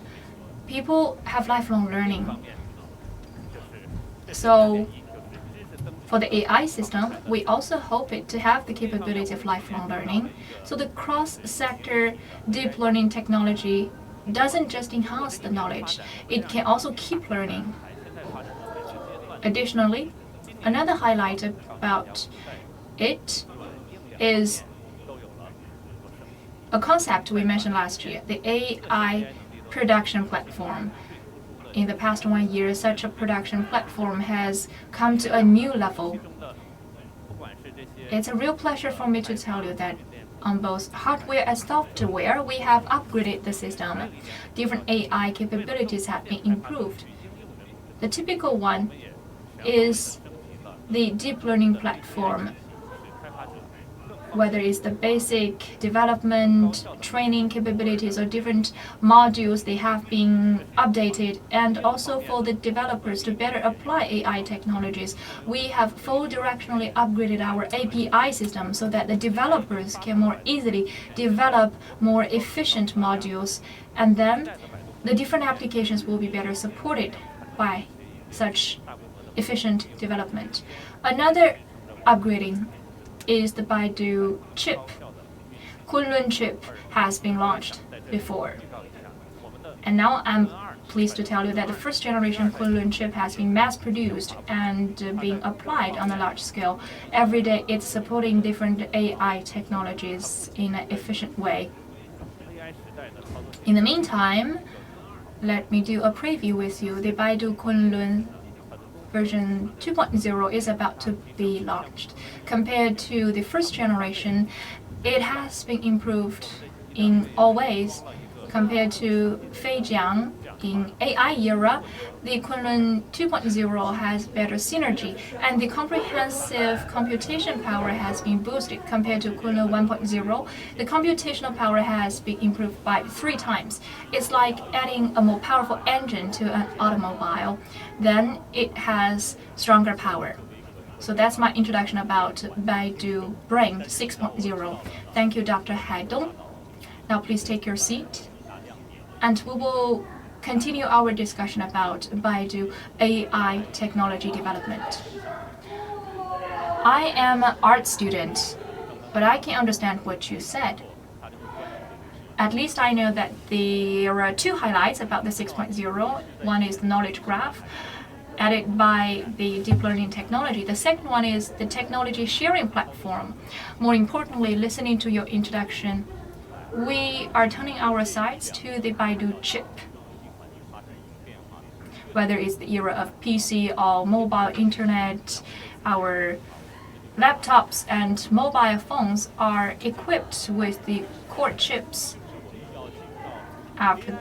people have lifelong learning. So for the AI system, we also hope it to have the capability of lifelong learning. So the cross-sector deep learning technology doesn't just enhance the knowledge, it can also keep learning. Additionally, another highlight about it is a concept we mentioned last year, the AI production platform. In the past 1 year, such a production platform has come to a new level. It's a real pleasure for me to tell you that on both hardware and software, we have upgraded the system. Different AI capabilities have been improved. The typical one is the deep learning platform. Whether it's the basic development, training capabilities, or different modules, they have been updated. And also for the developers to better apply AI technologies, we have full directionally upgraded our API system so that the developers can more easily develop more efficient modules. And then the different applications will be better supported by such efficient development. Another upgrading is the Baidu chip. Kunlun chip has been launched before. And now I'm pleased to tell you that the first generation Kunlun chip has been mass produced and being applied on a large scale. Every day it's supporting different AI technologies in an efficient way. In the meantime, let me do a preview with you. The Baidu Kunlun version 2.0 is about to be launched. Compared to the first generation, it has been improved in all ways. Compared to Feijiang in AI era, the Kunlun 2.0 has better synergy, and the comprehensive computation power has been boosted. Compared to Kunlun 1.0, the computational power has been improved by 3 times. It's like adding a more powerful engine to an automobile. Then it has stronger power. So that's my introduction about Baidu Brain 6.0. Thank you, Dr. Haidong. Now please take your seat, and we will continue our discussion about Baidu AI technology development. I am an art student, but I can understand what you said. At least I know that there are 2 highlights about the 6.0. One is the knowledge graph, added by the deep learning technology. The second one is the technology sharing platform. More importantly, listening to your introduction, we are turning our sights to the Baidu chip. Whether it's the era of PC or mobile internet, our laptops and mobile phones are equipped with the core chips. After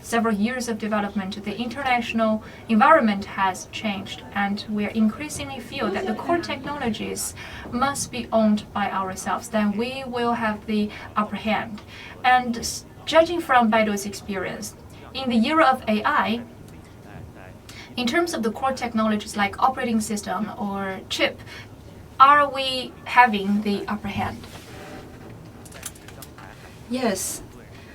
several years of development, the international environment has changed, and we increasingly feel that the core technologies must be owned by ourselves. Then we will have the upper hand. And judging from Baidu's experience, in the era of AI, in terms of the core technologies like operating system or chip, are we having the upper hand? Yes.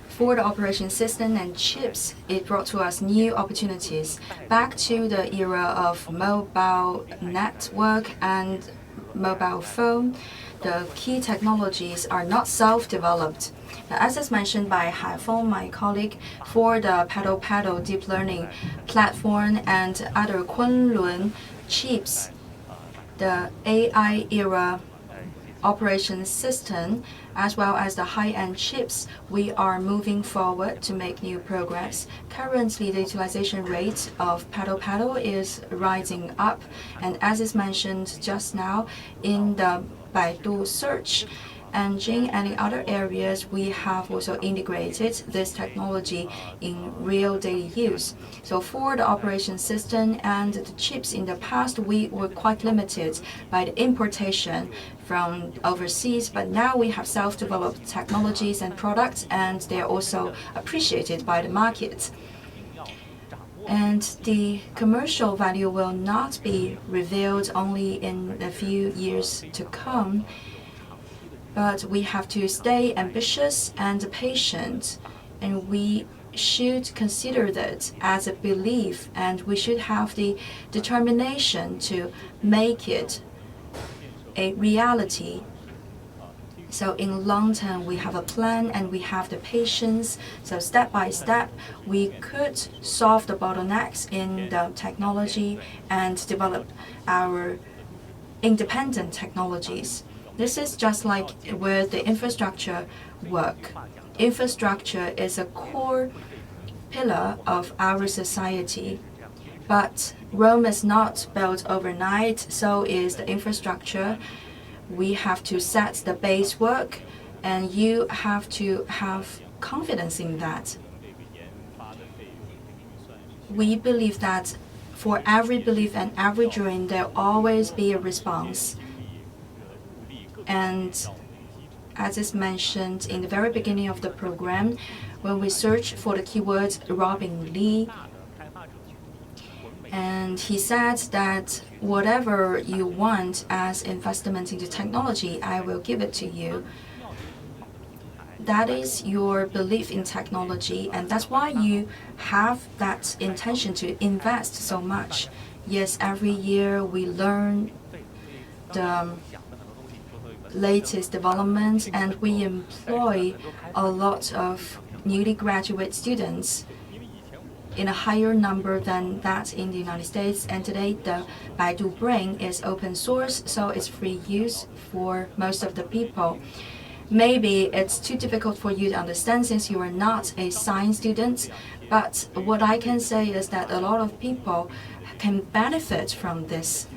For the operation system and chips, it brought to us new opportunities. Back to the era of mobile network and mobile phone, the key technologies are not self-developed. As is mentioned by Haifeng, my colleague, for the PaddlePaddle deep learning platform and other Kunlun chips, the AI era operation system, as well as the high-end chips, we are moving forward to make new progress. Currently, the utilization rate of PaddlePaddle is rising up, and as is mentioned just now, in the Baidu search engine and in other areas, we have also integrated this technology in real daily use. So for the operation system and the chips in the past, we were quite limited by the importation from overseas, but now we have self-developed technologies and products, and they are also appreciated by the market. And the commercial value will not be revealed only in a few years to come. But we have to stay ambitious and patient, and we should consider that as a belief, and we should have the determination to make it a reality. So in long term, we have a plan and we have the patience. So step by step, we could solve the bottlenecks in the technology and develop our independent technologies. This is just like with the infrastructure work. Infrastructure is a core pillar of our society. But Rome is not built overnight, so is the infrastructure. We have to set the base work, and you have to have confidence in that. We believe that for every belief and every dream, there will always be a response. And as is mentioned in the very beginning of the program, when we search for the keyword Robin Li, and he said that whatever you want as investment into technology, I will give it to you. That is your belief in technology, and that's why you have that intention to invest so much. Yes, every year we learn the latest developments, and we employ a lot of newly graduate students in a higher number than that in the United States. And today, the Baidu Brain is open source, so it's free use for most of the people. Maybe it's too difficult for you to understand since you are not a science student, but what I can say is that a lot of people can benefit from this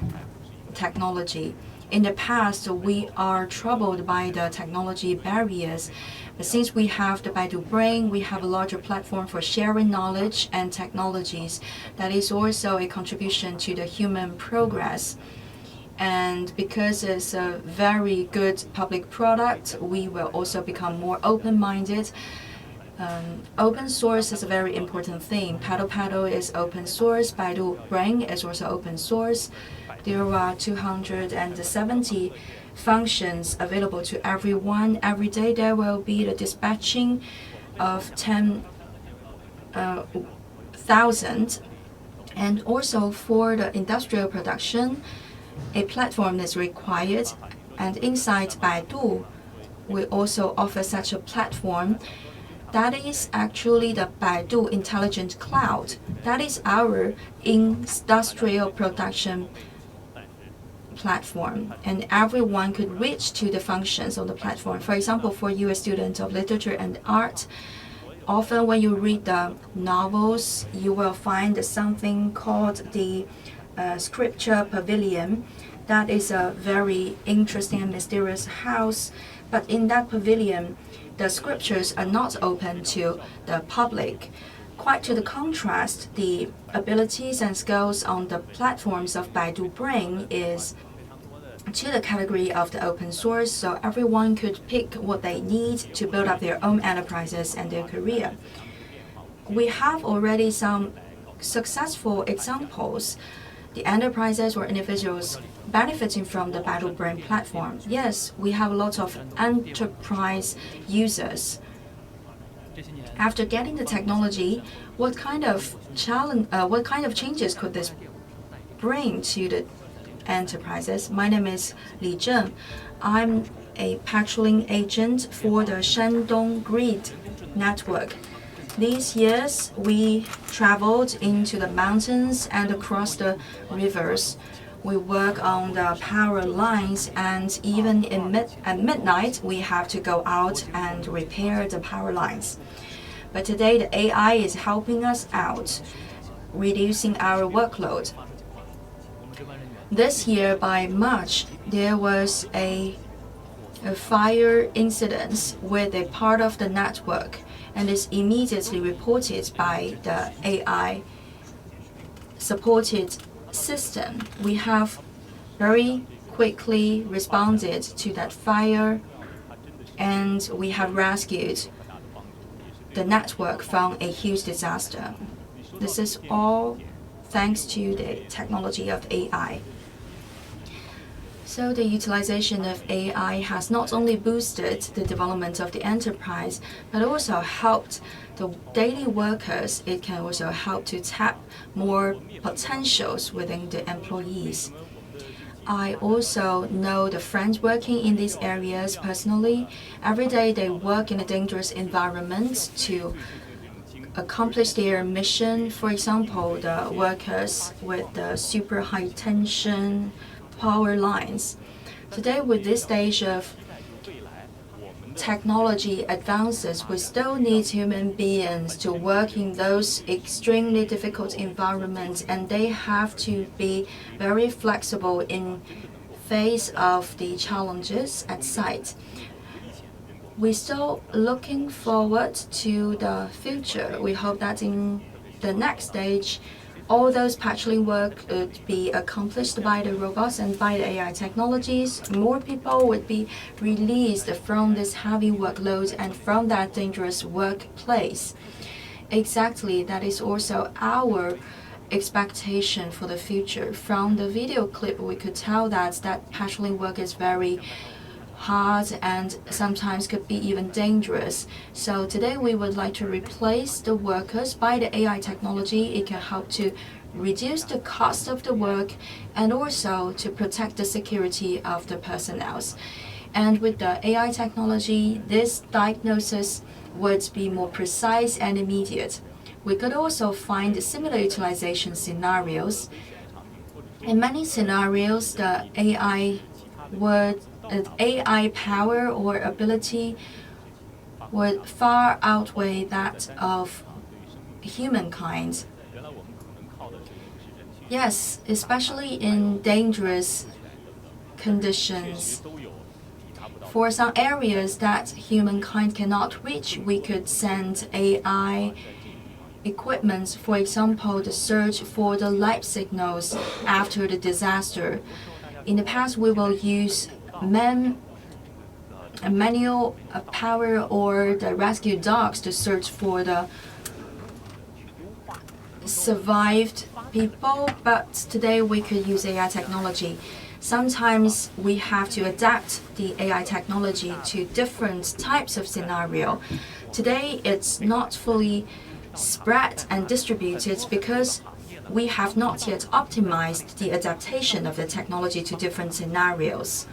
technology. In the past, we are troubled by the technology barriers. But since we have the Baidu Brain, we have a larger platform for sharing knowledge and technologies. That is also a contribution to the human progress. And because it's a very good public product, we will also become more open-minded. Open source is a very important thing. PaddlePaddle is open source. Baidu Brain is also open source. There are 270 functions available to everyone. Every day there will be the dispatching of 10,000. And also for the industrial production, a platform is required. And inside Baidu, we also offer such a platform. That is actually the Baidu Intelligent Cloud. That is our industrial production platform, and everyone could reach to the functions of the platform. For example, for you a student of literature and art, often when you read the novels, you will find something called the Scripture Pavilion. That is a very interesting and mysterious house, but in that pavilion, the scriptures are not open to the public. Quite to the contrast, the abilities and skills on the platforms of Baidu Brain is to the category of the open source, so everyone could pick what they need to build up their own enterprises and their career. We have already some successful examples, the enterprises or individuals benefiting from the Baidu Brain platform. Yes, we have lots of enterprise users. After getting the technology, what kind of changes could this bring to the enterprises? My name is Li Zheng. I'm a patrolling agent for the Shandong Grid network. These years, we traveled into the mountains and across the rivers. We work on the power lines, and even at midnight, we have to go out and repair the power lines. But today, the AI is helping us out, reducing our workload. This year, by March, there was a fire incident with a part of the network, and is immediately reported by the AI-supported system. We have very quickly responded to that fire, and we have rescued the network from a huge disaster. This is all thanks to the technology of AI. So the utilization of AI has not only boosted the development of the enterprise, but also helped the daily workers. It can also help to tap more potentials within the employees. I also know the friends working in these areas personally. Every day they work in a dangerous environment to accomplish their mission. For example, the workers with the super high tension power lines. Today, with this stage of technology advances, we still need human beings to work in those extremely difficult environments, and they have to be very flexible in face of the challenges at site. We're still looking forward to the future. We hope that in the next stage, all those patrolling work would be accomplished by the robots and by the AI technologies. More people would be released from this heavy workload and from that dangerous workplace. Exactly, that is also our expectation for the future. From the video clip, we could tell that patrolling work is very hard and sometimes could be even dangerous. So today we would like to replace the workers by the AI technology. It can help to reduce the cost of the work and also to protect the security of the personnel. And with the AI technology, this diagnosis would be more precise and immediate. We could also find similar utilization scenarios. In many scenarios, the AI power or ability would far outweigh that of humankind. Yes, especially in dangerous conditions. For some areas that humankind cannot reach, we could send AI equipment, for example, the search for the life signals after the disaster. In the past, we will use manual power or the rescue dogs to search for the survived people, but today we could use AI technology. Sometimes we have to adapt the AI technology to different types of scenario. Today, it's not fully spread and distributed because we have not yet optimized the adaptation of the technology to different scenarios.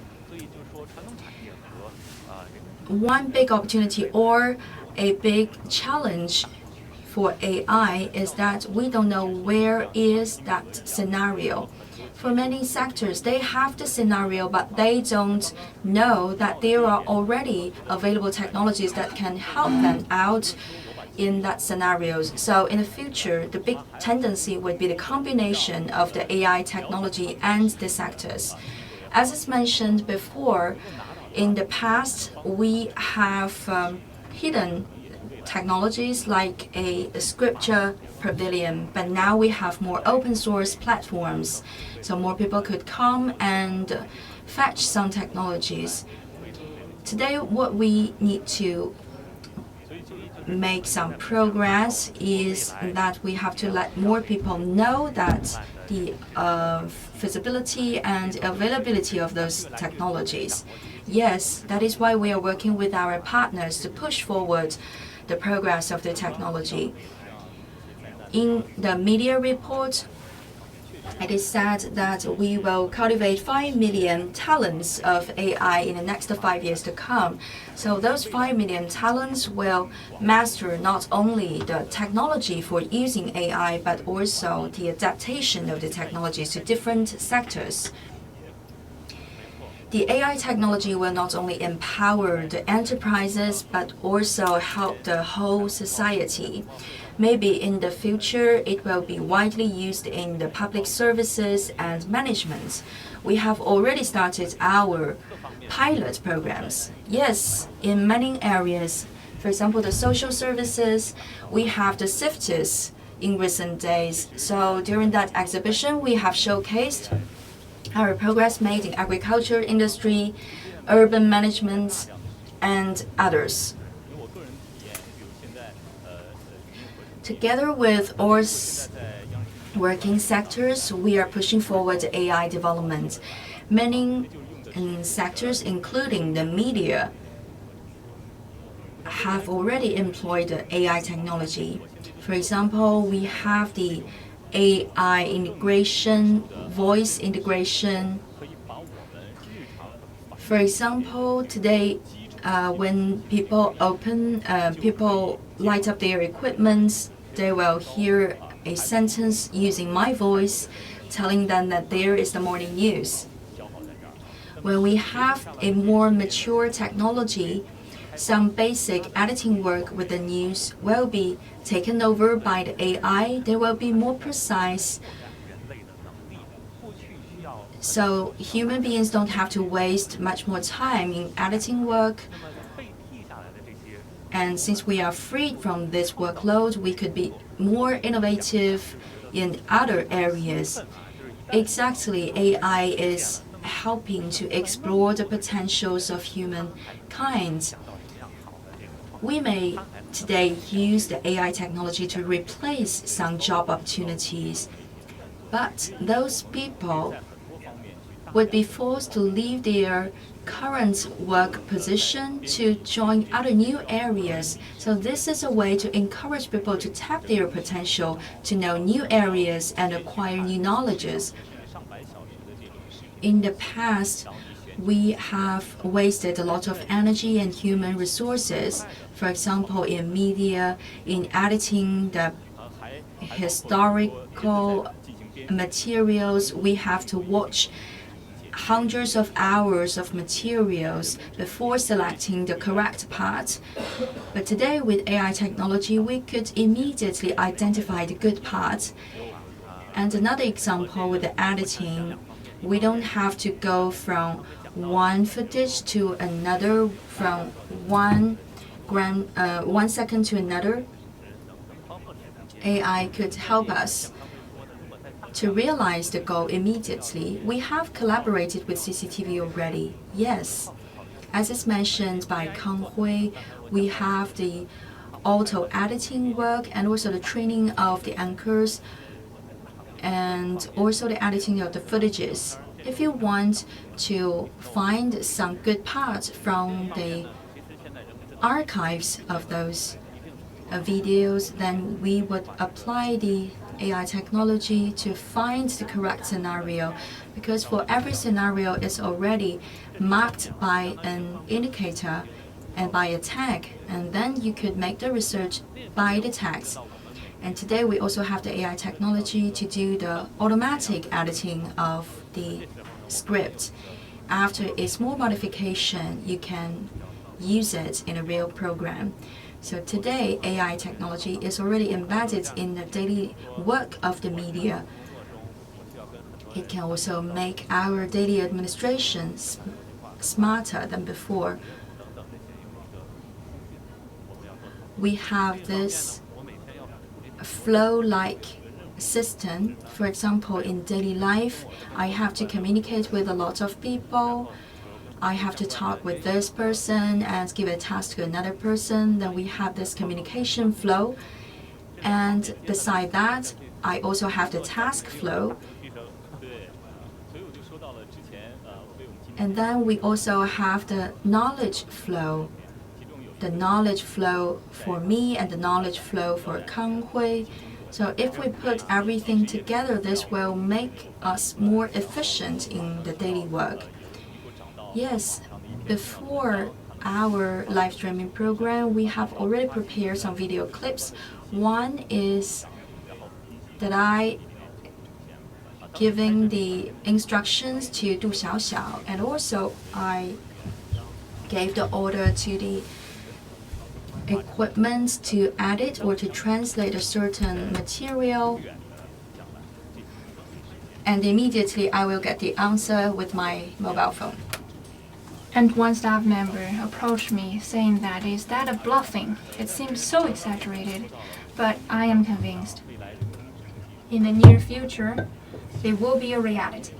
One big opportunity or a big challenge for AI is that we don't know where is that scenario. For many sectors, they have the scenario, but they don't know that there are already available technologies that can help them out in that scenarios. So in the future, the big tendency would be the combination of the AI technology and the sectors. As is mentioned before, in the past, we have hidden technologies like a scripture pavilion, but now we have more open source platforms, so more people could come and fetch some technologies. Today, what we need to make some progress is that we have to let more people know that the feasibility and availability of those technologies. Yes, that is why we are working with our partners to push forward the progress of the technology. In the media report, it is said that we will cultivate 5 million talents of AI in the next 5 years to come. So those 5 million talents will master not only the technology for using AI, but also the adaptation of the technologies to different sectors. The AI technology will not only empower the enterprises, but also help the whole society. Maybe in the future, it will be widely used in the public services and management. We have already started our pilot programs. Yes, in many areas. For example, the social services, we have the CIFTIS in recent days. So during that exhibition, we have showcased our progress made in agriculture industry, urban management, and others. Together with all working sectors, we are pushing forward AI development. Many sectors, including the media, have already employed the AI technology. For example, we have the AI integration, voice integration. For example, today, when people light up their equipment, they will hear a sentence using my voice telling them that there is the morning news. When we have a more mature technology, some basic editing work with the news will be taken over by the AI. They will be more precise. So human beings don't have to waste much more time in editing work. And since we are freed from this workload, we could be more innovative in other areas. Exactly, AI is helping to explore the potentials of humankind. We may today use the AI technology to replace some job opportunities, but those people would be forced to leave their current work position to join other new areas. So this is a way to encourage people to tap their potential, to know new areas and acquire new knowledges. In the past, we have wasted a lot of energy and human resources. For example, in media, in editing the historical materials, we have to watch hundreds of hours of materials before selecting the correct part. But today, with AI technology, we could immediately identify the good part. And another example with the editing, we don't have to go from one footage to another, from one second to another. AI could help us to realize the goal immediately. We have collaborated with CCTV already. Yes, as is mentioned by Kang Hui, we have the auto editing work and also the training of the anchors and also the editing of the footages. If you want to find some good parts from the archives of those videos, then we would apply the AI technology to find the correct scenario, because for every scenario it's already marked by an indicator. and by a tag, and then you could make the research by the tags. And today we also have the AI technology to do the automatic editing of the script. After a small modification, you can use it in a real program. So today, AI technology is already embedded in the daily work of the media. It can also make our daily administration smarter than before. We have this flow-like system. For example, in daily life, I have to communicate with a lot of people. I have to talk with this person and give a task to another person. Then we have this communication flow. And beside that, I also have the task flow. And then we also have the knowledge flow. The knowledge flow for me and the knowledge flow for Kang Hui. So if we put everything together, this will make us more efficient in the daily work. Yes, before our live streaming program, we have already prepared some video clips. One is that I giving the instructions to Du Xiaoxiao, and also I gave the order to the equipment to edit or to translate a certain material, and immediately I will get the answer with my mobile phone. And one staff member approached me saying that is that a bluffing? It seems so exaggerated, but I am convinced. In the near future, there will be a reality.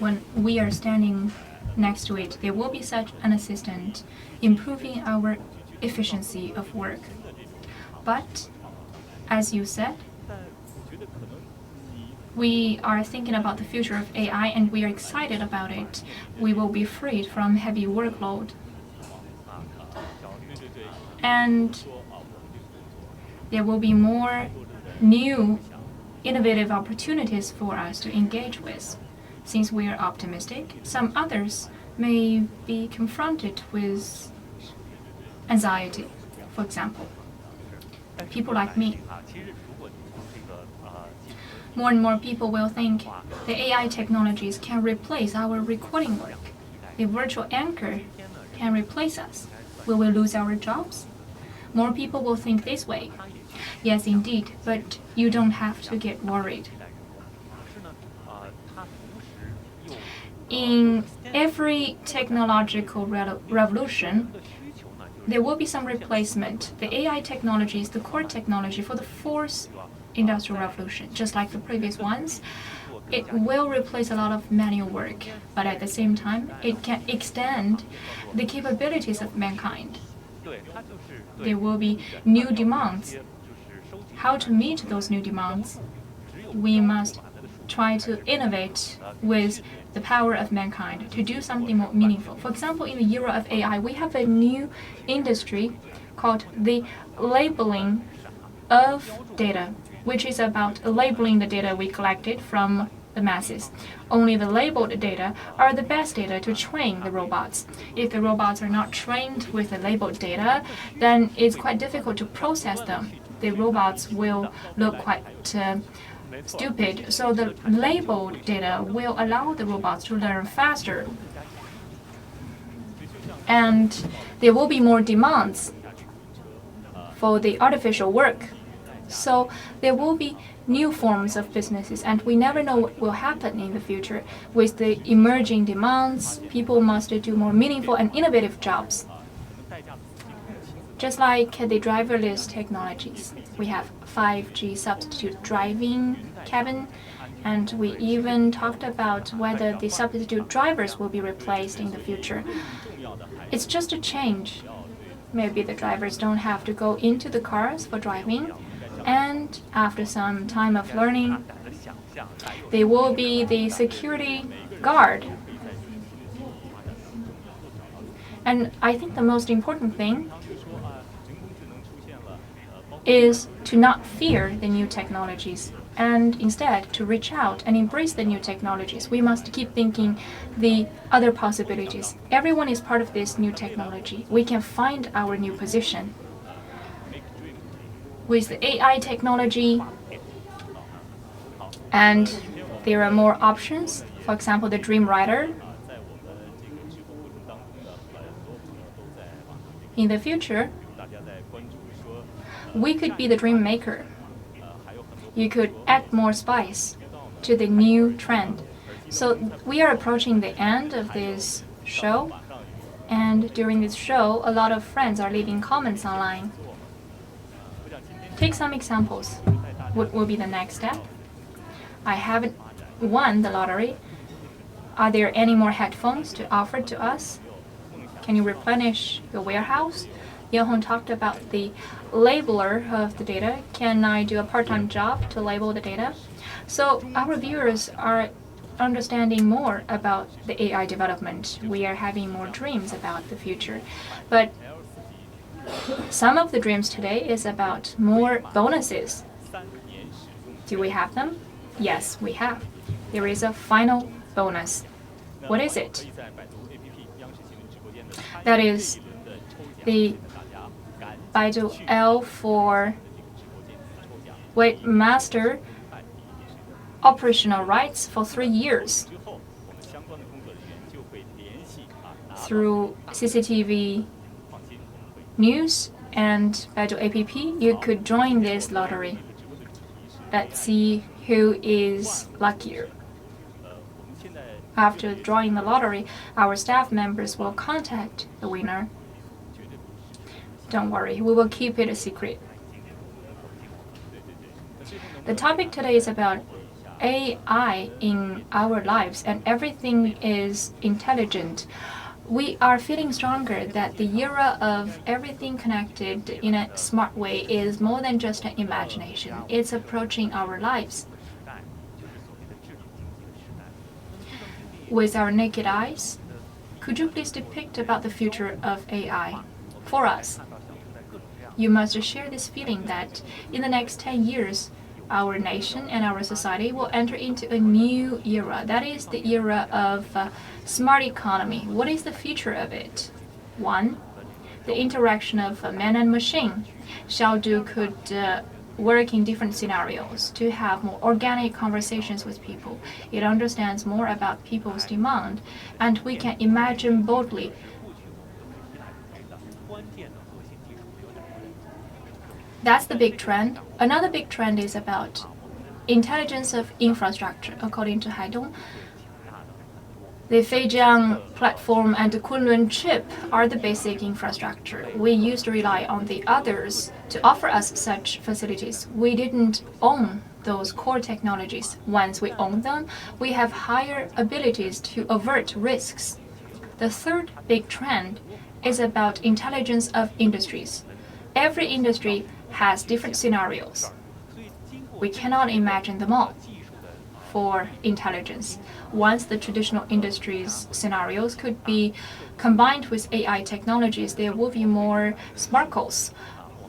When we are standing next to it, there will be such an assistant improving our efficiency of work. But, as you said, we are thinking about the future of AI and we are excited about it. We will be freed from heavy workload. And there will be more new innovative opportunities for us to engage with. Since we are optimistic, some others may be confronted with anxiety, for example. People like me. More and more people will think the AI technologies can replace our recording work. The virtual anchor can replace us. Will we lose our jobs? More people will think this way. Yes, indeed, but you don't have to get worried. In every technological revolution, there will be some replacement. The AI technology is the core technology for the fourth industrial revolution, just like the previous ones. It will replace a lot of manual work, but at the same time, it can extend the capabilities of mankind. There will be new demands. How to meet those new demands? We must try to innovate with the power of mankind to do something more meaningful. For example, in the era of AI, we have a new industry called the labeling of data, which is about labeling the data we collected from the masses. Only the labeled data are the best data to train the robots. If the robots are not trained with the labeled data, then it's quite difficult to process them. The robots will look quite stupid. So the labeled data will allow the robots to learn faster. And there will be more demands for the artificial work. So there will be new forms of businesses, and we never know what will happen in the future. With the emerging demands, people must do more meaningful and innovative jobs. Just like the driverless technologies, we have 5G substitute driving cabin, and we even talked about whether the substitute drivers will be replaced in the future. It's just a change. Maybe the drivers don't have to go into the cars for driving, and after some time of learning, they will be the security guard. And I think the most important thing is to not fear the new technologies. and instead to reach out and embrace the new technologies. We must keep thinking the other possibilities. Everyone is part of this new technology. We can find our new position. With the AI technology, and there are more options. For example, the Dream Writer. In the future, we could be the dream maker. You could add more spice to the new trend. So we are approaching the end of this show, and during this show, a lot of friends are leaving comments online. Take some examples. What will be the next step? I haven't won the lottery. Are there any more headphones to offer to us? Can you replenish your warehouse? Yan Hong talked about the labeler of the data. Can I do a part-time job to label the data? So our viewers are understanding more about the AI development. We are having more dreams about the future. But some of the dreams today is about more bonuses. Do we have them? Yes, we have. There is a final bonus. What is it? That is the Baidu L4 Webmaster operational rights for 3 years. Through CCTV News and Baidu app, you could join this lottery. Let's see who is luckier. After drawing the lottery, our staff members will contact the winner. Don't worry, we will keep it a secret. The topic today is about AI in our lives, and everything is intelligent. We are feeling stronger that the era of everything connected in a smart way is more than just an imagination. It's approaching our lives. With our naked eyes, could you please depict about the future of AI for us? You must share this feeling that in the next 10 years, our nation and our society will enter into a new era. That is the era of smart economy. What is the future of it? 1. The interaction of man and machine. Xiaodu could work in different scenarios to have more organic conversations with people. It understands more about people's demand, and we can imagine boldly. That's the big trend. Another big trend is about intelligence of infrastructure. According to Haidong, the Feijiang platform and the Kunlun chip are the basic infrastructure. We used to rely on the others to offer us such facilities. We didn't own those core technologies. Once we own them, we have higher abilities to avert risks. The third big trend is about intelligence of industries. Every industry has different scenarios. We cannot imagine them all for intelligence. Once the traditional industries scenarios could be combined with AI technologies, there will be more sparkles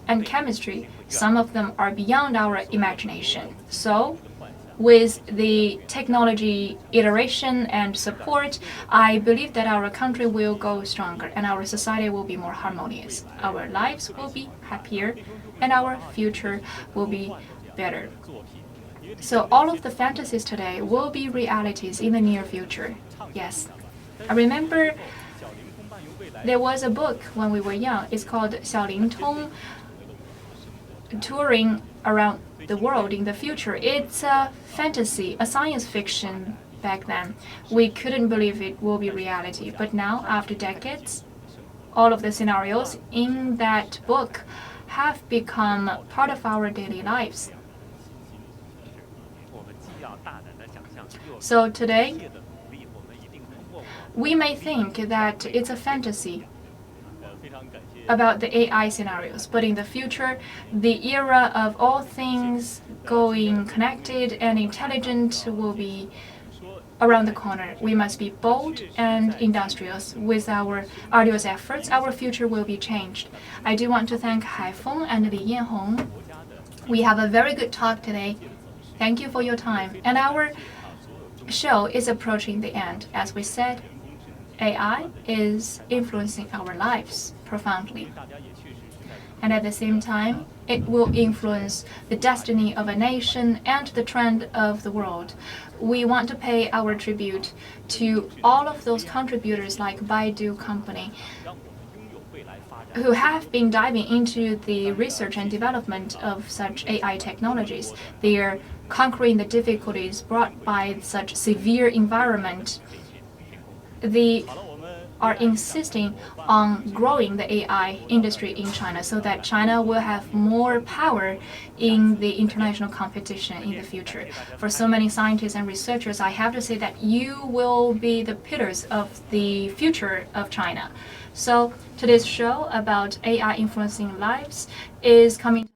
and chemistry. Some of them are beyond our imagination. So, with the technology iteration and support, I believe that our country will go stronger and our society will be more harmonious. Our lives will be happier and our future will be better. So all of the fantasies today will be realities in the near future. Yes. I remember there was a book when we were young. It's called Xiaoling Tong, touring around the world in the future. It's a fantasy, a science fiction back then. We couldn't believe it will be reality. But now, after decades, all of the scenarios in that book have become part of our daily lives. So today, we may think that it's a fantasy about the AI scenarios, but in the future, the era of all things going connected and intelligent will be around the corner. We must be bold and industrious. With our arduous efforts, our future will be changed. I do want to thank Haifeng and Li Yanhong. We have a very good talk today. Thank you for your time. And our show is approaching the end. As we said, AI is influencing our lives profoundly. And at the same time, it will influence the destiny of a nation and the trend of the world. We want to pay our tribute to all of those contributors like Baidu company who have been diving into the research and development of such AI technologies. They are conquering the difficulties brought by such severe environment. They are insisting on growing the AI industry in China so that China will have more power in the international competition in the future. For so many scientists and researchers, I have to say that you will be the pillars of the future of China. So today's show about AI influencing lives is coming